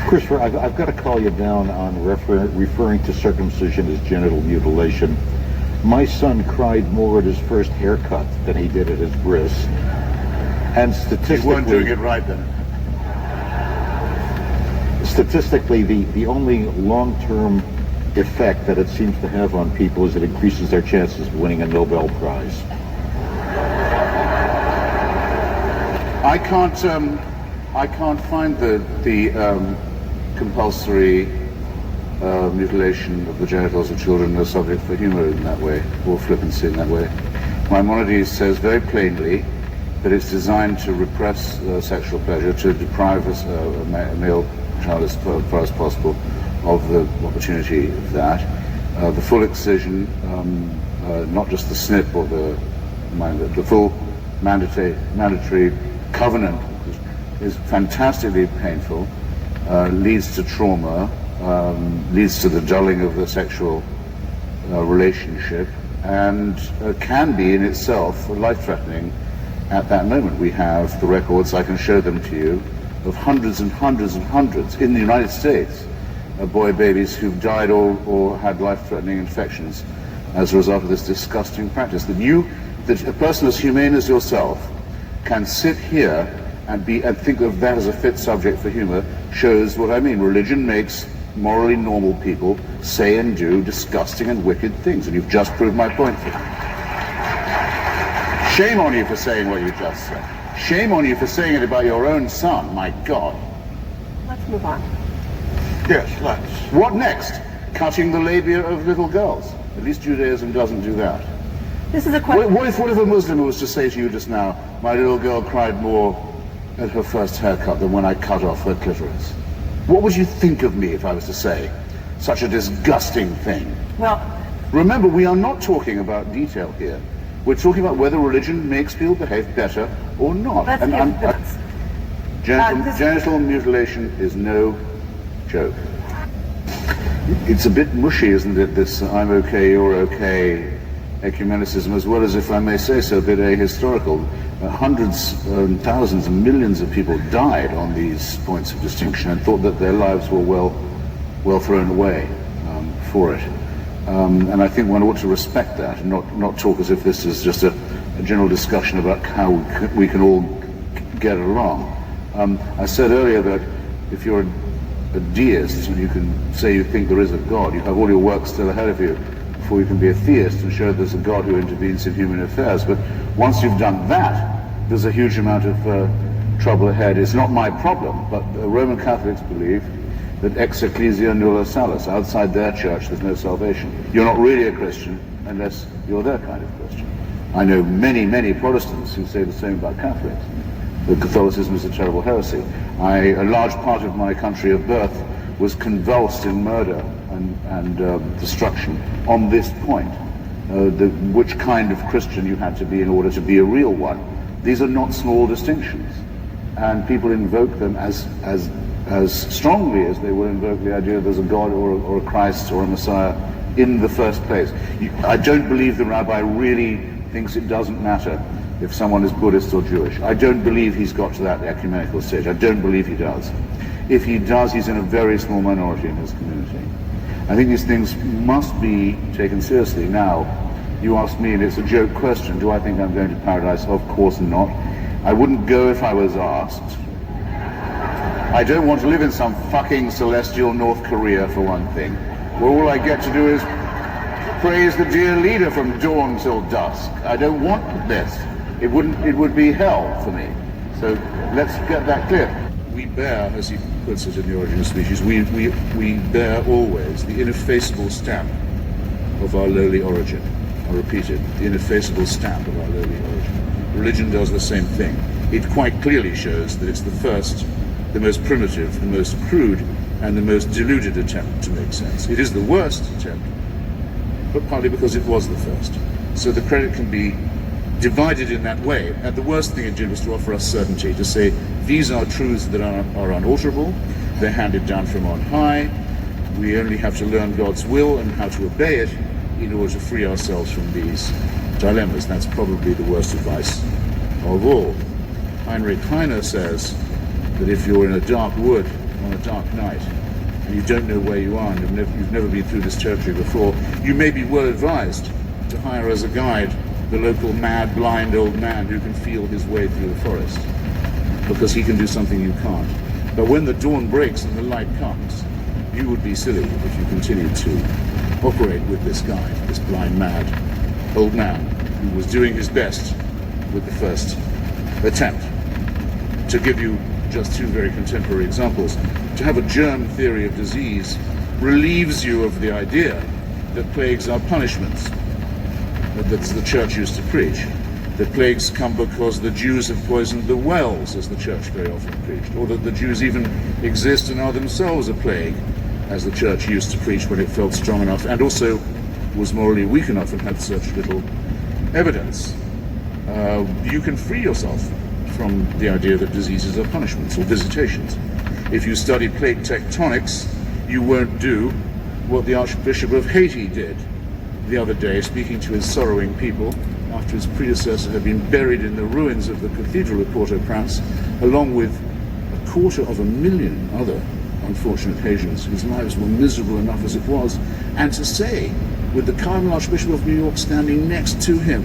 Christopher, I've got to call you down on referring to circumcision as genital mutilation. My son cried more at his first haircut than he did at his bris. And statistically... You weren't doing it right then. Statistically, the only long-term effect that it seems to have on people is it increases their chances of winning a Nobel Prize. I can't find the compulsory mutilation of the genitals of children a subject for humor in that way, or flippancy in that way. Maimonides says very plainly that it's designed to repress sexual pleasure, to deprive a male child as far as possible of the opportunity of that. The full excision, not just the snip or the full mandatory covenant is fantastically painful, leads to trauma, leads to the dulling of the sexual relationship, and can be in itself life-threatening at that moment. We have the records, I can show them to you, of hundreds and hundreds and hundreds in the United States of boy babies who've died or had life-threatening infections as a result of this disgusting practice. That a person as humane as yourself can sit here and think of that as a fit subject for humor shows what I mean. Religion makes morally normal people say and do disgusting and wicked things, and you've just proved my point. Shame on you for saying what you just said. Shame on you for saying it about your own son, my God. Let's move on. Yes, let's. What next? Cutting the labia of little girls. At least Judaism doesn't do that. This is a question. What if a Muslim was to say to you just now, my little girl cried more at her first haircut than when I cut off her clitoris? What would you think of me if I was to say such a disgusting thing? Well, remember, we are not talking about detail here. We're talking about whether religion makes people behave better or not. Genital mutilation is no joke. It's a bit mushy, isn't it, this I'm okay, you're okay ecumenicism, as well as, if I may say so, a bit ahistorical. Hundreds and thousands and millions of people died on these points of distinction and thought that their lives were well thrown away for it. And I think one ought to respect that and not talk as if this is just a general discussion about how we can all get along. I said earlier that if you're a deist and you can say you think there is a God, you have all your work still ahead of you before you can be a theist and show there's a God who intervenes in human affairs. But once you've done that, there's a huge amount of trouble ahead. It's not my problem, but Roman Catholics believe that ex ecclesia nulla salus, outside their church there's no salvation. You're not really a Christian unless you're their kind of Christian. I know many, many Protestants who say the same about Catholics, that Catholicism is a terrible heresy. A large part of my country of birth was convulsed in murder and destruction on this point, which kind of Christian you had to be in order to be a real one. These are not small distinctions, and people invoke them as strongly as they will invoke the idea there's a God or a Christ or a Messiah in the first place. I don't believe the rabbi really thinks it doesn't matter if someone is Buddhist or Jewish. I don't believe he's got to that ecumenical stage. I don't believe he does. If he does, he's in a very small minority in his community. I think these things must be taken seriously. Now, you asked me, and it's a joke question, do I think I'm going to paradise? Of course not. I wouldn't go if I was asked. I don't want to live in some fucking celestial North Korea, for one thing, where all I get to do is praise the dear leader from dawn till dusk. I don't want this. It would be hell for me. So let's get that clear. We bear, as he puts it in The Origin of Species, we bear always the ineffaceable stamp of our lowly origin. I repeat it, the ineffaceable stamp of our lowly origin. Religion does the same thing. It quite clearly shows that it's the first the most primitive, the most crude, and the most deluded attempt to make sense. It is the worst attempt, but partly because it was the first. So the credit can be divided in that way. And the worst thing it did was to offer us certainty, to say these are truths that are unalterable, they're handed down from on high, we only have to learn God's will and how to obey it in order to free ourselves from these dilemmas. That's probably the worst advice of all. Heinrich Heine says that if you're in a dark wood on a dark night and you don't know where you are and you've never been through this territory before, you may be well advised to hire as a guide the local mad, blind old man who can feel his way through the forest, because he can do something you can't. But when the dawn breaks and the light comes, you would be silly if you continued to operate with this guide, this blind, mad old man who was doing his best with the first attempt. To give you just two very contemporary examples, to have a germ theory of disease relieves you of the idea that plagues are punishments, that the church used to preach, that plagues come because the Jews have poisoned the wells, as the church very often preached, or that the Jews even exist and are themselves a plague, as the church used to preach when it felt strong enough and also was morally weak enough and had such little evidence. You can free yourself from the idea that diseases are punishments or visitations. If you study plate tectonics, you won't do what the Archbishop of Haiti did the other day, speaking to his sorrowing people after his predecessor had been buried in the ruins of the Cathedral of Port-au-Prince, along with 250,000 other unfortunate Haitians whose lives were miserable enough as it was, and to say, with the Cardinal Archbishop of New York standing next to him,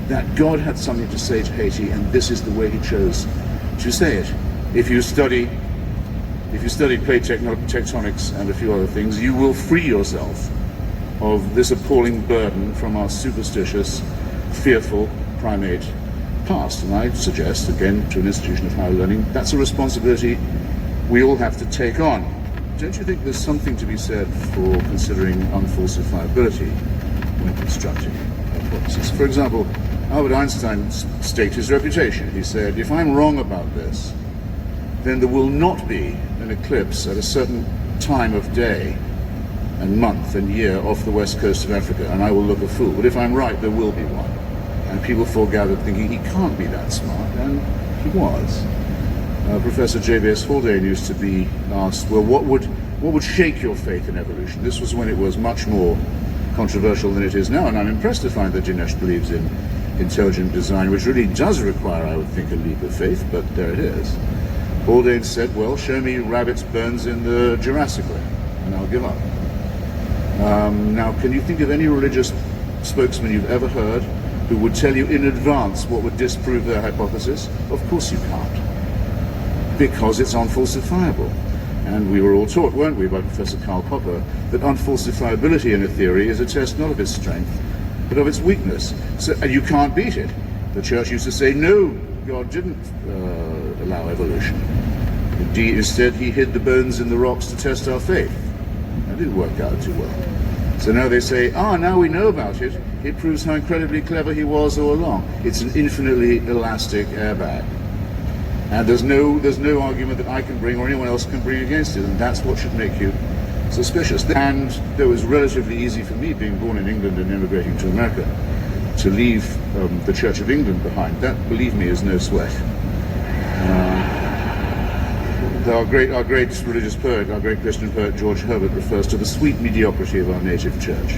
that God had something to say to Haiti, and this is the way he chose to say it. If you study plate tectonics and a few other things, you will free yourself of this appalling burden from our superstitious, fearful primate past. And I suggest, again, to an institution of higher learning, that's a responsibility we all have to take on. Don't you think there's something to be said for considering unfalsifiability when constructing hypotheses? For example, Albert Einstein staked his reputation. He said, if I'm wrong about this, then there will not be an eclipse at a certain time of day and month and year off the west coast of Africa, and I will look a fool. But if I'm right, there will be one. And people foregathered thinking he can't be that smart, and he was. Professor J.B.S. Haldane used to be asked, well, what would shake your faith in evolution? This was when it was much more controversial than it is now, and I'm impressed to find that Dinesh believes in intelligent design, which really does require, I would think, a leap of faith, but there it is. Haldane said, well, show me rabbits' bones in the Jurassic land, and I'll give up. Now, can you think of any religious spokesman you've ever heard who would tell you in advance what would disprove their hypothesis? Of course you can't, because it's unfalsifiable. And we were all taught, weren't we, by Professor Karl Popper, that unfalsifiability in a theory is a test not of its strength, but of its weakness. So, and you can't beat it. The church used to say, no, God didn't allow evolution. Indeed, instead, he hid the bones in the rocks to test our faith. That didn't work out too well. So now they say, now we know about it. It proves how incredibly clever he was all along. It's an infinitely elastic airbag. And there's no argument that I can bring or anyone else can bring against it, and that's what should make you suspicious. And it was relatively easy for me, being born in England and immigrating to America, to leave the Church of England behind. That, believe me, is no sweat. Our great religious poet, our great Christian poet George Herbert refers to the sweet mediocrity of our native church.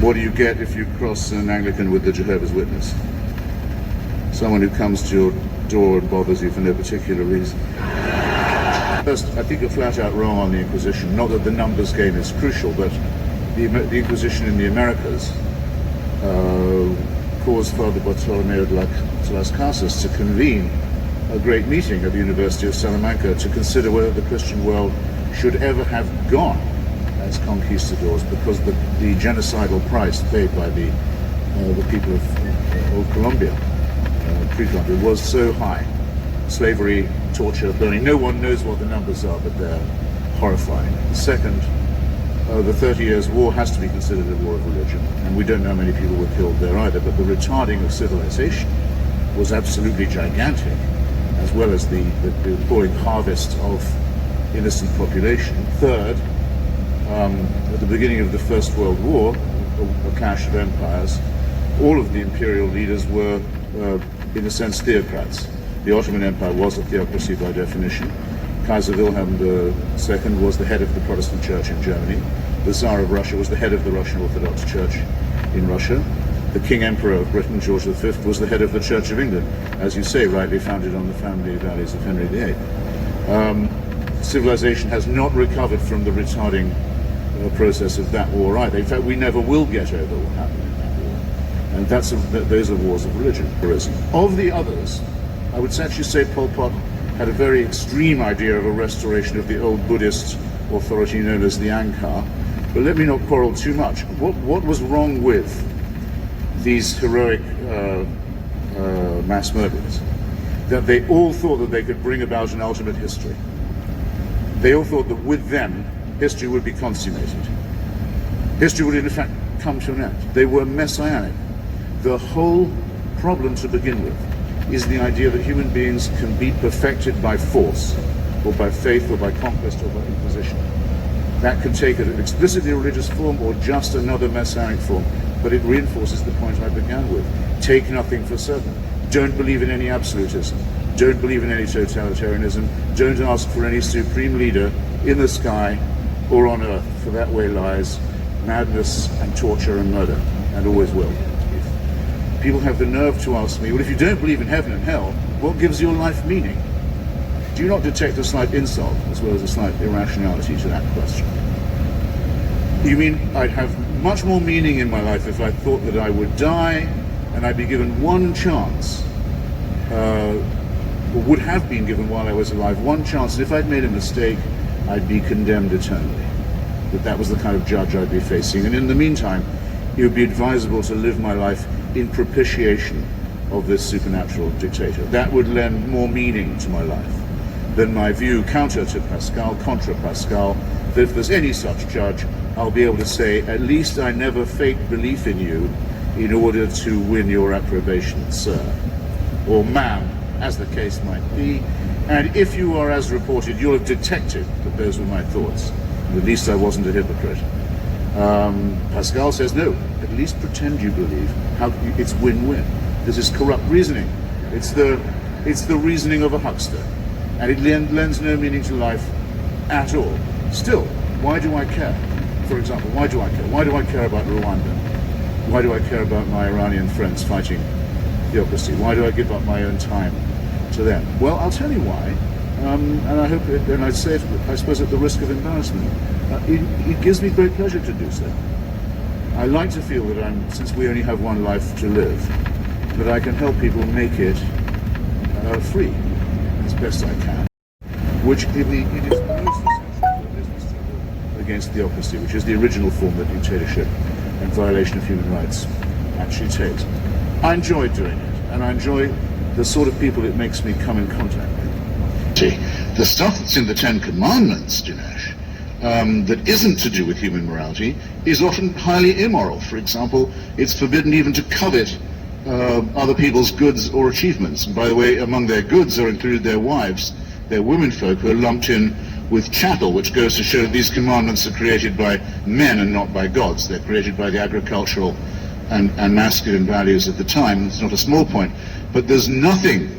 What do you get if you cross an Anglican with the Jehovah's Witness? Someone who comes to your door and bothers you for no particular reason. First, I think you're flat out wrong on the Inquisition. Not that the numbers game is crucial, but the Inquisition in the Americas caused Father Bartolomeo de las Casas to convene a great meeting at the University of Salamanca to consider whether the Christian world should ever have gone as conquistadors, because the genocidal price paid by the people of old Colombia, pre-Colombia, was so high. Slavery, torture, burning. No one knows what the numbers are, but they're horrifying. Second, the 30 Years' War has to be considered a war of religion, and we don't know how many people were killed there either, but the retarding of civilization was absolutely gigantic. as well as the appalling harvest of innocent population. Third, at the beginning of the First World War, a clash of empires, all of the imperial leaders were, in a sense, theocrats. The Ottoman Empire was a theocracy by definition. Kaiser Wilhelm II was the head of the Protestant Church in Germany. The Tsar of Russia was the head of the Russian Orthodox Church in Russia. The King Emperor of Britain, George V, was the head of the Church of England, as you say, rightly founded on the family values of Henry VIII. Civilization has not recovered from the retarding process of that war either. In fact, we never will get over what happened in that war. And those are wars of religion. Of the others, I would actually say Pol Pot had a very extreme idea of a restoration of the old Buddhist authority known as the Angkar. But let me not quarrel too much. What was wrong with these heroic mass murderers? That they all thought that they could bring about an ultimate history. They all thought that with them, history would be consummated. History would in fact come to an end. They were messianic. The whole problem to begin with is the idea that human beings can be perfected by force, or by faith, or by conquest, or by imposition. That can take an explicitly religious form or just another messianic form, but it reinforces the point I began with. Take nothing for certain. Don't believe in any absolutism. Don't believe in any totalitarianism. Don't ask for any supreme leader in the sky or on earth, for that way lies madness and torture and murder, and always will. People have the nerve to ask me, well, if you don't believe in heaven and hell, what gives your life meaning? Do you not detect a slight insult as well as a slight irrationality to that question? You mean I'd have much more meaning in my life if I thought that I would die and I'd be given one chance, or would have been given while I was alive, one chance, and if I'd made a mistake, I'd be condemned eternally. That was the kind of judge I'd be facing. And in the meantime, it would be advisable to live my life in propitiation of this supernatural dictator. That would lend more meaning to my life than my view, counter to Pascal, contra Pascal, that if there's any such judge, I'll be able to say, at least I never faked belief in you in order to win your approbation, sir, or ma'am, as the case might be. And if you are as reported, you'll have detected that those were my thoughts. At least I wasn't a hypocrite. Pascal says, no, at least pretend you believe. It's win-win. This is corrupt reasoning. It's the reasoning of a huckster. And it lends no meaning to life at all. Still, why do I care? For example, why do I care? Why do I care about Rwanda? Why do I care about my Iranian friends fighting theocracy? Why do I give up my own time to them? Well, I'll tell you why. And I hope, and I'd say it, I suppose, at the risk of embarrassment. It gives me great pleasure to do so. I like to feel that since we only have one life to live, that I can help people make it free as best I can. Which it is most essential for business struggle against theocracy, which is the original form that dictatorship and violation of human rights actually takes. I enjoy doing it, and I enjoy the sort of people it makes me come in contact with. The stuff that's in the Ten Commandments, Dinesh, that isn't to do with human morality, is often highly immoral. For example, it's forbidden even to covet other people's goods or achievements. And by the way, among their goods are included their wives, their womenfolk, who are lumped in with chattel, which goes to show that these commandments are created by men and not by gods. They're created by the agricultural and masculine values of the time. It's not a small point. But there's nothing,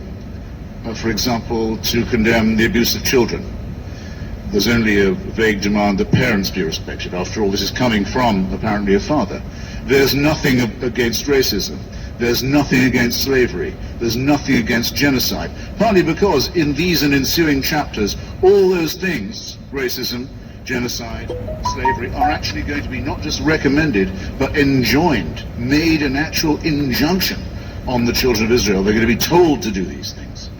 for example, to condemn the abuse of children. There's only a vague demand that parents be respected. After all, this is coming from, apparently, a father. There's nothing against racism. There's nothing against slavery. There's nothing against genocide. Partly because in these and ensuing chapters, all those things, racism, genocide, slavery, are actually going to be not just recommended, but enjoined, made an actual injunction on the children of Israel. They're going to be told to do these things.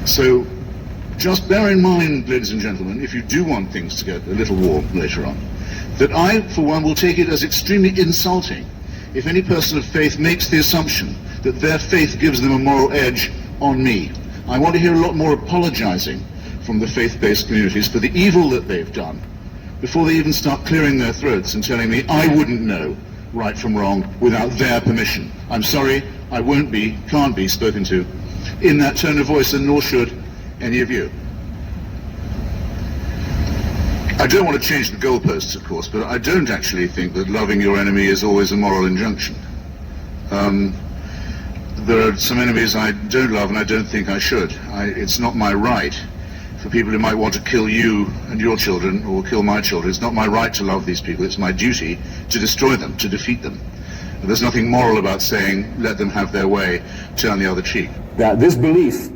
So, just bear in mind, ladies and gentlemen, if you do want things to get a little warm later on, that I, for one, will take it as extremely insulting if any person of faith makes the assumption that their faith gives them a moral edge on me. I want to hear a lot more apologizing from the faith-based communities for the evil that they've done before they even start clearing their throats and telling me I wouldn't know right from wrong without their permission. I'm sorry, I won't be, can't be spoken to in that tone of voice, and nor should any of you. I don't want to change the goalposts, of course, but I don't actually think that loving your enemy is always a moral injunction. There are some enemies I don't love, and I don't think I should. It's not my right for people who might want to kill you and your children, or kill my children. It's not my right to love these people. It's my duty to destroy them, to defeat them. And there's nothing moral about saying, let them have their way, turn the other cheek. That this belief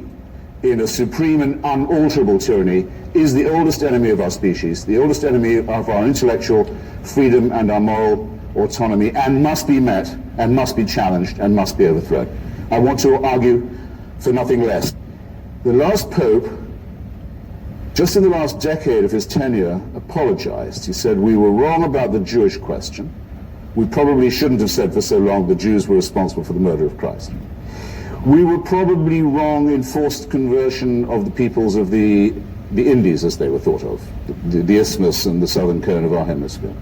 in a supreme and unalterable tyranny is the oldest enemy of our species, the oldest enemy of our intellectual freedom and our moral autonomy, and must be met, and must be challenged, and must be overthrown. I want to argue for nothing less. The last Pope, just in the last decade of his tenure, apologized. He said, we were wrong about the Jewish question. We probably shouldn't have said for so long the Jews were responsible for the murder of Christ. We were probably wrong in forced conversion of the peoples of the Indies, as they were thought of, the Isthmus and the southern cone of our hemisphere.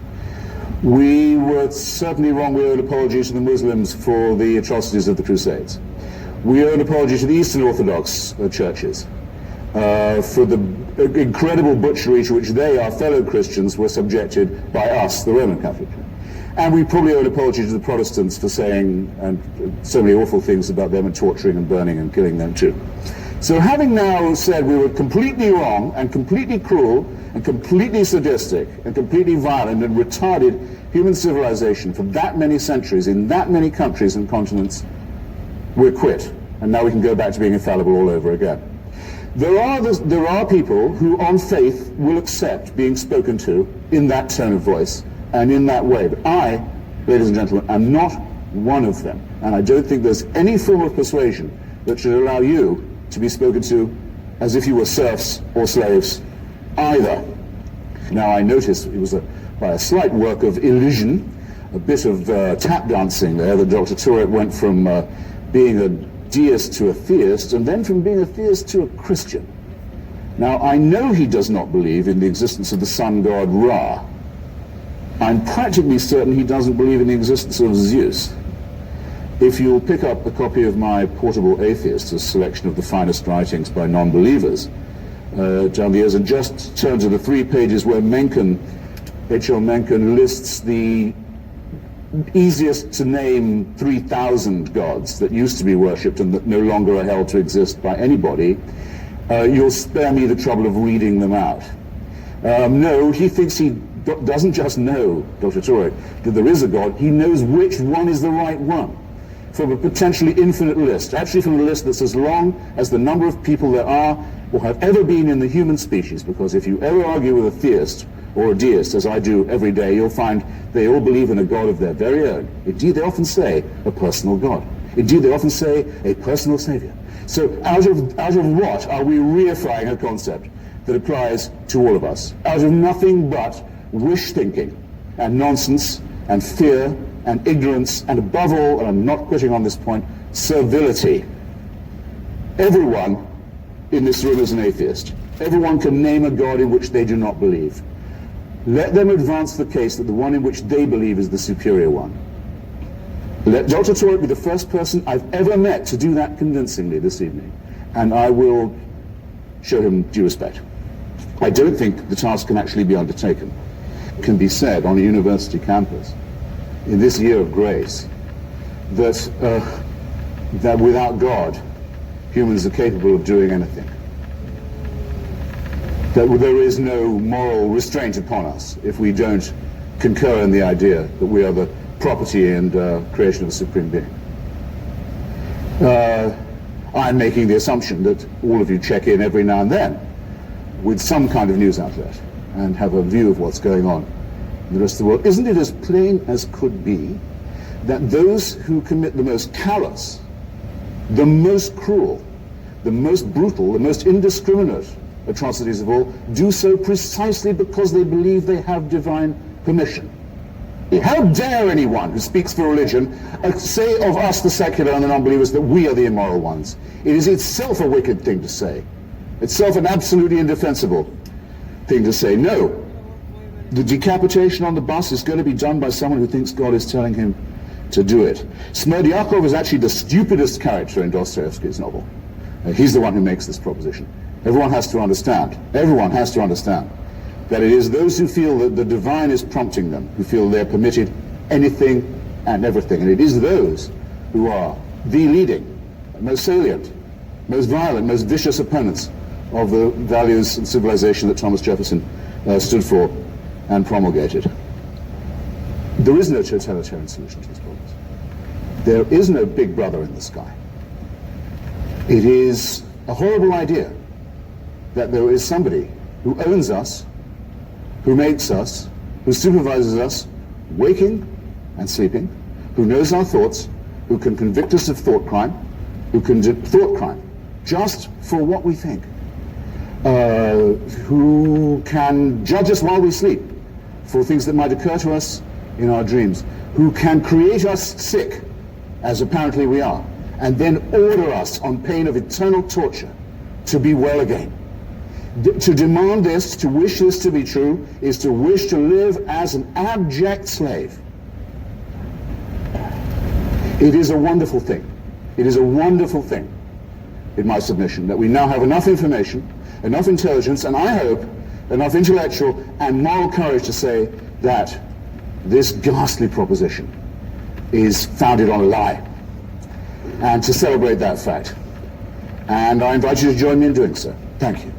We were certainly wrong. We owed apology to the Muslims for the atrocities of the Crusades. We owe an apology to the Eastern Orthodox churches for the incredible butchery to which they, our fellow Christians, were subjected by us, the Roman Catholic Church. And we probably owe an apology to the Protestants for saying so many awful things about them and torturing and burning and killing them too. So having now said we were completely wrong and completely cruel and completely sadistic and completely violent and retarded human civilization for that many centuries in that many countries and continents, we're quit. And now we can go back to being infallible all over again. There are people who on faith will accept being spoken to in that tone of voice and in that way. But I, ladies and gentlemen, am not one of them. And I don't think there's any form of persuasion that should allow you to be spoken to as if you were serfs or slaves either. Now I noticed it was by a slight work of illusion, a bit of tap dancing there, that Dr. Turek went from being a deist to a theist, and then from being a theist to a Christian. Now I know he does not believe in the existence of the sun god Ra. I'm practically certain he doesn't believe in the existence of Zeus. If you'll pick up a copy of my Portable Atheist, a selection of the finest writings by non-believers down the years, and just turn to the 3 pages where Mencken, H.L. Mencken, lists the easiest to name 3,000 gods that used to be worshipped and that no longer are held to exist by anybody, you'll spare me the trouble of reading them out. No, he thinks he doesn't just know, Dr. Turek, that there is a God, he knows which one is the right one from a potentially infinite list, actually from a list that's as long as the number of people there are or have ever been in the human species, because if you ever argue with a theist or a deist, as I do every day, you'll find they all believe in a God of their very own. Indeed, they often say a personal God. Indeed, they often say a personal savior. So out of what are we reifying a concept that applies to all of us? Out of nothing but wish thinking and nonsense and fear and ignorance, and above all, and I'm not quitting on this point, servility. Everyone in this room is an atheist. Everyone can name a God in which they do not believe. Let them advance the case that the one in which they believe is the superior one. Let Dr. Turek be the first person I've ever met to do that convincingly this evening, and I will show him due respect. I don't think the task can actually be undertaken. It can be said on a university campus in this year of grace that without God, humans are capable of doing anything. That there is no moral restraint upon us if we don't concur in the idea that we are the property and creation of a supreme being. I'm making the assumption that all of you check in every now and then with some kind of news outlet and have a view of what's going on in the rest of the world. Isn't it as plain as could be that those who commit the most callous, the most cruel, the most brutal, the most indiscriminate atrocities of all do so precisely because they believe they have divine permission? How dare anyone who speaks for religion say of us, the secular and the non-believers, that we are the immoral ones? It is itself a wicked thing to say. Itself an absolutely indefensible thing to say. No. The decapitation on the bus is going to be done by someone who thinks God is telling him to do it. Smerdyakov is actually the stupidest character in Dostoevsky's novel. He's the one who makes this proposition. Everyone has to understand that it is those who feel that the divine is prompting them, who feel they're permitted anything and everything. And it is those who are the leading, most salient, most violent, most vicious opponents of the values and civilization that Thomas Jefferson stood for and promulgated. There is no totalitarian solution to these problems. There is no big brother in the sky. It is a horrible idea that there is somebody who owns us, who makes us, who supervises us, waking and sleeping, who knows our thoughts, who can convict us of thought crime, who can do thought crime just for what we think, who can judge us while we sleep for things that might occur to us in our dreams, who can create us sick, as apparently we are, and then order us on pain of eternal torture to be well again. To demand this, to wish this to be true, is to wish to live as an abject slave. It is a wonderful thing. It is a wonderful thing, in my submission, that we now have enough information, enough intelligence, and I hope enough intellectual and moral courage to say that this ghastly proposition is founded on a lie, and to celebrate that fact. And I invite you to join me in doing so. Thank you.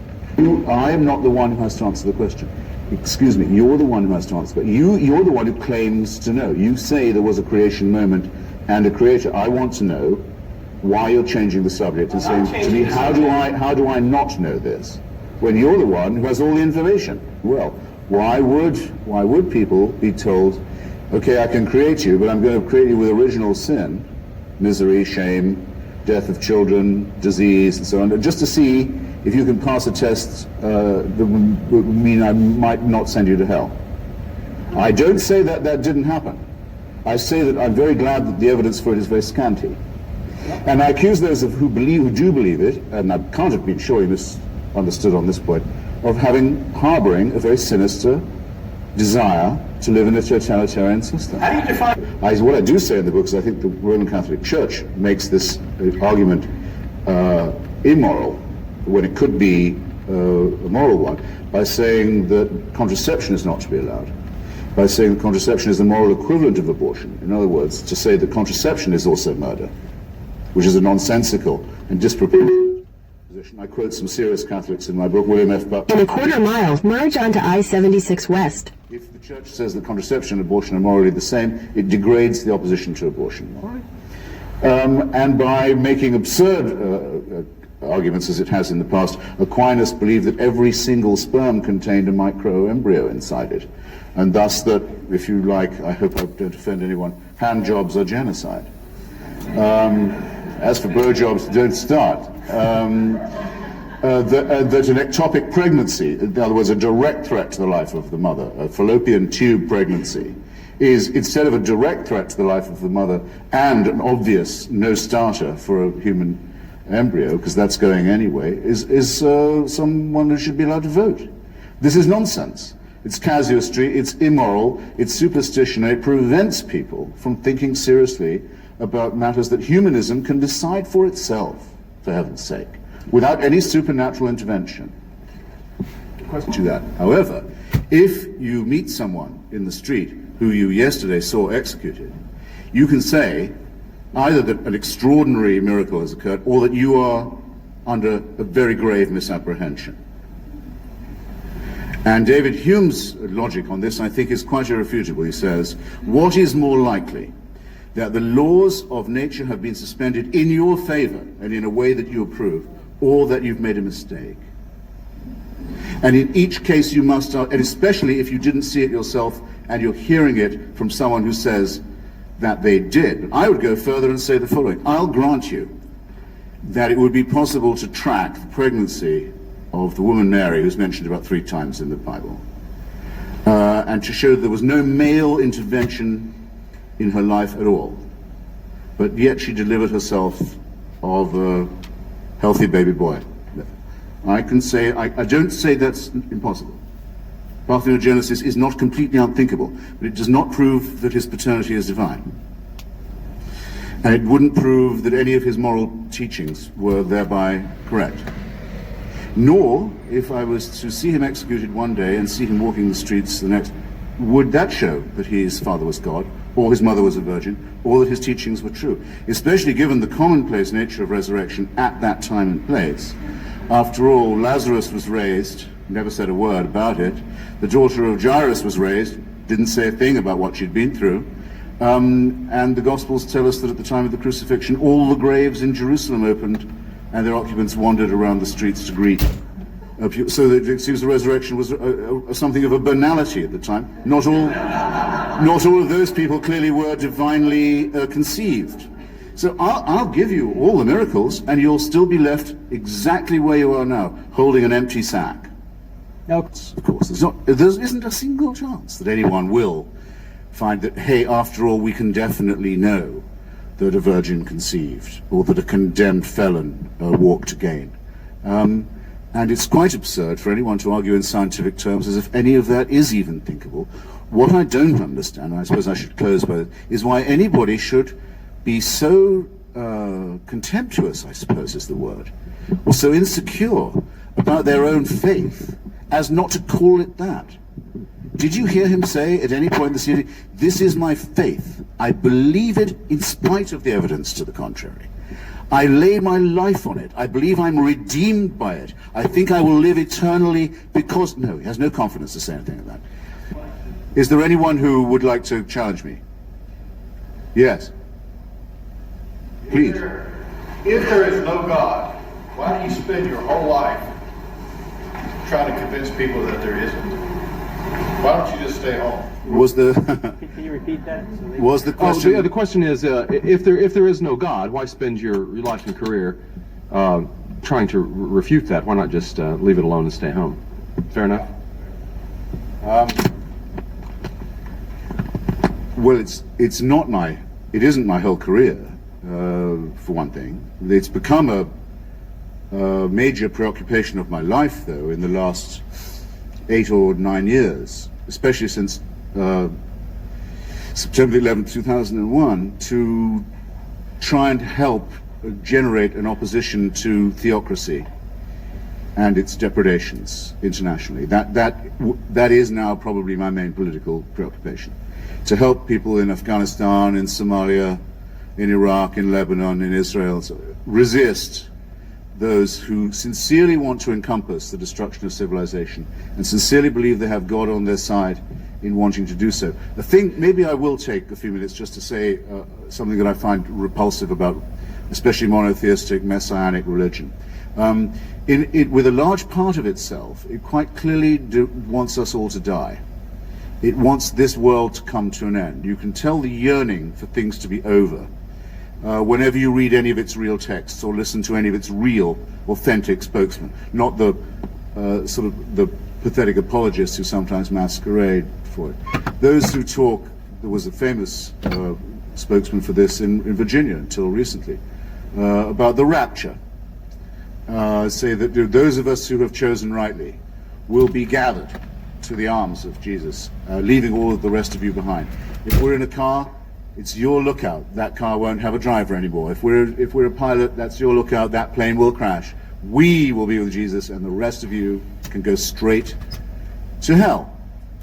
I am not the one who has to answer the question. Excuse me, you're the one who has to answer. But you're the one who claims to know. You say there was a creation moment and a creator. I want to know why you're changing the subject and saying to me, how do I not know this? When you're the one who has all the information. Well, why would people be told, okay, I can create you, but I'm going to create you with original sin, misery, shame, death of children, disease, and so on, just to see if you can pass a test that would mean I might not send you to hell. I don't say that that didn't happen. I say that I'm very glad that the evidence for it is very scanty. And I accuse those who do believe it, and I can't have been sure you misunderstood on this point, of harboring a very sinister desire to live in a totalitarian system. How do you define... What I do say in the book is I think the Roman Catholic Church makes this argument immoral, when it could be a moral one, by saying that contraception is not to be allowed, by saying that contraception is the moral equivalent of abortion. In other words, to say that contraception is also murder, which is a nonsensical and disproportionate position. I quote some serious Catholics in my book, William F. Butler. In a quarter mile, merge onto I-76 West. If the Church says that contraception and abortion are morally the same, it degrades the opposition to abortion. And by making absurd arguments as it has in the past, Aquinas believed that every single sperm contained a microembryo inside it, and thus that, if you like, I hope I don't offend anyone, hand jobs are genocide. As for blowjobs, don't start. That an ectopic pregnancy, in other words, a direct threat to the life of the mother, a fallopian tube pregnancy, is, instead of a direct threat to the life of the mother and an obvious no-starter for a human embryo, because that's going anyway, is someone who should be allowed to vote. This is nonsense. It's casuistry, it's immoral, it's superstition, and it prevents people from thinking seriously about matters that humanism can decide for itself, for heaven's sake, without any supernatural intervention. To that. However, if you meet someone in the street who you yesterday saw executed, you can say either that an extraordinary miracle has occurred or that you are under a very grave misapprehension. And David Hume's logic on this, I think, is quite irrefutable. He says, what is more likely, that the laws of nature have been suspended in your favor and in a way that you approve, or that you've made a mistake? And in each case you must, and especially if you didn't see it yourself and you're hearing it from someone who says that they did. I would go further and say the following. I'll grant you that it would be possible to track the pregnancy of the woman Mary, who's mentioned about 3 times in the Bible, and to show that there was no male intervention in her life at all, but yet she delivered herself of a healthy baby boy. I can say, I don't say that's impossible. Parthenogenesis is not completely unthinkable, but it does not prove that his paternity is divine. And it wouldn't prove that any of his moral teachings were thereby correct. Nor, if I was to see him executed one day and see him walking the streets the next, would that show that his father was God, or his mother was a virgin, or that his teachings were true, especially given the commonplace nature of resurrection at that time and place. After all, Lazarus was raised, never said a word about it. The daughter of Jairus was raised, didn't say a thing about what she'd been through. And the Gospels tell us that at the time of the crucifixion, all the graves in Jerusalem opened, and their occupants wandered around the streets to greet. So that it seems the resurrection was something of a banality at the time. Not all of those people clearly were divinely conceived. So I'll give you all the miracles, and you'll still be left exactly where you are now, holding an empty sack. Now, of course, there isn't a single chance that anyone will find that, hey, after all, we can definitely know that a virgin conceived, or that a condemned felon walked again. And it's quite absurd for anyone to argue in scientific terms as if any of that is even thinkable. What I don't understand, and I suppose I should close by it, is why anybody should be so contemptuous, I suppose is the word, or so insecure about their own faith as not to call it that. Did you hear him say at any point this evening, "This is my faith. I believe it in spite of the evidence to the contrary. I lay my life on it. I believe I'm redeemed by it. I think I will live eternally because..." No, he has no confidence to say anything like that. Is there anyone who would like to challenge me? Yes. Please. If there is no God, why do you spend your whole life trying to convince people that there isn't? Why don't you just stay home? Can you repeat that? Was the question? The question is, if there is no God, why spend your life and career trying to refute that? Why not just leave it alone and stay home? Fair enough. Well, it isn't my whole career, for one thing. It's become a major preoccupation of my life, though, in the last 8 or 9 years, especially since September 11th, 2001, to try and help generate an opposition to theocracy and its depredations internationally. That is now probably my main political preoccupation. To help people in Afghanistan, in Somalia, in Iraq, in Lebanon, in Israel, resist those who sincerely want to encompass the destruction of civilization and sincerely believe they have God on their side in wanting to do so. The thing, maybe I will take a few minutes just to say something that I find repulsive about especially monotheistic messianic religion. With a large part of itself, it quite clearly wants us all to die. It wants this world to come to an end. You can tell the yearning for things to be over whenever you read any of its real texts or listen to any of its real, authentic spokesmen, not the sort of the pathetic apologists who sometimes masquerade for it. Those who talk, there was a famous spokesman for this in Virginia until recently, about the rapture. Say that those of us who have chosen rightly will be gathered to the arms of Jesus, leaving all of the rest of you behind. If we're in a car, it's your lookout. That car won't have a driver anymore. If we're a pilot, that's your lookout. That plane will crash. We will be with Jesus, and the rest of you can go straight to hell.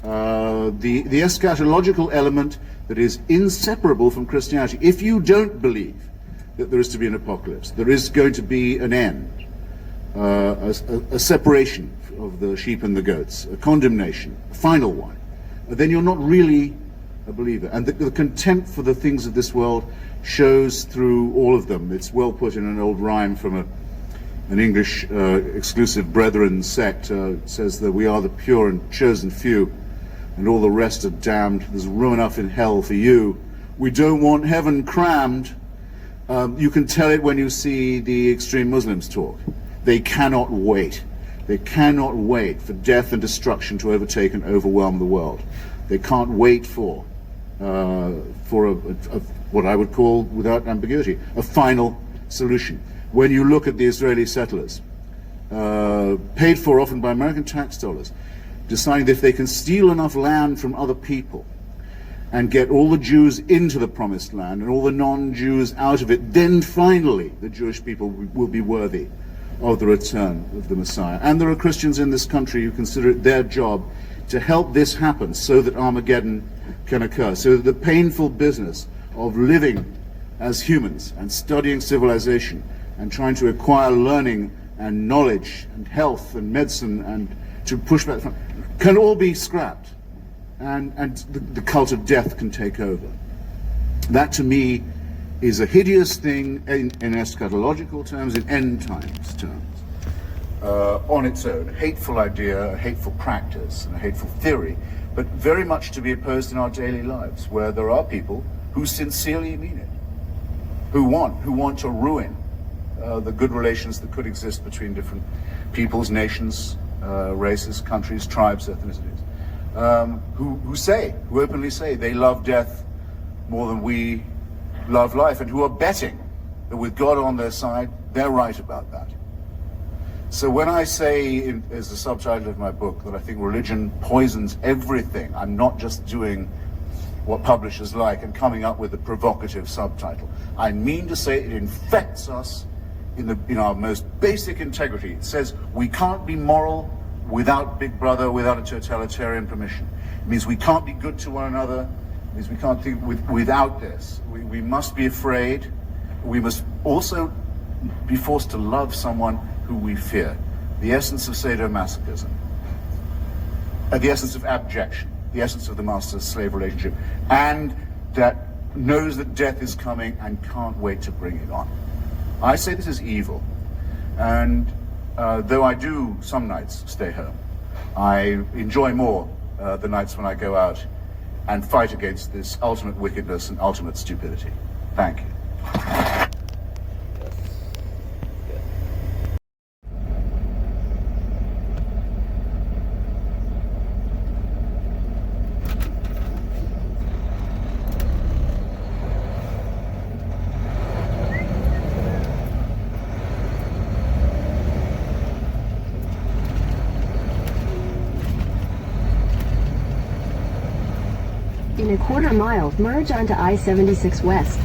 The eschatological element that is inseparable from Christianity. If you don't believe that there is to be an apocalypse, there is going to be an end, a separation of the sheep and the goats, a condemnation, a final one, then you're not really a believer. And the contempt for the things of this world shows through all of them. It's well put in an old rhyme from an English exclusive brethren sect. It says that we are the pure and chosen few, and all the rest are damned. There's room enough in hell for you. We don't want heaven crammed. You can tell it when you see the extreme Muslims talk. They cannot wait. They cannot wait for death and destruction to overtake and overwhelm the world. They can't wait for what I would call, without ambiguity, a final solution. When you look at the Israeli settlers, paid for often by American tax dollars, deciding that if they can steal enough land from other people and get all the Jews into the promised land and all the non-Jews out of it, then finally the Jewish people will be worthy of the return of the Messiah. And there are Christians in this country who consider it their job to help this happen so that Armageddon can occur, so that the painful business of living as humans and studying civilization and trying to acquire learning and knowledge and health and medicine and to push back can all be scrapped, and the cult of death can take over. That to me is a hideous thing in eschatological terms, in end times terms, on its own. A hateful idea, a hateful practice, and a hateful theory, but very much to be opposed in our daily lives, where there are people who sincerely mean it, who want to ruin the good relations that could exist between different peoples, nations, races, countries, tribes, ethnicities, who openly say they love death more than we love life, and who are betting that with God on their side, they're right about that. So when I say, as the subtitle of my book, that I think religion poisons everything, I'm not just doing what publishers like and coming up with a provocative subtitle. I mean to say it infects us in our most basic integrity. It says we can't be moral without Big Brother, without a totalitarian permission. It means we can't be good to one another. It means we can't think without this. We must be afraid. We must also be forced to love someone who we fear. The essence of sadomasochism. The essence of abjection. The essence of the master-slave relationship. And that knows that death is coming and can't wait to bring it on. I say this is evil. And though I do some nights stay home, I enjoy more the nights when I go out and fight against this ultimate wickedness and ultimate stupidity. Thank you. In a quarter mile, merge onto I-76 West.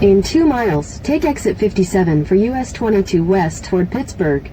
In 2 miles, take exit 57 for US 22 west toward Pittsburgh.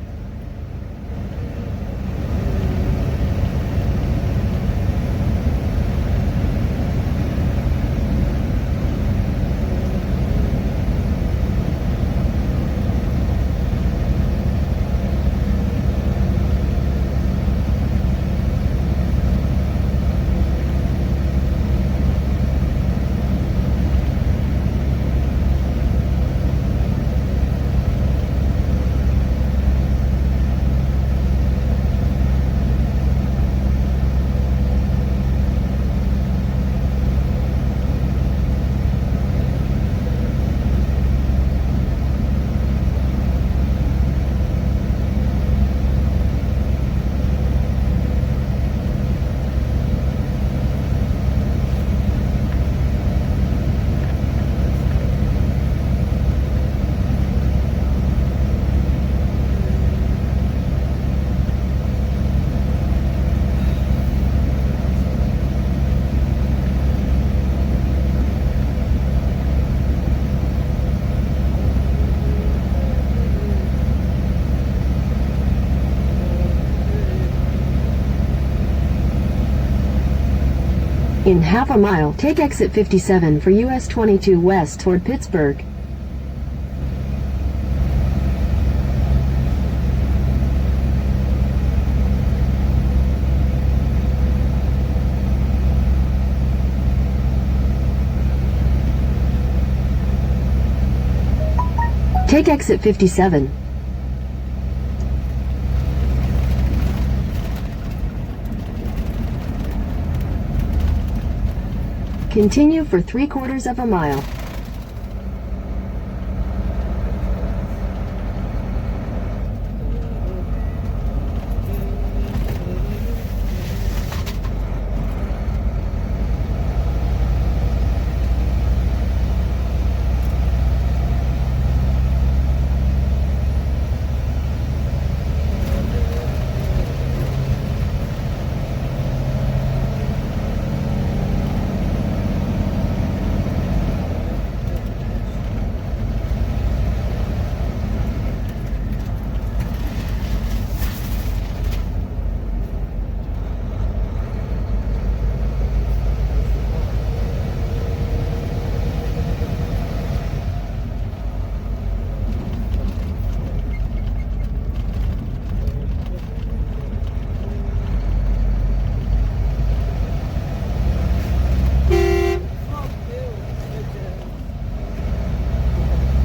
In half a mile, take exit 57 for US 22 west toward Pittsburgh. Take exit 57. Continue for 3/4 of a mile.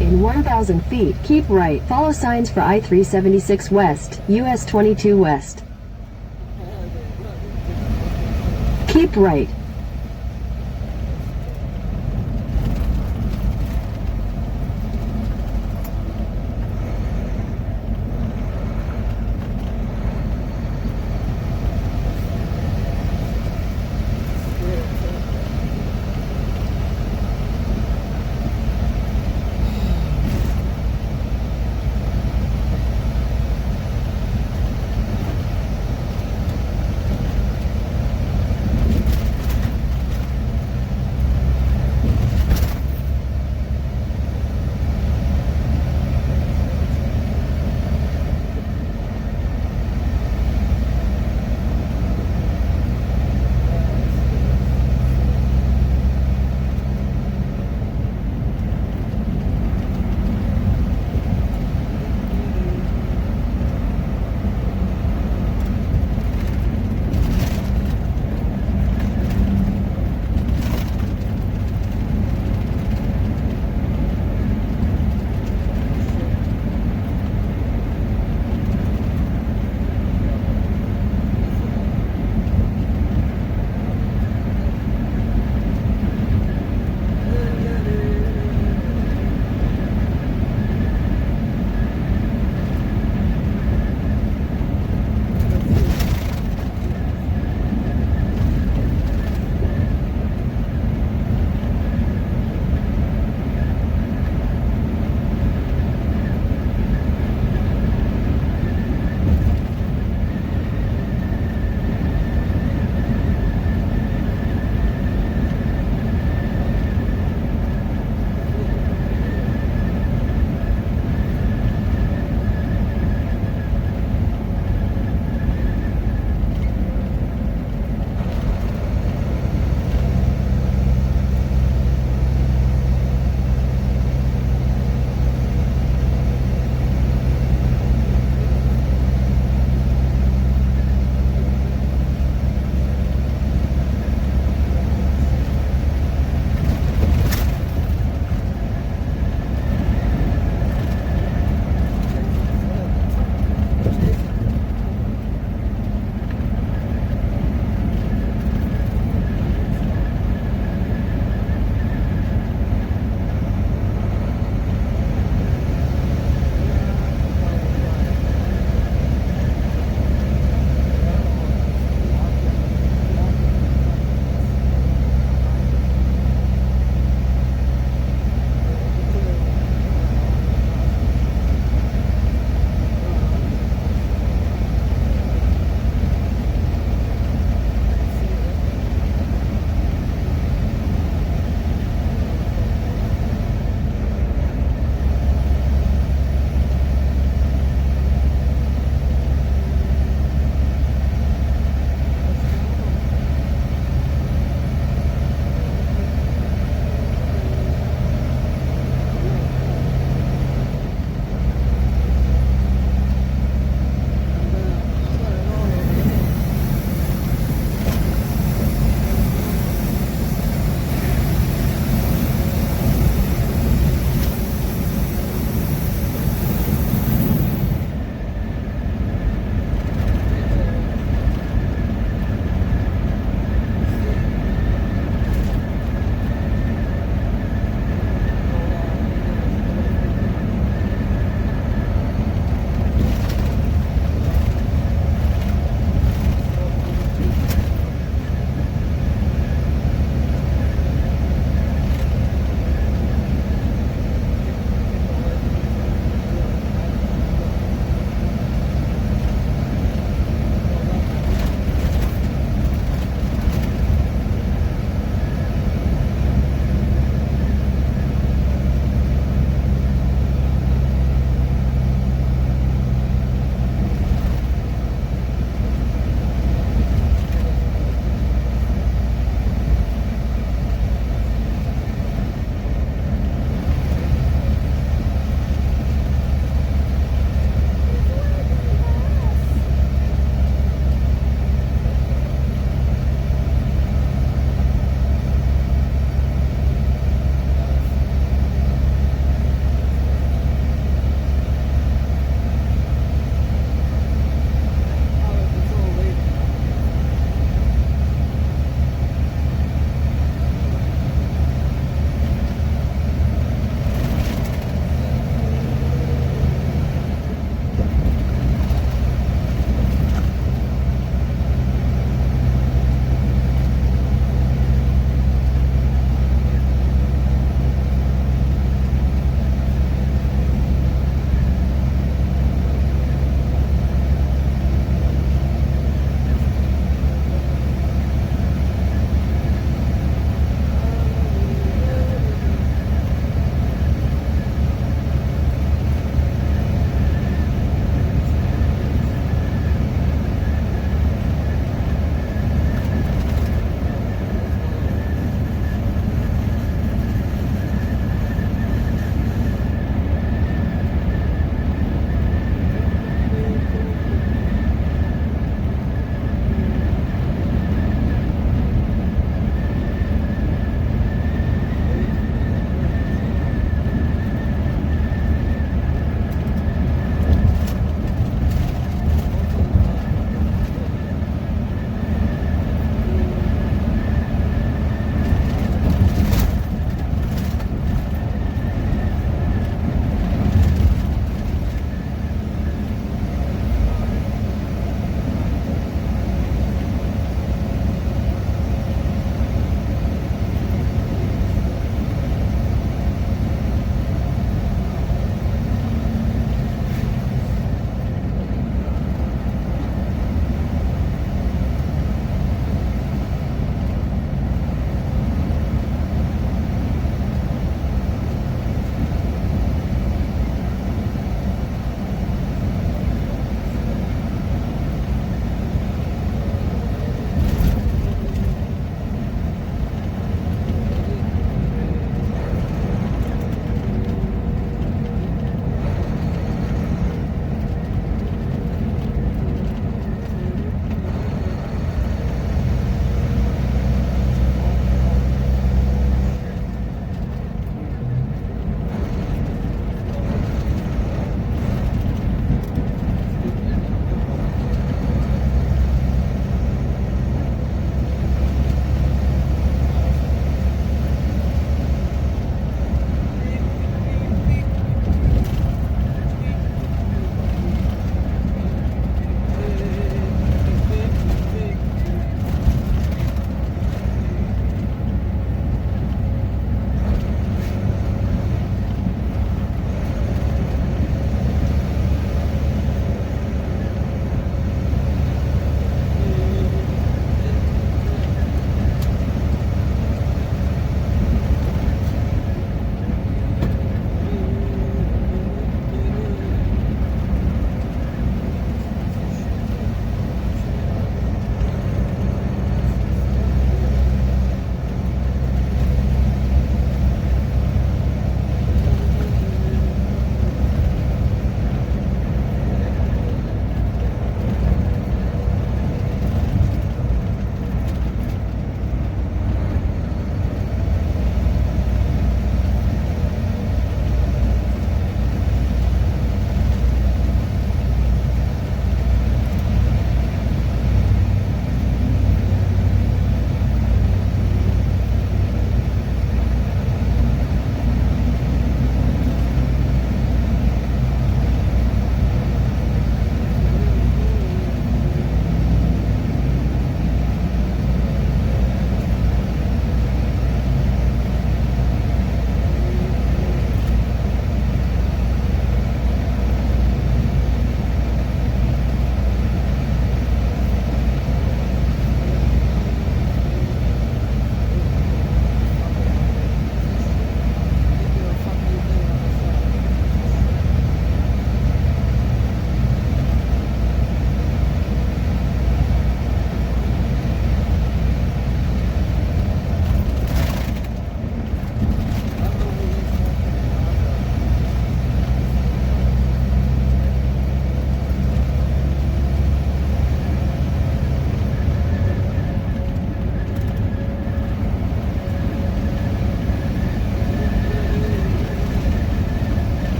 In 1,000 feet, keep right. Follow signs for I-376 west, US 22 west. Keep right.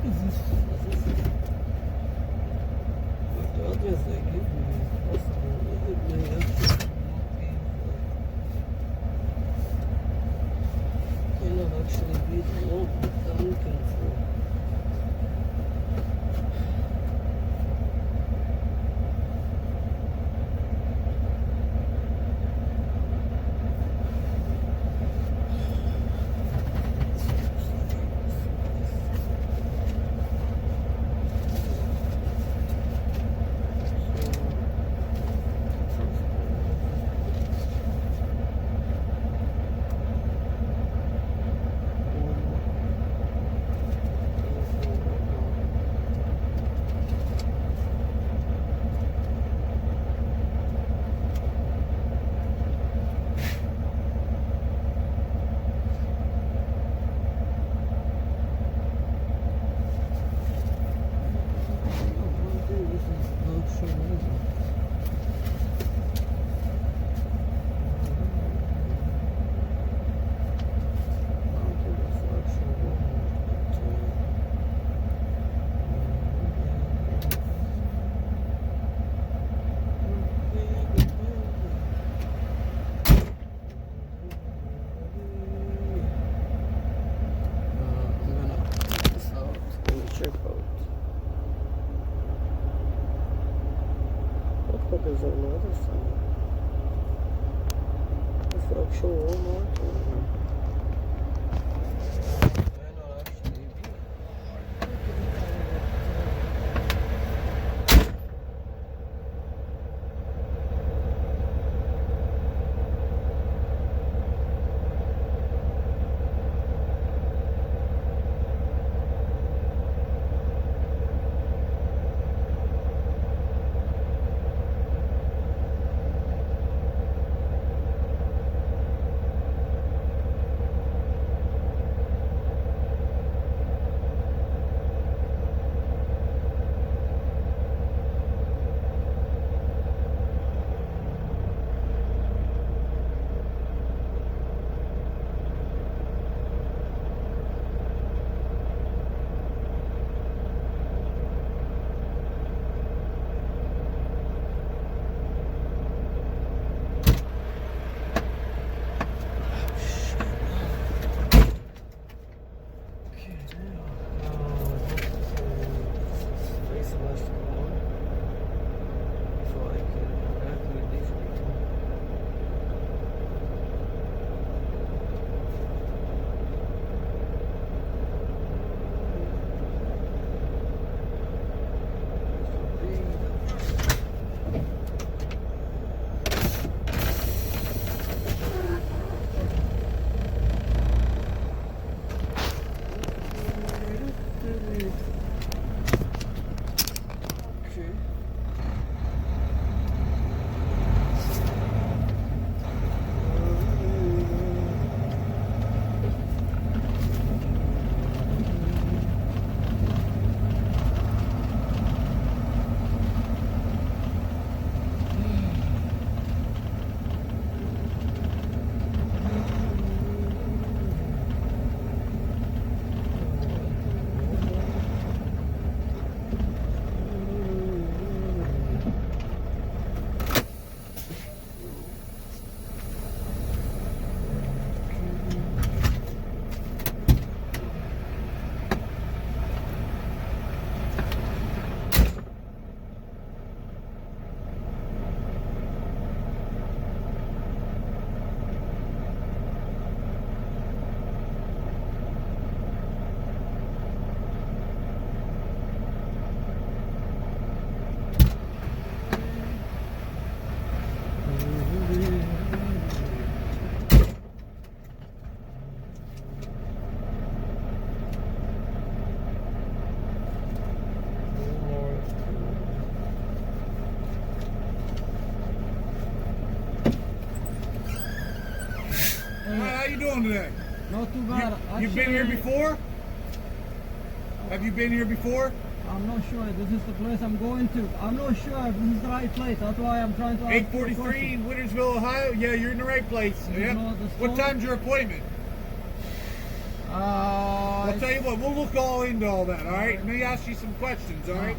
is this? The address they give me is possible. It may actually not be may not actually be the one I'm looking for. There's another sign. It's the actual Walmart. How you doing today? Not too bad. You've been here before? Have you been here before? I'm not sure. This is the place I'm going to. I'm not sure if this is the right place. That's why I'm trying to ask 843 Wintersville, Ohio? Yeah, you're in the right place. Yeah. What time's your appointment? What I'll tell you what, we'll look all into all that, all right? Let me ask you some questions, all right?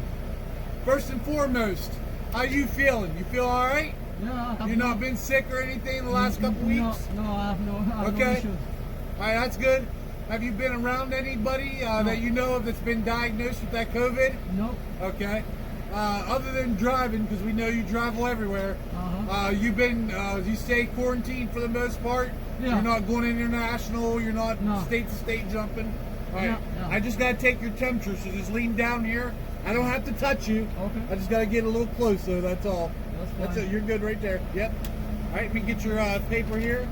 First and foremost, how you feeling? You feel all right? Yeah. You not been sick or anything in the last couple weeks? No, I have no Okay. issues. All right, that's good. Have you been around anybody that you know of that's been diagnosed with that COVID? Nope. Okay. Other than driving, because we know you travel everywhere, you've been, you stay quarantined for the most part? Yeah. You're not going international, you're not state to state jumping? All right. Yeah. I just got to take your temperature, so just lean down here. I don't have to touch you. Okay. I just got to get a little closer, that's all. That's it. You're good right there. Yep. All right, let me get your paper here.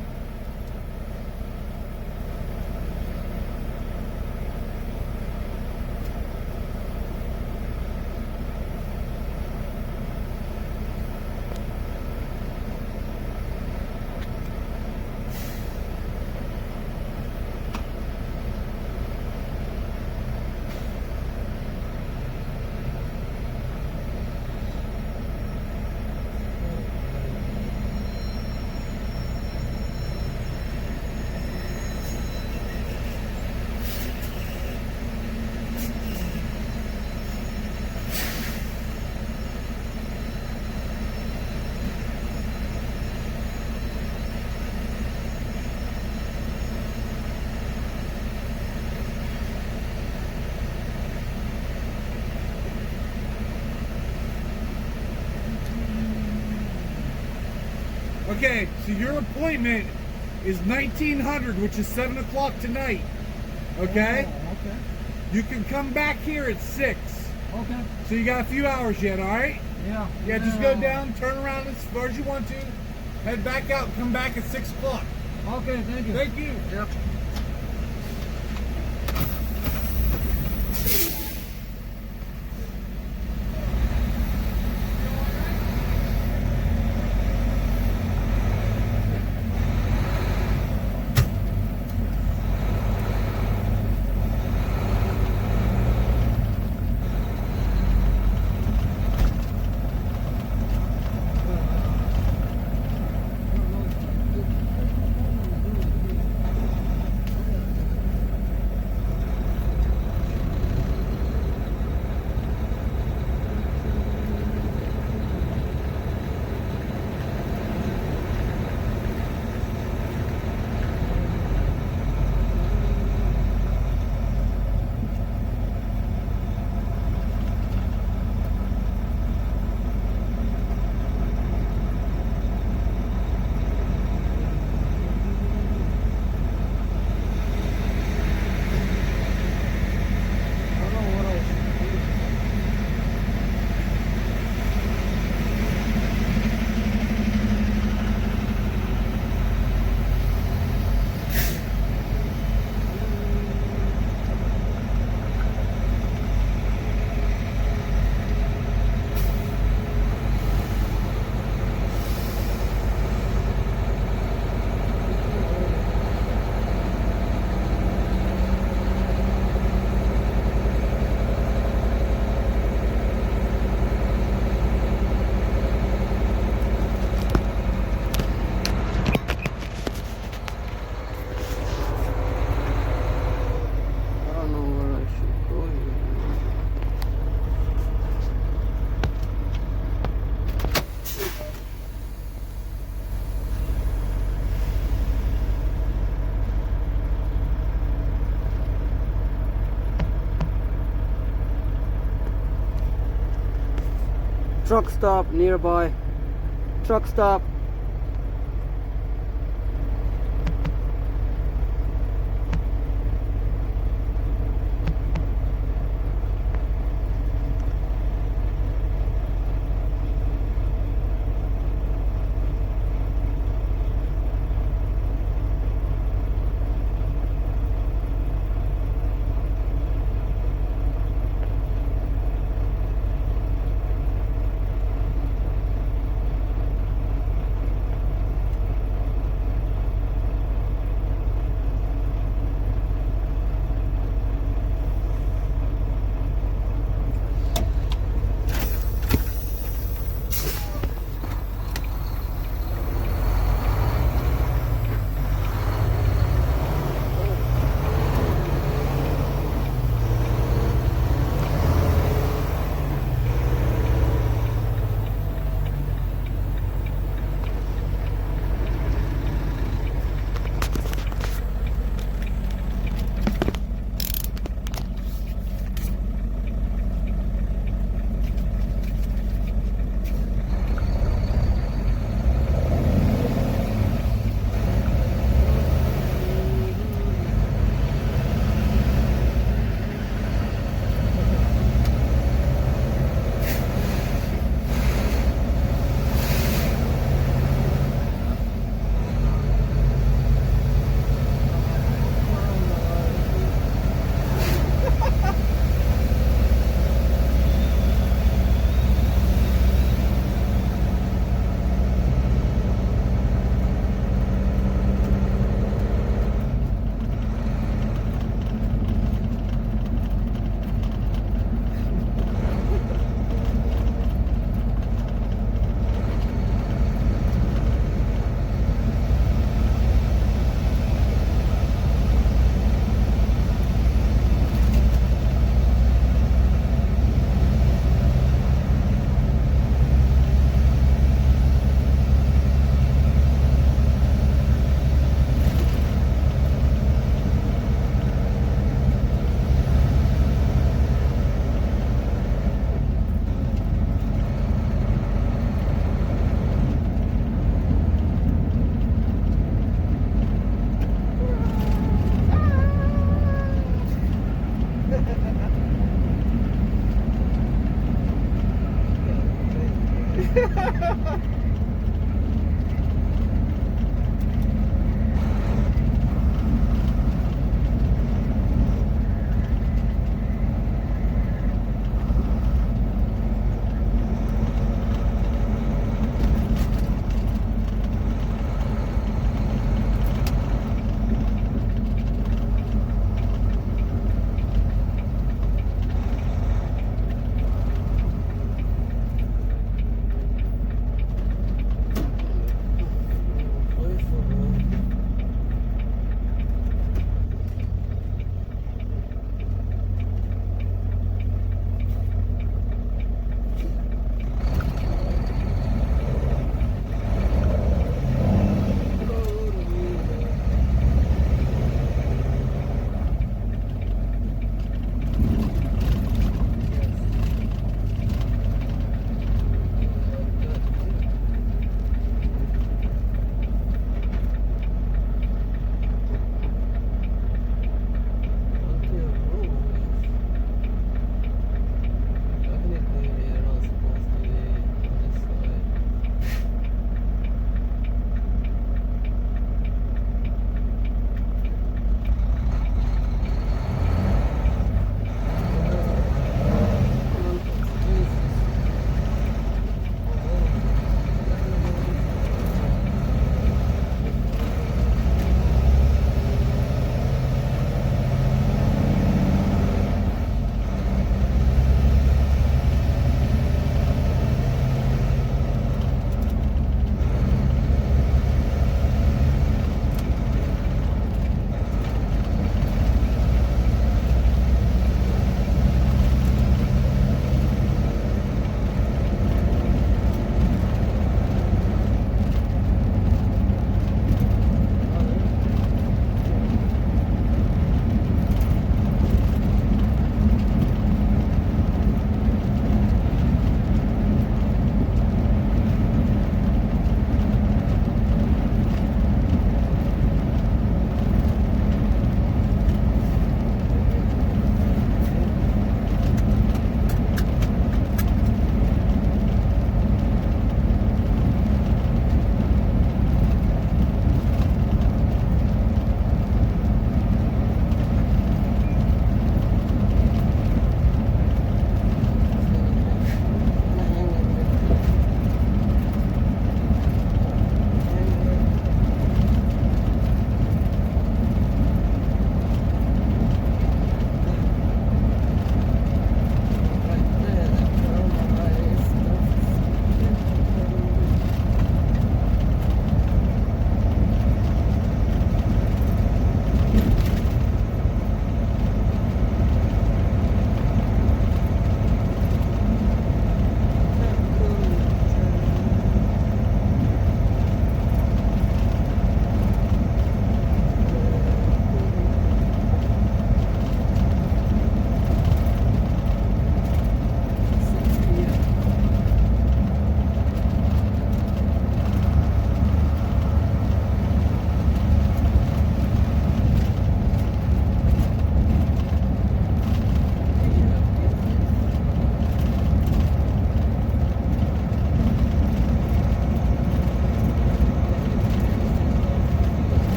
Okay, so your appointment is 1900, which is 7 o'clock tonight. Okay? Oh, okay. You can come back here at 6. Okay. So you got a few hours yet, alright? Yeah. Yeah, just go down, turn around as far as you want to, head back out, come back at 6 o'clock. Okay, thank you. Thank you. Yep. Truck stop nearby. Truck stop.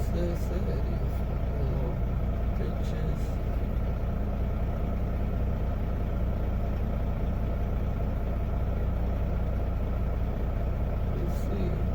necessary for pictures. Let's see.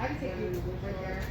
I can take you right there.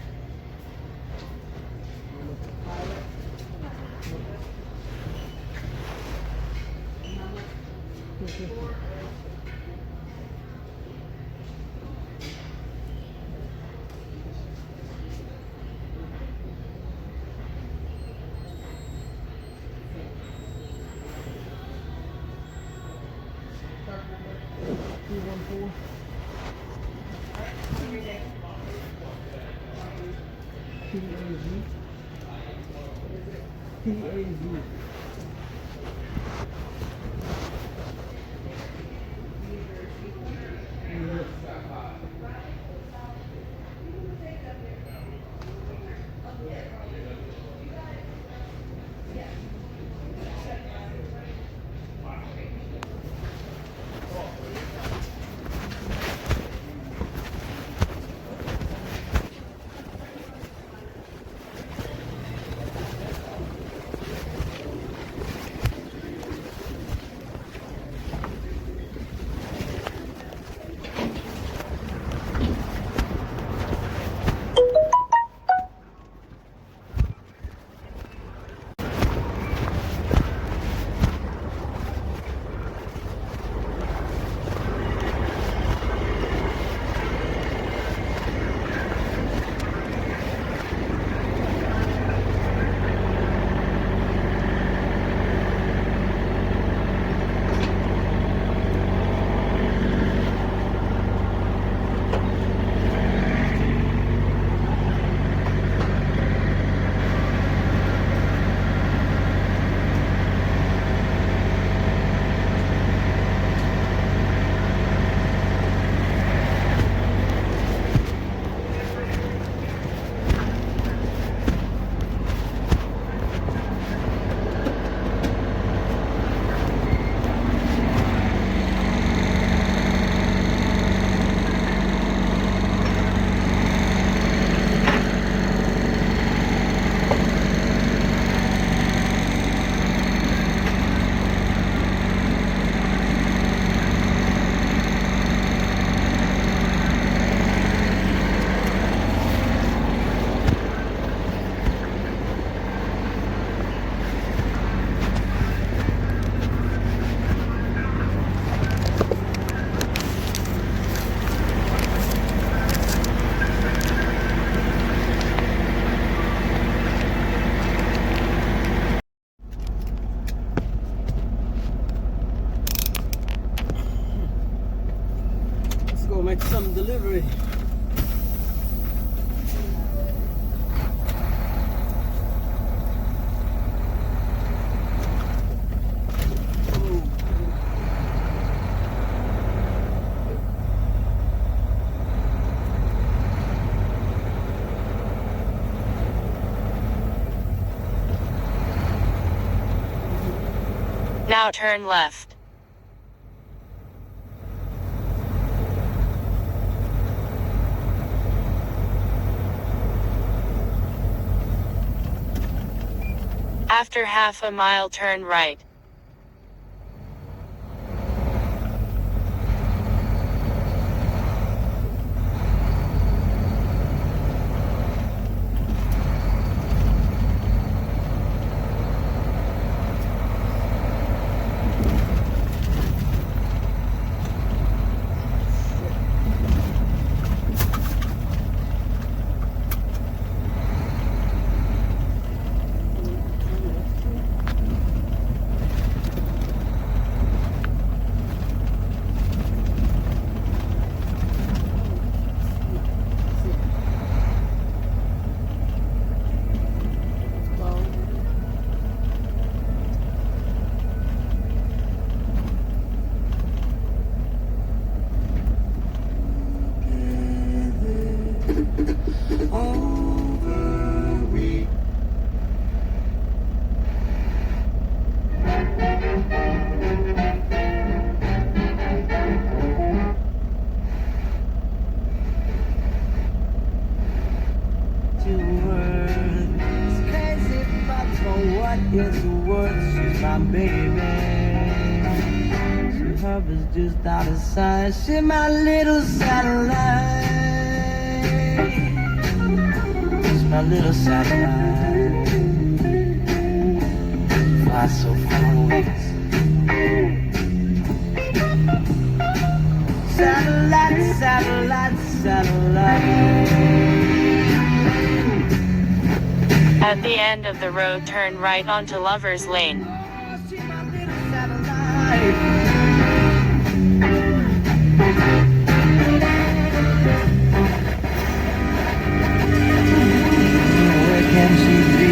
Make some delivery. Now turn left. After half a mile, turn right. just out of sight. She's my little satellite. She's my little satellite. Fly so far away. Satellite, satellite, satellite. At the end of the road, turn right onto Lover's Lane. Where can she be?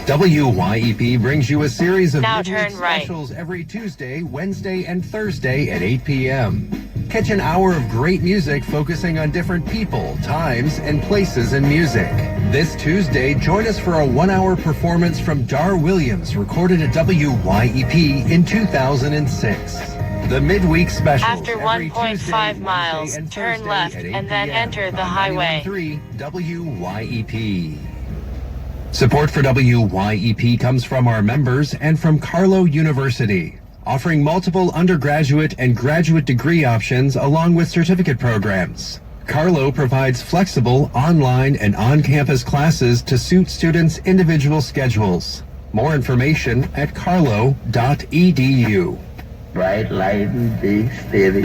WYEP brings you a series of Now midweek turn right. specials every Tuesday, Wednesday, and Thursday at 8 p.m. Catch an hour of great music focusing on different people, times, and places in music. This Tuesday, join us for a 1-hour performance from Dar Williams, recorded at WYEP in 2006. The midweek specials. After 1.5 miles, turn left and then enter the highway. 3 WYEP. Support for WYEP comes from our members and from Carlow University, offering multiple undergraduate and graduate degree options along with certificate programs. Carlow provides flexible online and on-campus classes to suit students' individual schedules. More information at carlow.edu. Bright light and big steady.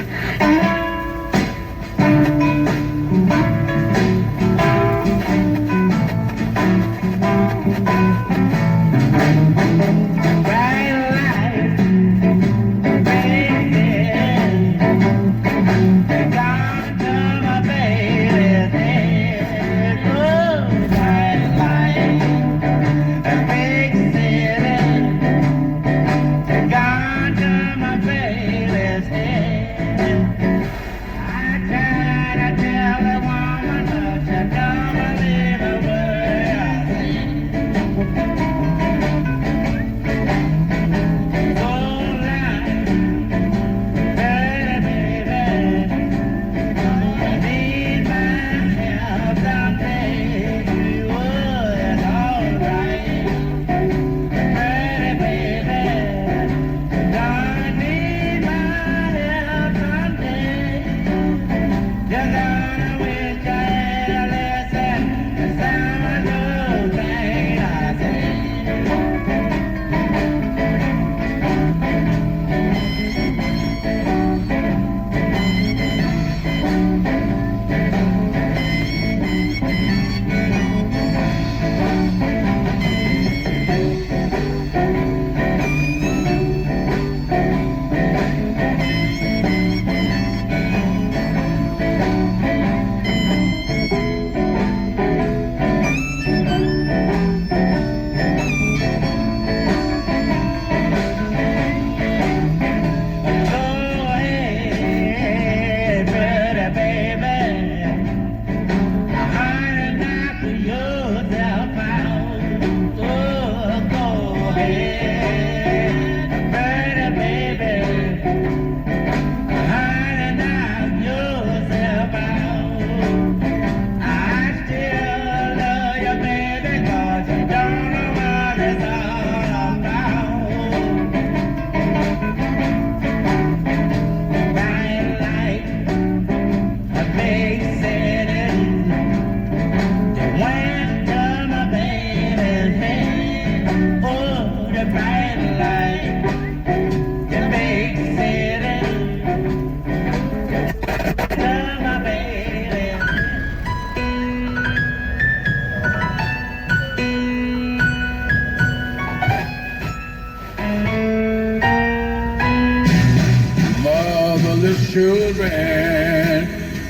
Children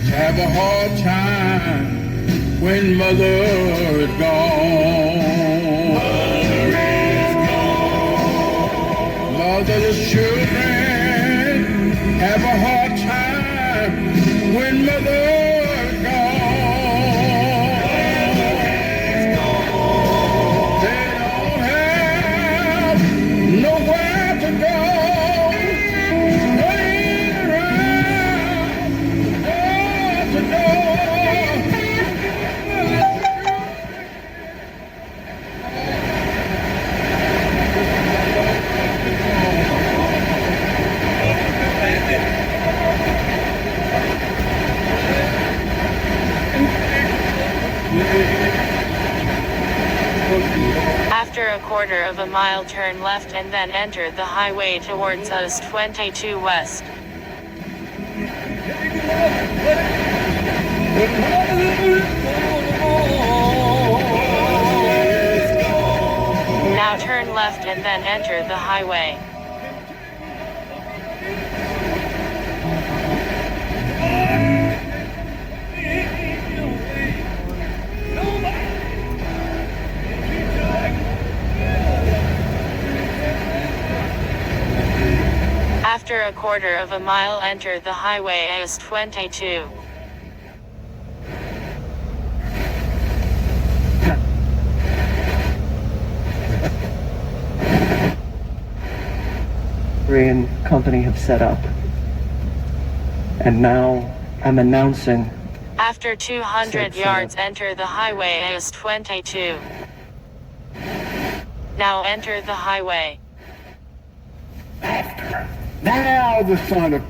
have a hard time when mother is gone. Mother is gone. Motherless children have a hard time when mother is gone. They don't have nowhere to go. quarter of a mile, turn left and then enter the highway towards US 22 West. Now turn left and then enter the highway. After a quarter of a mile, enter the highway US 22. And company have set up. And now I'm announcing. After 200 yards, enter the highway US 22. Now enter the highway. Now the son of...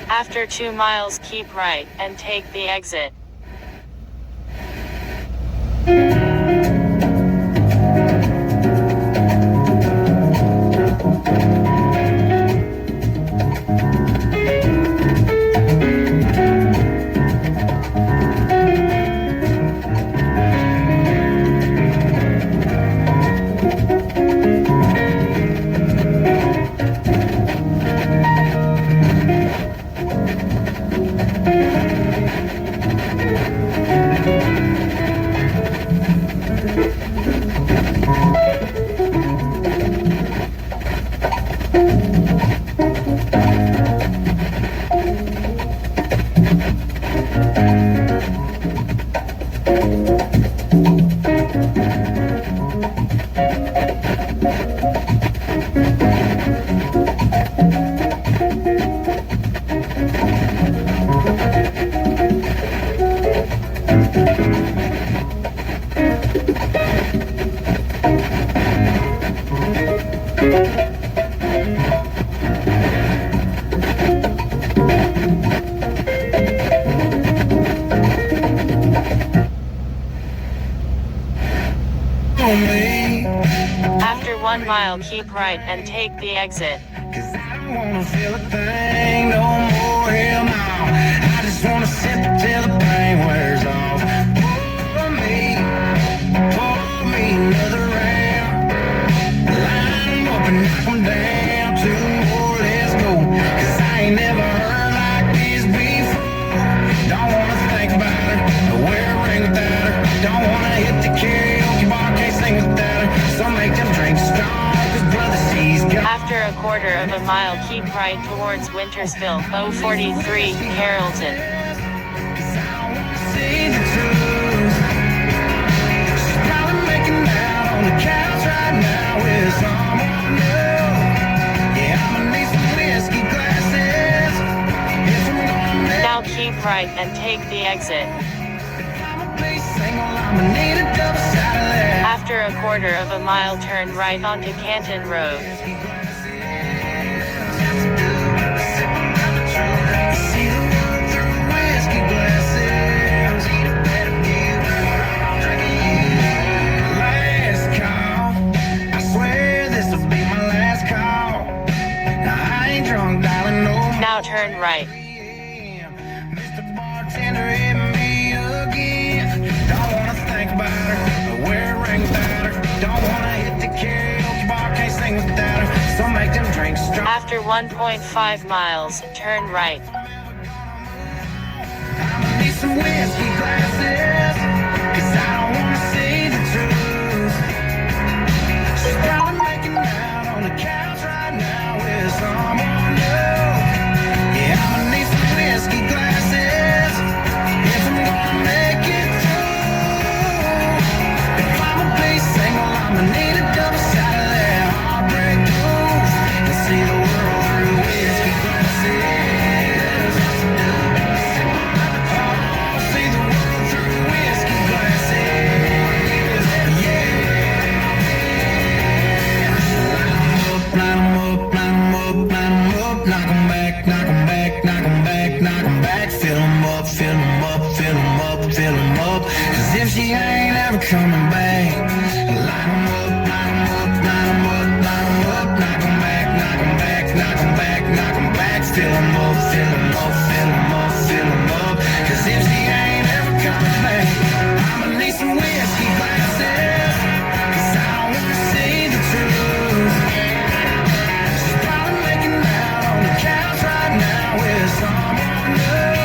After 2 miles, keep right and take the exit. After 1 mile, keep right and take the exit. Cause I don't wanna feel a thing no more, hell no. I just wanna sip till the pain wears off. Pour me another round. Line up and knock 'em down. 2 more, let's go. Cause I ain't never heard like this before. Don't wanna think about her, wear a ring without her. Don't wanna hit the karaoke bar, can't sing without her. So make them drinks strong, cause brother, she's got. After a quarter of a mile, keep right towards Wintersville, 043, Carrollton. See the truth. She's probably making out on the couch right now with someone new. Yeah, I'ma need some whiskey glasses if I'm gonna make. Now keep right and take the exit. After a quarter of a mile, turn right onto Canton Road. Last call, I swear this will be my last call. I ain't drunk, darling, no more. Now turn right. Mr. Bartender, hit me again. Don't wanna think about her, wear a ring without her. Don't wanna hit the karaoke bar, can't sing without her. So make them drinks strong. After 1.5 miles, turn right. I'ma need some whiskey glasses, cause I don't wanna see the truth. She's probably making out on the couch right now with someone new. Yeah, I'ma need some whiskey glasses if I'm gonna make it through. If I'ma be single, I'ma need a double shot of that heartbreak blues and see the world through whiskey glasses. Oh, see the world through whiskey glasses. Yeah. Line 'em up, line 'em up, line 'em up, line 'em up. fill 'em up, fill 'em up, fill 'em up, fill 'em up. 'Cause if she ain't ever coming back, I'ma need some whiskey glasses. 'Cause I don't wanna see the truth. She's probably making out on the couch right now with someone new.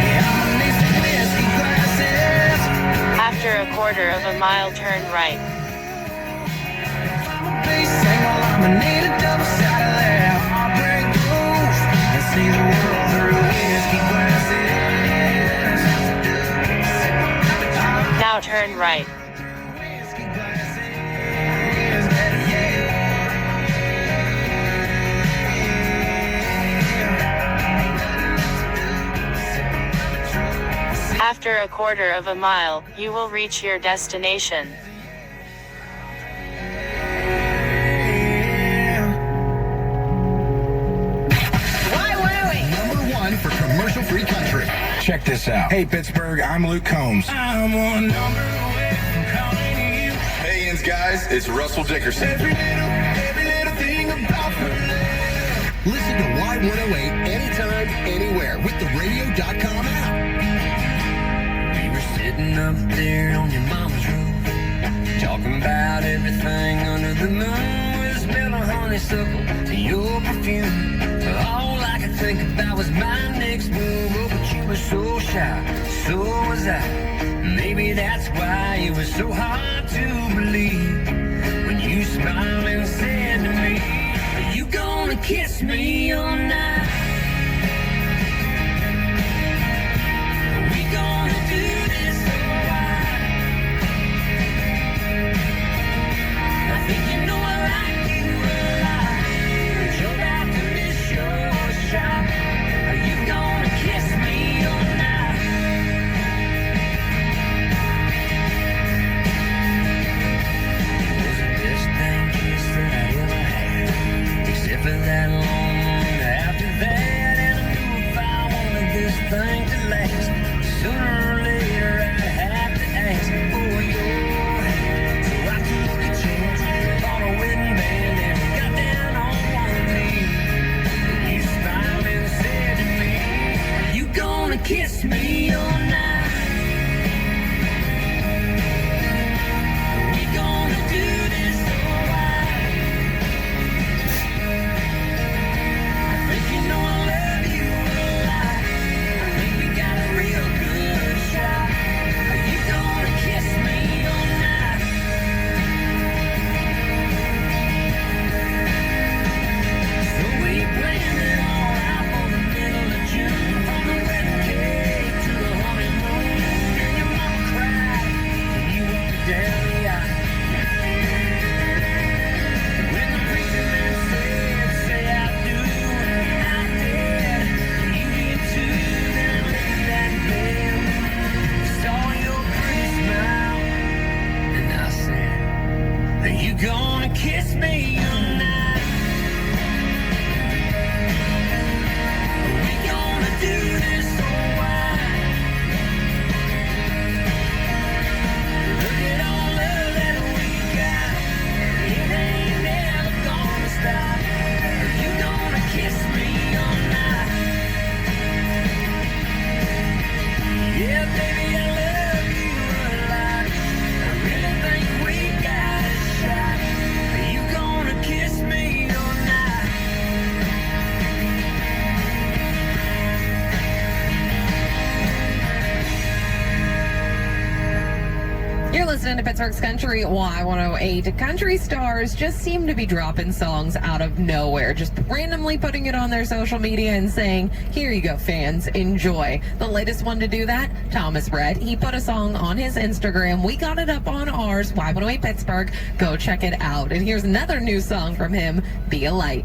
Yeah, I'ma need some whiskey glasses. After a quarter of a mile, turn right. Be single, I'ma need a double shot of that heartbreak blues and see the world through whiskey glasses. Now turn right. Whiskey glasses, yeah. After a quarter of a mile, you will reach your destination. For commercial-free country. Check this out. Hey, Pittsburgh, I'm Luke Combs. I'm one number away from calling you. Hey, Yins, guys, it's Russell Dickerson. Every little thing about love. Listen to Y108 anytime, anywhere with the radio.com app. We were sitting up there on your mama's roof, talking about everything under the moon. With a smell of honeysuckle to your perfume. All I could think about was my next move. Oh, but you were so shy, so was I. Maybe that's why it was so hard to believe when you smiled and said to me, are you gonna kiss me all night? Are we gonna do this all right? I think you know I like you a lot, but you're about to miss your shot. Are you gonna kiss me all night? It was the best dang kiss that I ever had, except for that long one after that. And I knew if I wanted this thing to last, sooner or later I'd have to ask for your hand. So I took a chance, bought a wedding band, and got down on one knee. You smiled and said to me, are you gonna kiss me all night? Are we gonna do this all right? I think you know I love you a lot. I think we got a real good shot. Are you gonna kiss me all night? So we planned it all out for the middle of June, from the wedding cake to the honeymoon. And your mama cried when you walked down the aisle. When the preacher man said, say I do, and I did, and you did too. Then I laid that bed, saw your pretty smile, and I said, are you gonna kiss me all night? Are we gonna do this all right? Look at all the love that we got. It ain't never gonna stop. Are you gonna kiss me all night? Yeah, baby, I love you a lot. I really think we got a shot. Are you gonna kiss me all night? You're listening to Pittsburgh's Country Y108. Country stars just seem to be dropping songs out of nowhere, just randomly putting it on their social media and saying, here you go, fans, enjoy. The latest one to do that, Thomas Rhett. He put a song on his Instagram. We got it up on ours, Y108 Pittsburgh. Go check it out. And here's another new song from him, Be a Light.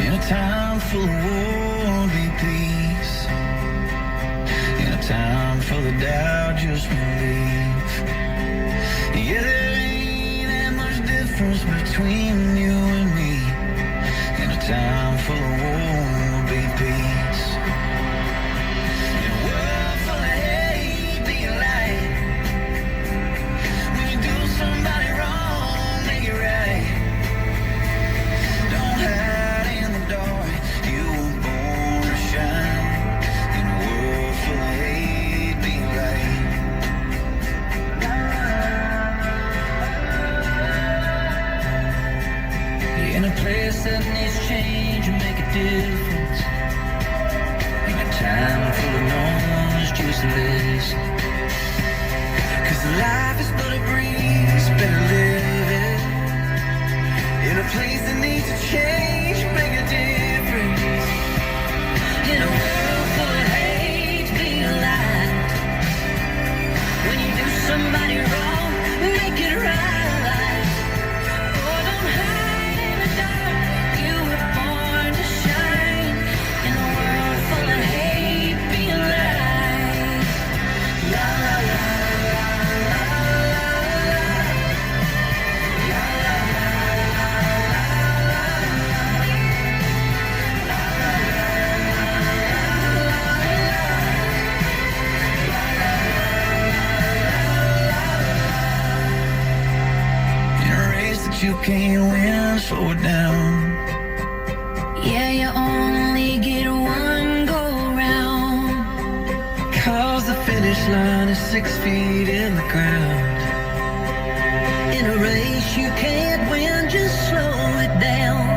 In a time full of war, be peace. In a time full of doubt, just believe. Yeah, there ain't that much difference between you and me. In a time full of war, be peace. In a world full of hate, be a light. useless. Cause life is but a breeze, better live it in a place that needs to change, make a difference. In a world full of hate, be alive. When you do somebody wrong, make it right. Oh, don't hide in the dark, you were born to shine. In a world full of hate, be alive. La la la la la la la. La la la la la in a race that you can't win, slow it down. Yeah, you only get one go round. Cause the finish line is 6 feet in the ground. In a race you can't win, just slow it down.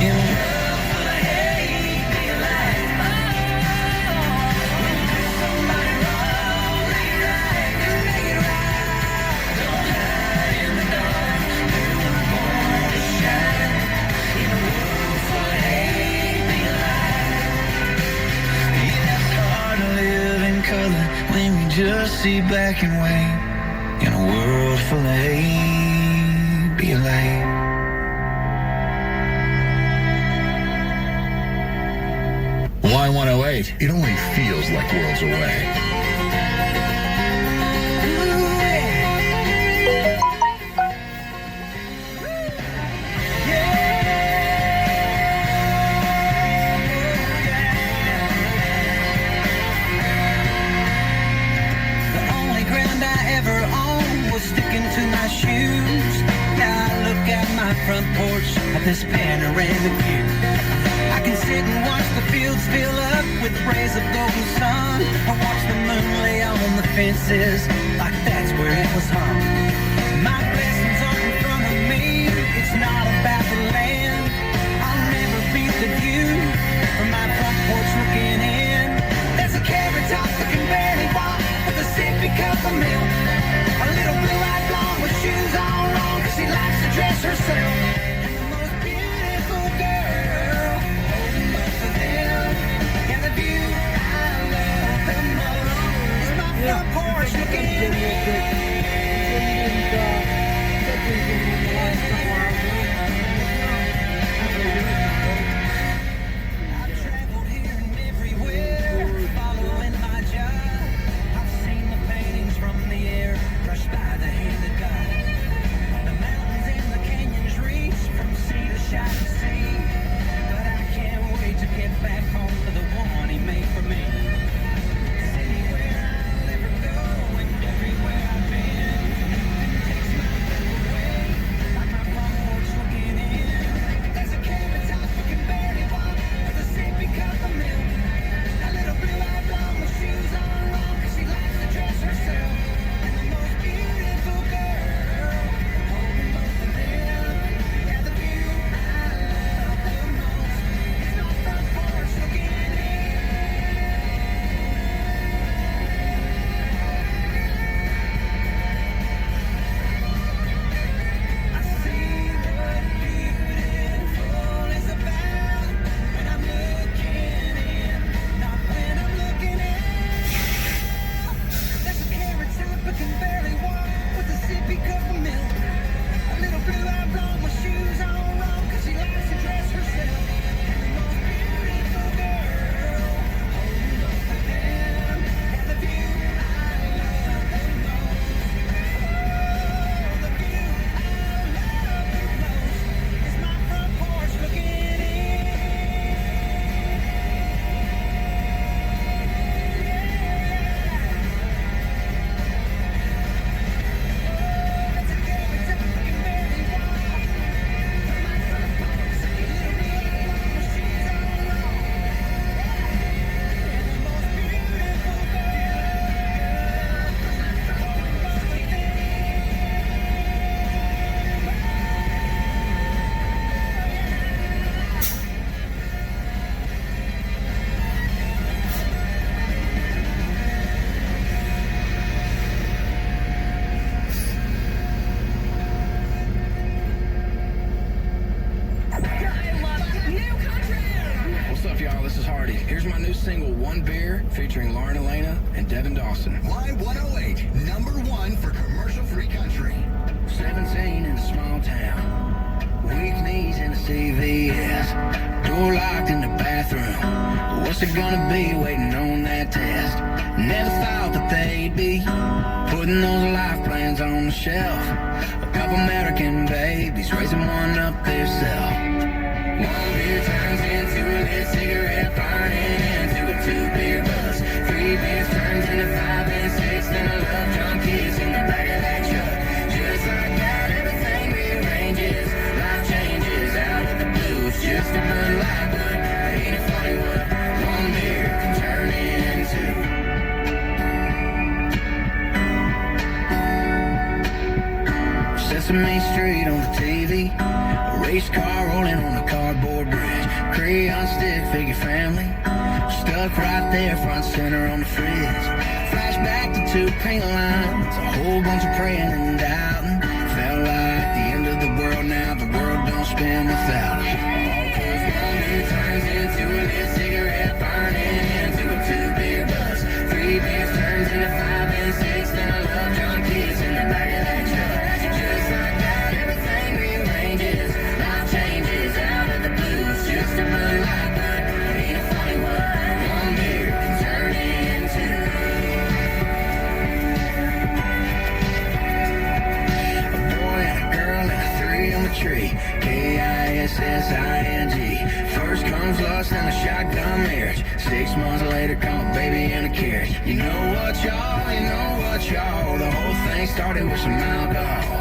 In a world full of hate, be alive. When you do somebody wrong, make it right, just make it right. Don't hide in the dark, you were born to shine. In a world full of hate, be alive. Yeah, it's hard to live in color when we just see black and white. In a world full of hate, be alive. Y108, it only feels like worlds away. The only ground I ever owned was sticking to my shoes. Now I look out my front porch at this panoramic view. I can sit and watch the fields fill up with rays of golden sun, or watch the moon lay on the fences like that's where it was hung. My blessings aren't in front of me, it's not about the land. I'll never beat the view from my front porch looking in. There's a carrot top that can barely walk with a sippy cup of milk. A little blue-eyed blonde with shoes all wrong, cause she likes to dress herself. And the most beautiful girl holding both of them. And the view I love the most is my front porch looking little One Beer featuring Lauren Elena and Devin Dawson. Y108, #1 for commercial-free country. 17 in a small town. Weak knees in a CVS. Door locked in the bathroom. What's it gonna be waiting on that test? Never thought that they'd be putting those life plans on the shelf. A couple American babies raising one up theirself. One beer turns into a lit cigarette, burning into a 2-beer buzz. 3 beers turns into 5 and 6, then a love drunk kiss in the back of that truck. Just like that, everything rearranges. Life changes out of the blue. It's just a Bud Light, but ain't it funny what one beer can turn into? Sesame Street on the TV, a race car rolling on a cardboard bridge, crayon stick figure family, stuck right there front center on the fridge. Flashback to 2 pink lines, a whole bunch of praying and doubting. Felt like the end of the world now, the world don't spin without it. All 'cause one beer turns into a lit cigarette, burning into a 2-beer buzz. 3 beers turns into 5 and 6, then a love drunk kiss in the back of that truck. Just like that, everything rearranges. Life changes out of the blues. Just a Bud Light, but ain't it funny what one beer can turn into? A boy and a girl and a 3 on the tree. KISSING. First comes lust and a shotgun marriage. 6 months later come a baby and a carriage. You know what, y'all? You know what, y'all? The whole thing started with some alcohol.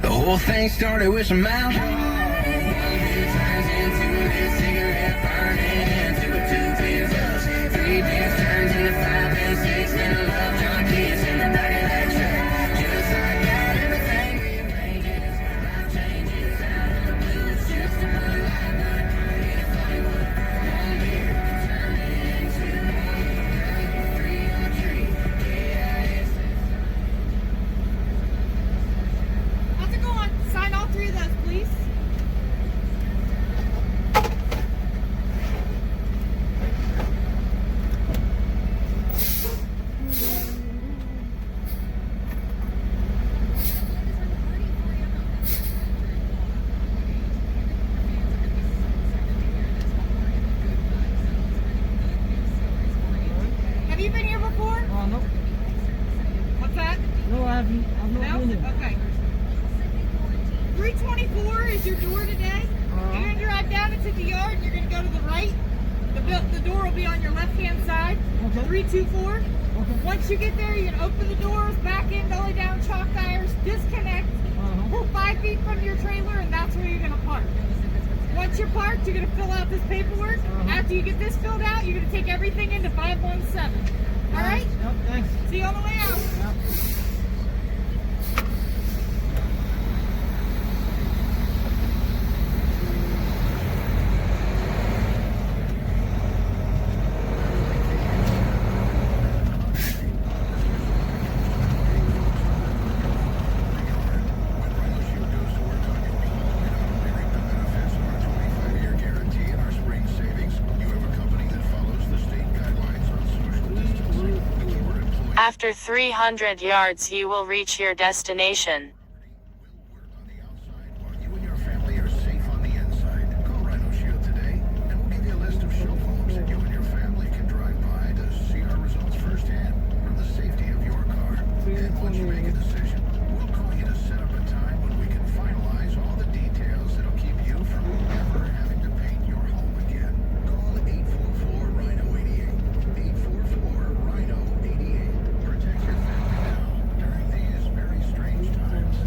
The whole thing started with some alcohol. One beer turns into a lit cigarette, burning into a 2-beer buzz. 3 beers turns into 5 and 6, then a love drunk kiss in the back of that truck. Just like that, everything rearranges. Life changes out of the blues. Just a Bud Light, but ain't it funny what one beer can turn into? 3 on the tree, KISS. How's it going? Sign all 3 of those, please. Have you been here before? No. What's that? No, I've not been here. Okay. 324 is your door today. You're going to drive down into the yard and you're going to go to the right. The door will be on your left-hand side. Okay. 324. Okay. Once you get there, you're going to open the doors, back in, belly down, chalk tires, disconnect, pull 5 feet from your trailer, and that's where you're going to park. Once you're parked, you're going to fill out this paperwork. After you get this filled out, you're going to take everything into 517. All right? Yep, thanks. See you on the way out. Yep. After 300 yards you will reach your destination. You and your family are safe on the inside. Call Rhino Shield today, and we'll give you a list of show homes that you and your family can drive by to see our results firsthand from the safety of your car. And once you make a decision, we'll call you to set up a time when we can finalize all the details that'll keep you from ever having to paint your home again. Call 844-RHINO-88. 844-RHINO-88. Protect your family now during these very strange times.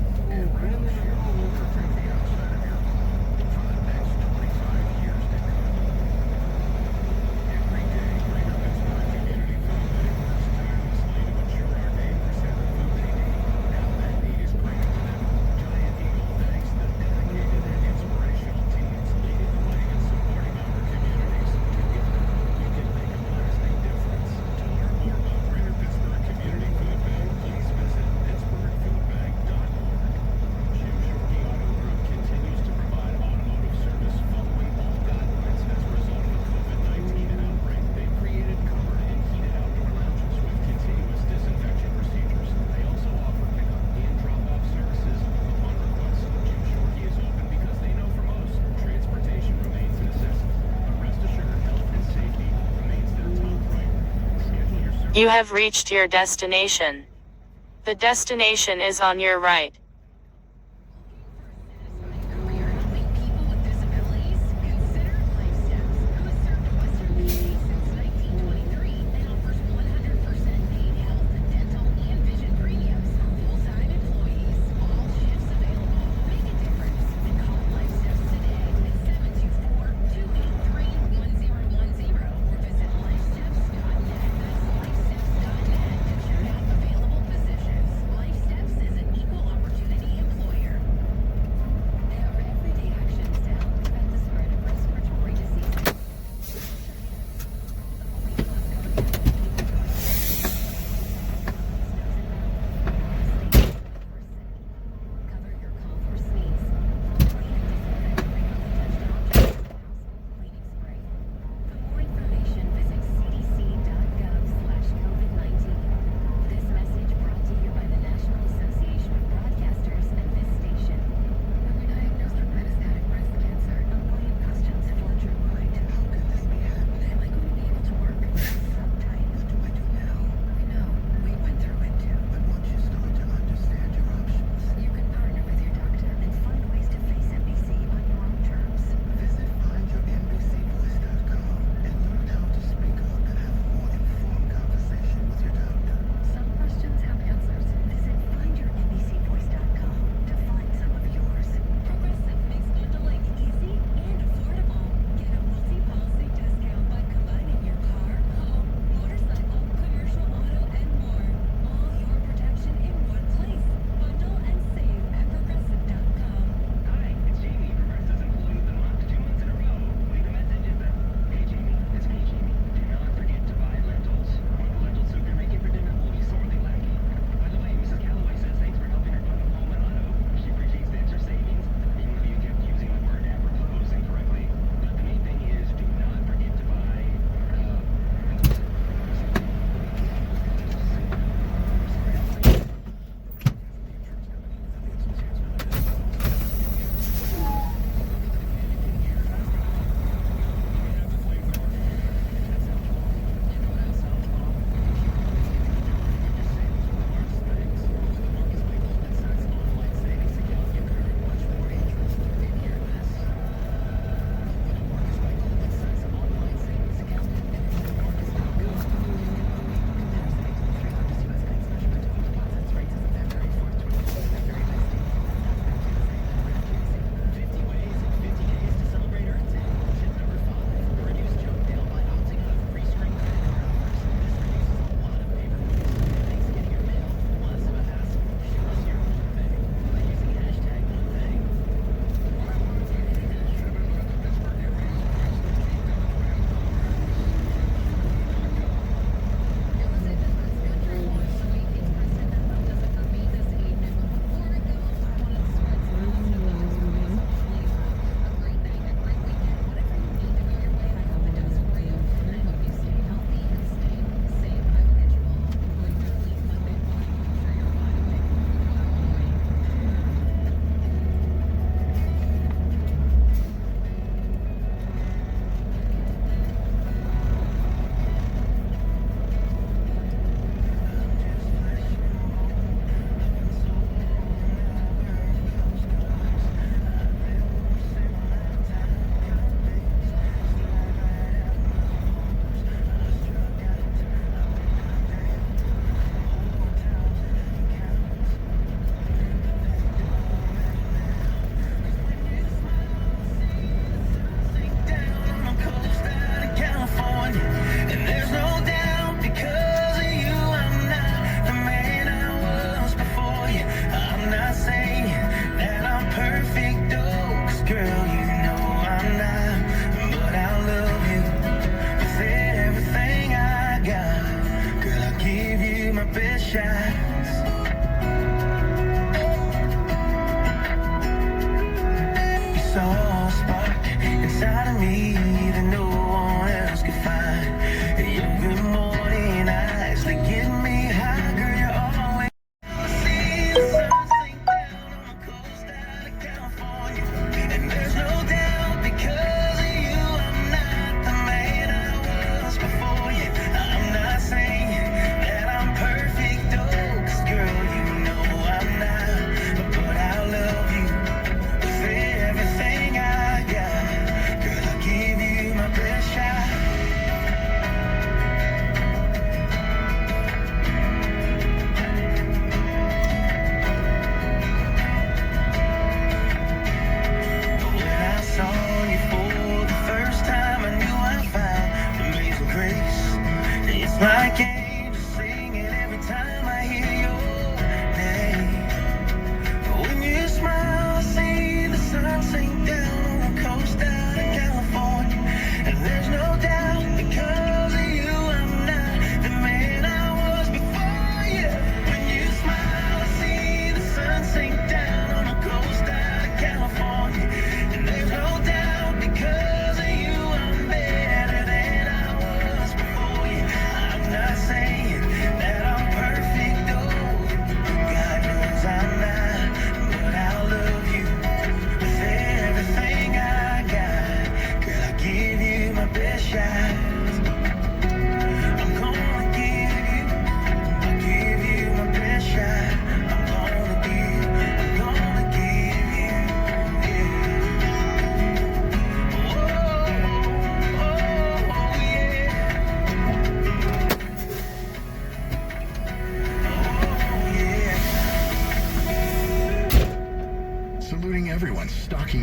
You have reached your destination. The destination is on your right.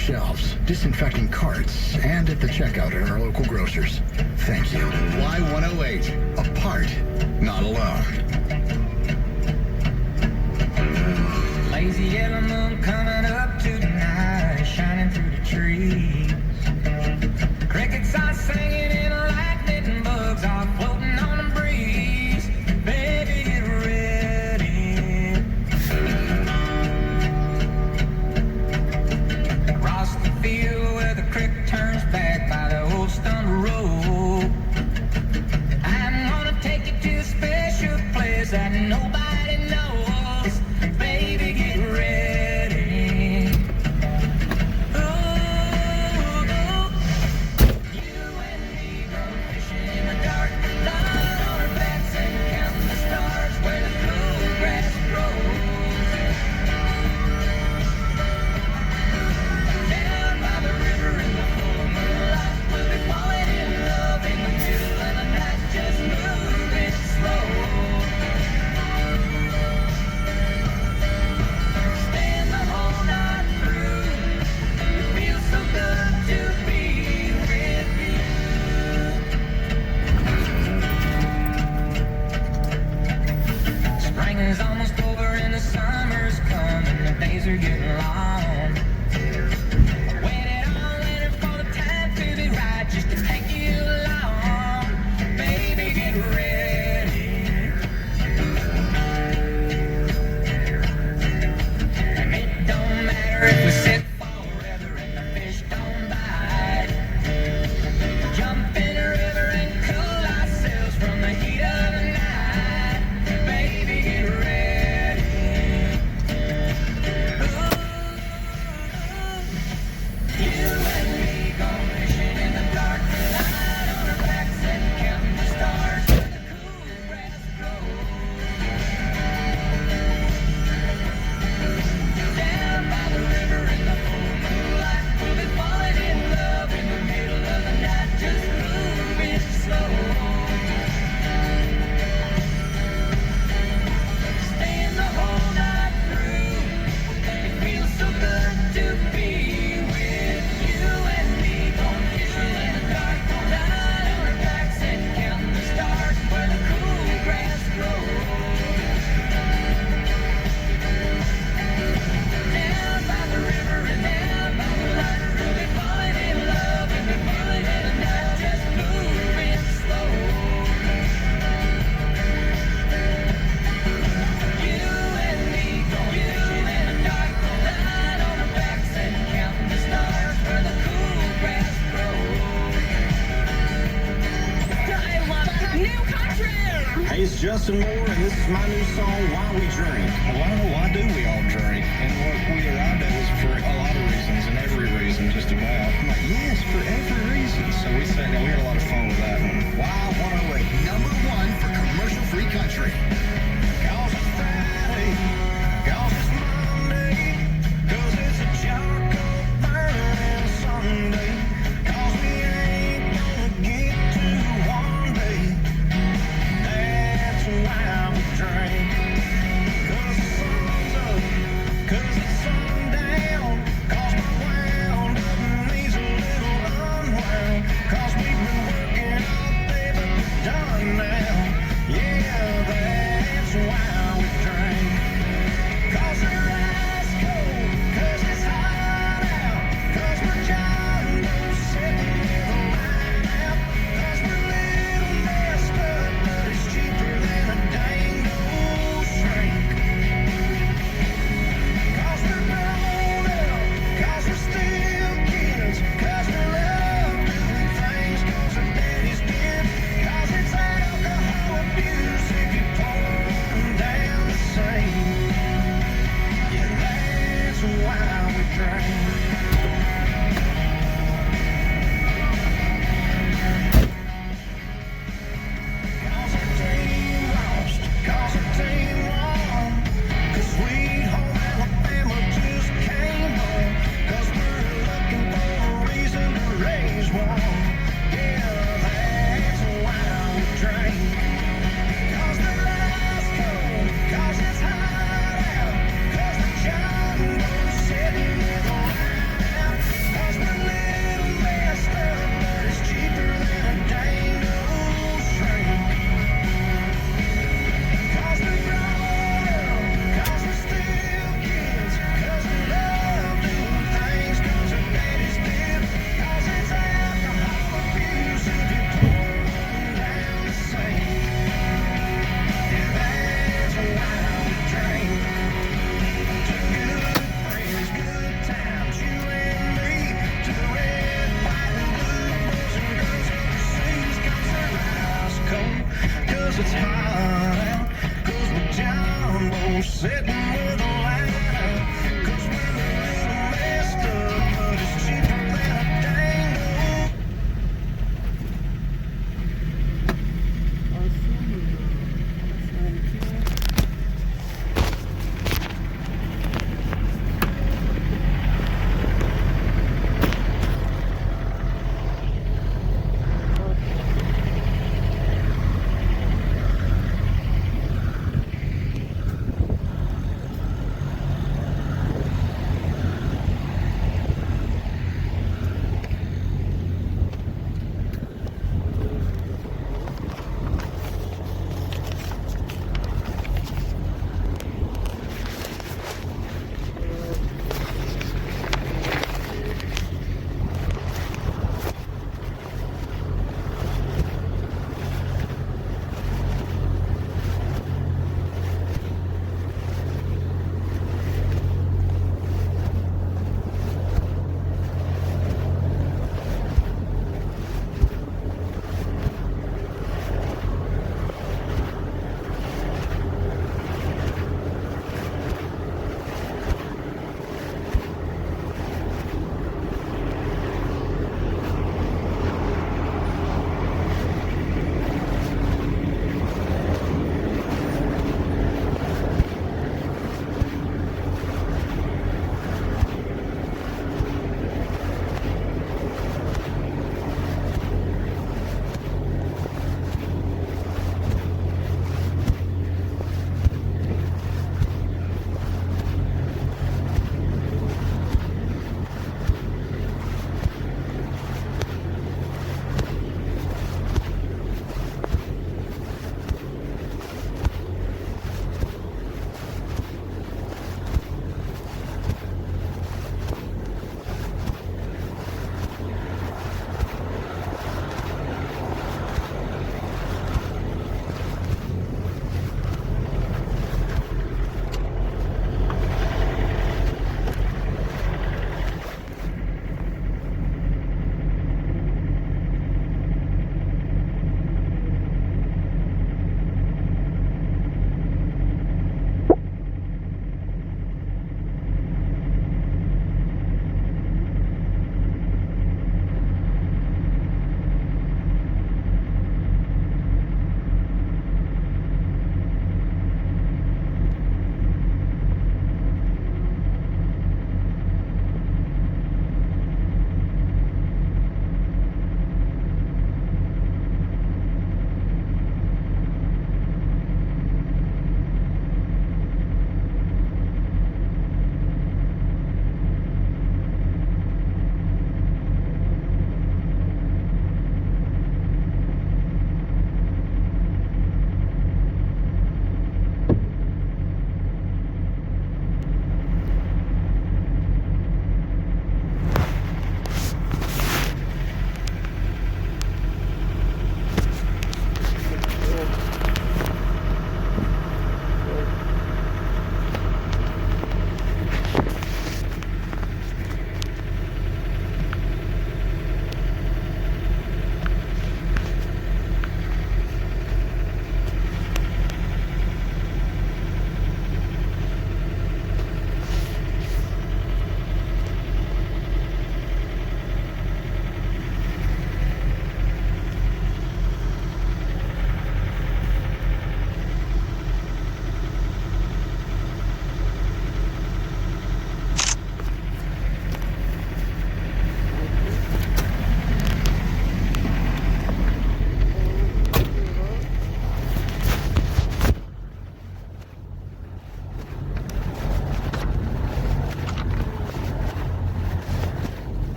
shelves, disinfecting carts, and at the checkout at our local grocers. Thank you. Y108. Apart, not alone. Lazy yellow moon coming up tonight, shining through the trees. Crickets are singing and lightning bugs are floating on the breeze. Baby, get ready. Across the field where the creek turns back by the old stone road, I'm gonna take you to a special place that nobody knows. Baby, get ready. You and me going fishing in the dark, lying on our backs and counting the stars where the cool grass grows. Down by the river in the full moonlight, we'll be falling in love in the middle of the night, just moving slow. Staying the whole night through. It feels so good to be with you. Spring is almost over and the summer's coming. The days are getting long. Waited on, waiting for the time to be right, just to take you along. Baby, get ready. And it don't matter if we sit forever and the fish don't bite. Jump in the river and cool ourselves from the heat of the night. Baby, get ready. You and me going fishing in the dark, lying on our backs and counting the stars where the cool grass grows. Down by the river in the full moonlight, we'll be falling in love in the middle of the night, just moving slow. Staying the whole night through. It feels so good to be with you and me going fishing in the dark, lying on our backs and counting the stars where the cool grass grows. Down by the river and down by the light, we'll be falling in love in the middle of the night, just moving slow. You and me going fishing in the dark, lying on our backs and counting the stars where the cool grass grows. I love new country. Hey, it's Justin Moore, and this is my new song, Why We Drink. Well, I don't know, why do we all drink? And what I do is for a lot of reasons, and every reason, just about. I'm like, yes, for every reason. So we sat down, we had a lot of fun with that one. Y108. #1 for commercial-free country. Cause it's Friday, cause it's Monday, cause it's a charcoal burning Sunday, cause we ain't gonna get to one day. That's why we drink. Cause the sun's up, cause it's sundown, cause my wound up needs a little unwound, cause we've been working all day but we're done now. Yeah, that's why we drink. Cause we're ice cold, cause it's hot out, cause we're John Doe sitting in the line out, cause we're a little messed up, but it's cheaper than a dang old shrink. Cause we're grown up, cause we're still kids, cause we love doing things cause our daddies did, cause it's alcohol. it's hot out, 'cause we're jumbo sitting